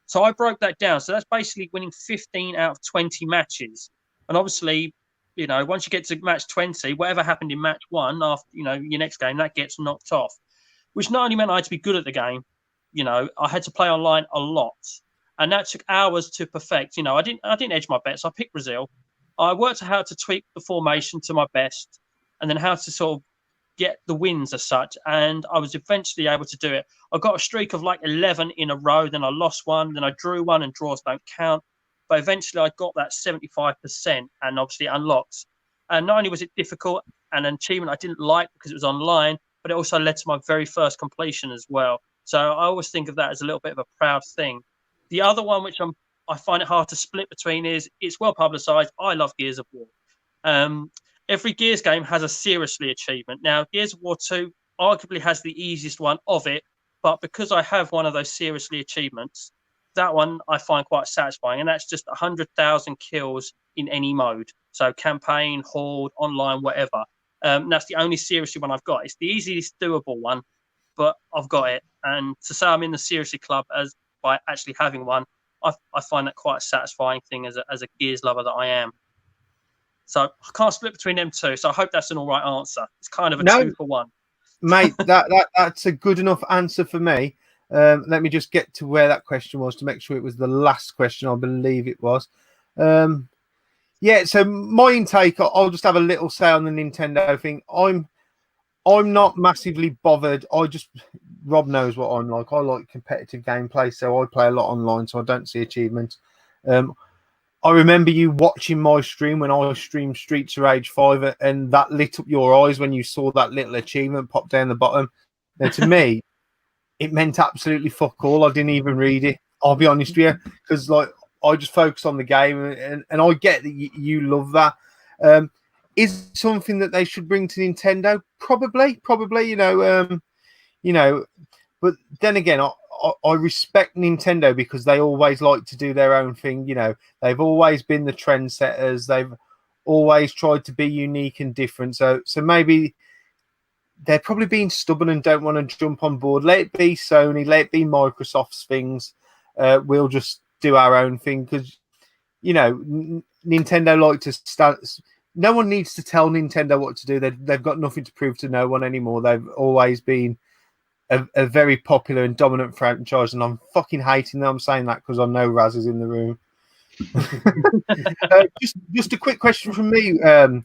Speaker 2: So I broke that down. So that's basically winning 15 out of 20 matches. And obviously, once you get to match 20, whatever happened in match 1 after, your next game, that gets knocked off. Which not only meant I had to be good at the game, I had to play online a lot. And that took hours to perfect. I didn't edge my bets. I picked Brazil. I worked out how to tweak the formation to my best, and then how to sort of get the wins as such. And I was eventually able to do it. I got a streak of like 11 in a row. Then I lost one. Then I drew one, and draws don't count. But eventually I got that 75% and obviously unlocked. And not only was it difficult and an achievement I didn't like because it was online, but it also led to my very first completion as well. So I always think of that as a little bit of a proud thing. The other one, which I find it hard to split between, is it's well publicized. I love Gears of War. Every Gears game has a seriously achievement. Now, Gears of War 2 arguably has the easiest one of it, but because I have one of those seriously achievements, that one I find quite satisfying, and that's just 100,000 kills in any mode. So campaign, horde, online, whatever. That's the only seriously one I've got. It's the easiest doable one, but I've got it. And to say I'm in the Seriously Club as by actually having one, I find that quite a satisfying thing as a Gears lover that I am. So I can't split between them two. So I hope that's an all right answer. It's kind of a 2-for-1.
Speaker 1: Mate, that's a good enough answer for me. Let me just get to where that question was to make sure it was the last question. I believe it was. Yeah, so my intake, I'll just have a little say on the Nintendo thing. I'm not massively bothered. Rob knows what I'm like. I like competitive gameplay, so I play a lot online, so I don't see achievements. I remember you watching my stream when I streamed Streets of Rage 5, and that lit up your eyes when you saw that little achievement pop down the bottom. Now, to me, it meant absolutely fuck all. I didn't even read it. I'll be honest with you, because like I just focus on the game, and I get that you love that. Is it something that they should bring to Nintendo? Probably. But then again, I respect Nintendo because they always like to do their own thing. They've always been the trendsetters. They've always tried to be unique and different. So maybe they're probably being stubborn and don't want to jump on board. Let it be Sony. Let it be Microsoft's things. We'll just do our own thing because, Nintendo like to start. No one needs to tell Nintendo what to do. They've got nothing to prove to no one anymore. They've always been a very popular and dominant franchise, and I'm fucking hating that I'm saying that because I know Raz is in the room. Just a quick question from me. I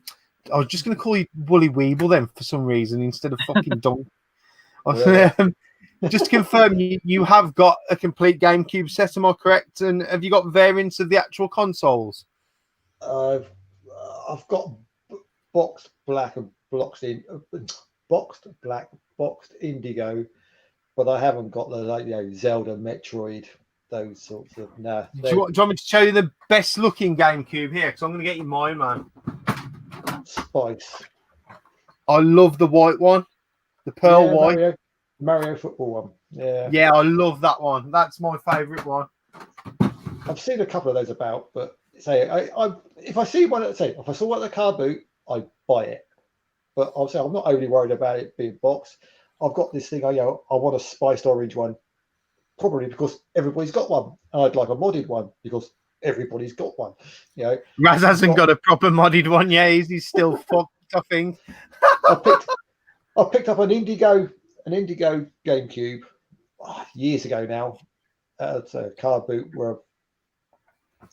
Speaker 1: was just going to call you Woolly Weeble then for some reason instead of fucking Don. Just to confirm, you have got a complete GameCube set, am I correct? And have you got variants of the actual consoles?
Speaker 3: I've got boxed black and boxed black, boxed indigo, but I haven't got the Zelda, Metroid, those sorts of. Nah.
Speaker 1: Do you want me to show you the best looking GameCube here? Because I'm going to get you mine, man.
Speaker 3: Spice.
Speaker 1: I love the white one, the pearl white.
Speaker 3: Mario football one.
Speaker 1: Yeah, I love that one. That's my favourite one.
Speaker 3: I've seen a couple of those about, but if I see one, if I saw one at the car boot, I'd buy it. But I'll say I'm not overly worried about it being boxed. I've got this thing. I want a spiced orange one, probably because everybody's got one. And I'd like a modded one because everybody's got one.
Speaker 1: Raz hasn't got a proper modded one. Yeah, he's still fucked. I think.
Speaker 3: I picked up an Indigo GameCube years ago now at a car boot where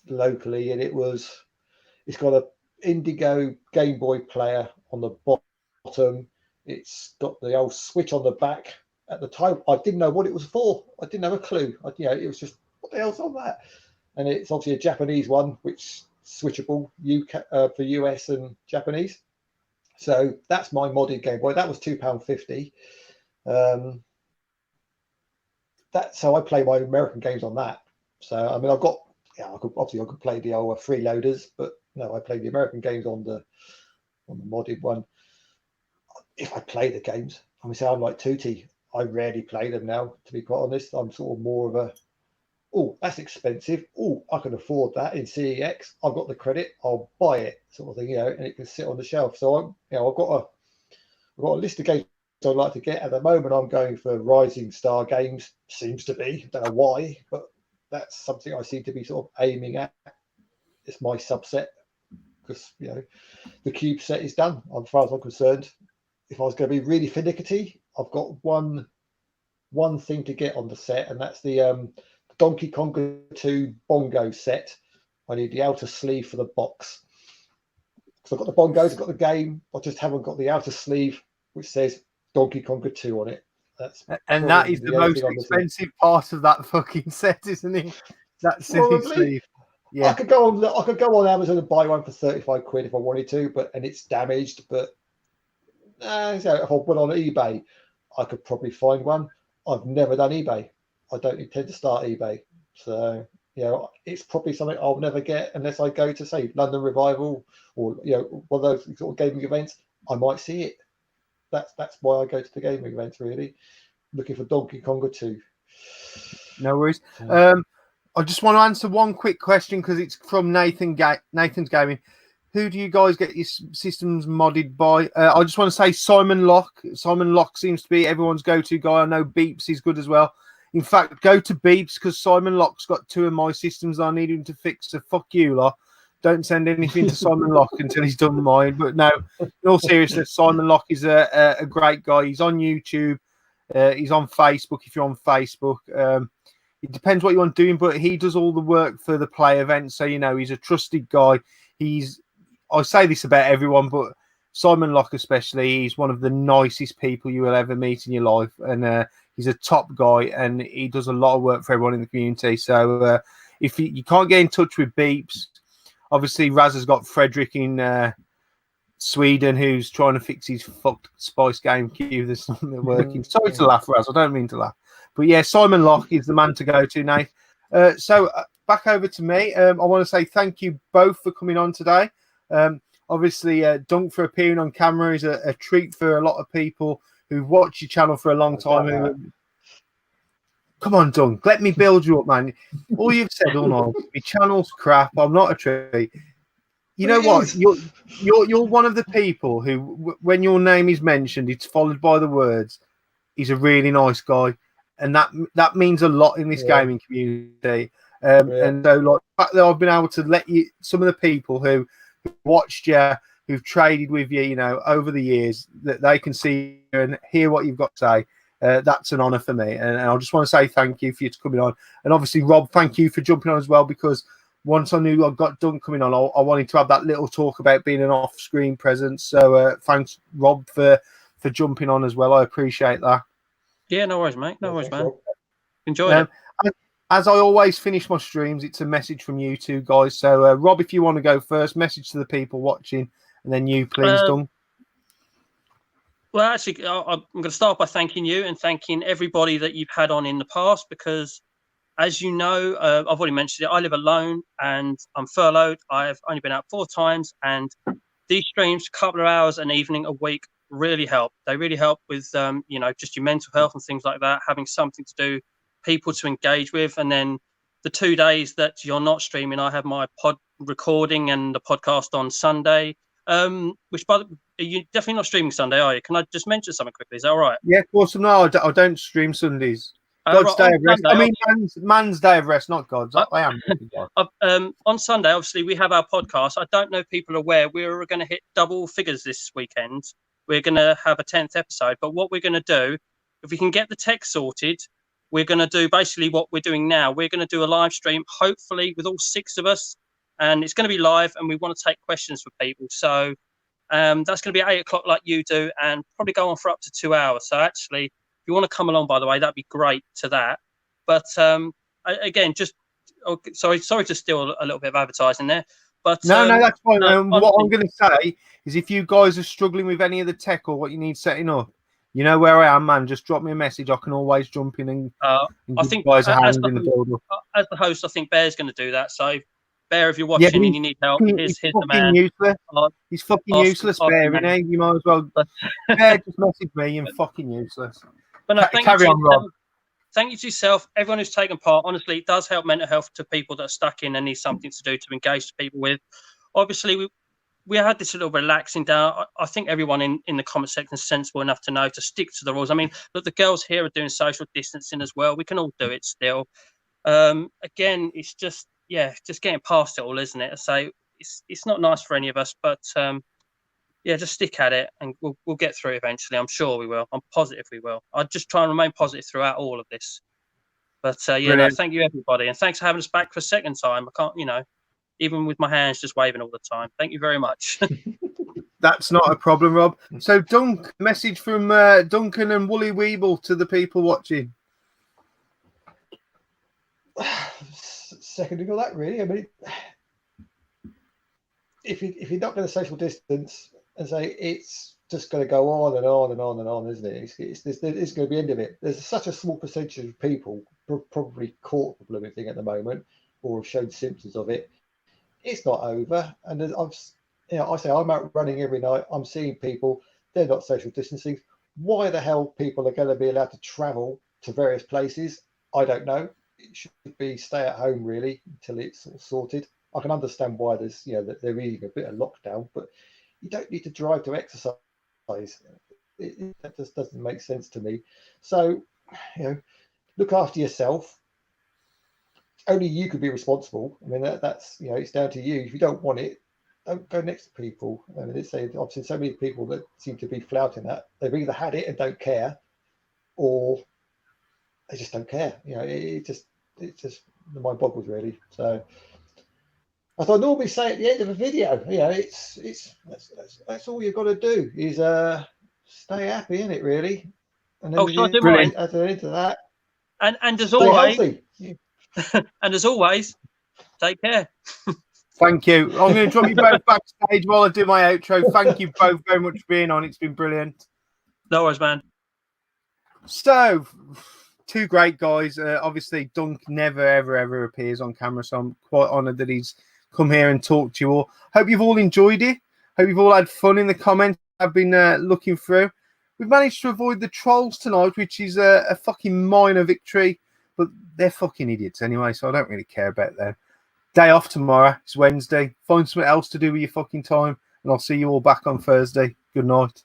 Speaker 3: locally, and it's got a Indigo Game Boy player on the bottom. It's got the old switch on the back. At the time, I didn't know what it was for. I didn't have a clue. It was just, what the hell's on that? And it's obviously a Japanese one, which switchable for US and Japanese. So that's my modded Game Boy. That was £2.50. So I play my American games on that. So I mean, I could play the old freeloaders, but no, I play the American games on the modded one. If I play the games, I'm like Tootie. I rarely play them now, to be quite honest. I'm sort of more of that's expensive. I can afford that in CEX. I've got the credit. I'll buy it, sort of thing, and it can sit on the shelf. So I've got a list of games I'd like to get. At the moment, I'm going for Rising Star games. Seems to be. Don't know why, but that's something I seem to be sort of aiming at. It's my subset because the cube set is done. As far as I'm concerned, if I was going to be really finicky, I've got one thing to get on the set, and that's the Donkey Konga 2 bongo set. I need the outer sleeve for the box. So I've got the bongos, I've got the game. I just haven't got the outer sleeve which says Donkey Konga 2 on it.
Speaker 1: That is the most expensive part of that fucking set, isn't it? That silly sleeve. Yeah.
Speaker 3: I could go on Amazon and buy one for 35 quid if I wanted to, and it's damaged. But so if I went on eBay, I could probably find one. I've never done eBay. I don't intend to start eBay. So it's probably something I'll never get unless I go to, say, London Revival or one of those sort of gaming events. I might see it. That's why I go to the gaming events, really, looking for Donkey Konga 2.
Speaker 1: No worries. I just want to answer one quick question because it's from Nathan's Gaming. who do you guys get your systems modded by? I just want to say Simon Locke. Simon Locke seems to be everyone's go-to guy. I know Beeps is good as well. In fact, go to Beeps because Simon Locke's got 2 of my systems I need him to fix. So fuck you lot. Don't send anything to Simon Locke until he's done mine. But no, in all seriousness, Simon Locke is a great guy. He's on YouTube. He's on Facebook if you're on Facebook. It depends what you want doing, but he does all the work for the play events. So, you know, he's a trusted guy. I say this about everyone, but Simon Locke especially, he's one of the nicest people you will ever meet in your life. And he's a top guy, and he does a lot of work for everyone in the community. So if you can't get in touch with Beeps, obviously Raz has got Frederick in Sweden who's trying to fix his fucked Spice Gamecube. There's something working. Sorry to laugh, Raz. I don't mean to laugh. But yeah, Simon Locke is the man to go to, Nate. So back over to me. I want to say thank you both for coming on today. Obviously, Dunk for appearing on camera is a treat for a lot of people who've watched your channel for a long time. Come on, Dunk, let me build you up, man. All you've said all night, my channel's crap. I'm not a treat. You know what? You're one of the people who, when your name is mentioned, it's followed by the words, "He's a really nice guy," and that means a lot in this gaming community. And so, like, the fact that I've been able to let you, some of the people who watched you, who've traded with you, you know, over the years, that they can see and hear what you've got to say. That's an honor for me, and I just want to say thank you for you coming on. And obviously, Rob, thank you for jumping on as well, because once I knew I got Dunk coming on, I wanted to have that little talk about being an off-screen presence. So thanks, Rob, for jumping on as well. I appreciate that.
Speaker 2: Yeah, no worries, mate. No worries, man. Enjoyed it.
Speaker 1: As I always finish my streams, it's a message from you two guys. So, Rob, if you want to go first, message to the people watching, and then you, please, Dunk.
Speaker 2: Well, actually, I'm going to start by thanking you and thanking everybody that you've had on in the past, because, as you know, I've already mentioned it, I live alone and I'm furloughed. I've only been out 4 times, and these streams, a couple of hours an evening a week, really help. They really help with, you know, just your mental health and things like that, having something to do, people to engage with. And then the 2 days that you're not streaming, I have my pod recording and the podcast on Sunday. Which, by the way, you're definitely not streaming Sunday, are you? Can I just mention something quickly? Is that all right?
Speaker 1: Yeah, of course. No, I don't stream Sundays. God's day of rest.
Speaker 2: Sunday,
Speaker 1: I mean, man's day of rest, not God's. I am.
Speaker 2: On Sunday, obviously, we have our podcast. I don't know if people are aware, we're going to hit double figures this weekend. We're going to have a 10th episode. But what we're going to do, if we can get the tech sorted, we're going to do basically what we're doing now. We're going to do a live stream, hopefully, with all 6 of us. And it's going to be live, and we want to take questions for people. So that's going to be at 8 o'clock like you do, and probably go on for up to 2 hours. So actually, if you want to come along, by the way, that'd be great to that. But again, just sorry to steal a little bit of advertising there. But
Speaker 1: no, that's fine. What I'm going to say is, if you guys are struggling with any of the tech or what you need setting up, you know where I am, man. Just drop me a message. I can always jump in and
Speaker 2: I think
Speaker 1: you guys a hand in the build-up.
Speaker 2: As the host, I think Bear's going to do that. So, Bear, if you're watching and you need help, here's the man.
Speaker 1: Useless. He's fucking useless, Bear, isn't he? You might as well. Bear, just message me and fucking useless.
Speaker 2: But no,
Speaker 1: carry on, Rob.
Speaker 2: Thank you to yourself, everyone who's taken part. Honestly, it does help mental health to people that are stuck in and need something to do to engage people with. Obviously, we had this a little relaxing down. I think everyone in the comment section is sensible enough to know to stick to the rules. I mean, look, the girls here are doing social distancing as well. We can all do it still. Again, it's just getting past it all, isn't it? So it's not nice for any of us, but just stick at it, and we'll get through it eventually. I'm sure we will. I'm positive we will. I'll just try and remain positive throughout all of this. But no, thank you everybody, and thanks for having us back for a second time. I can't, even with my hands just waving all the time. Thank you very much.
Speaker 1: That's not a problem, Rob. So, message from Duncan and Woolly Weeble to the people watching.
Speaker 3: Seconding all that, really. I mean, if you're not going to social distance and say it's just going to go on and on and on and on, isn't it? It's going to be the end of it. There's such a small percentage of people probably caught the blooming thing at the moment, or have shown symptoms of it. It's not over, and I say I'm out running every night. I'm seeing people. They're not social distancing. Why the hell people are going to be allowed to travel to various places? I don't know. It should be stay at home really until it's sort of sorted. I can understand why there's, that they're reading a bit of lockdown, but you don't need to drive to exercise. That just doesn't make sense to me. So, look after yourself. Only you could be responsible. I mean, that's it's down to you. If you don't want it, don't go next to people. I mean, I've seen so many people that seem to be flouting that. They've either had it and don't care, or they just don't care. It just the mind boggles really. So, as I normally say at the end of a video, that's all you've got to do is stay happy, innit, really? And then at the end of that,
Speaker 2: and as
Speaker 3: stay
Speaker 2: always,
Speaker 3: healthy.
Speaker 2: and as always, take care.
Speaker 1: Thank you. I'm going to drop you both backstage while I do my outro. Thank you both very much for being on. It's been brilliant.
Speaker 2: No worries, man.
Speaker 1: So, two great guys. Obviously, Dunk never, ever appears on camera, so I'm quite honoured that he's come here and talked to you all. Hope you've all enjoyed it. Hope you've all had fun in the comments I've been looking through. We've managed to avoid the trolls tonight, which is a fucking minor victory, but they're fucking idiots anyway, so I don't really care about them. Day off tomorrow. It's Wednesday. Find something else to do with your fucking time, and I'll see you all back on Thursday. Good night.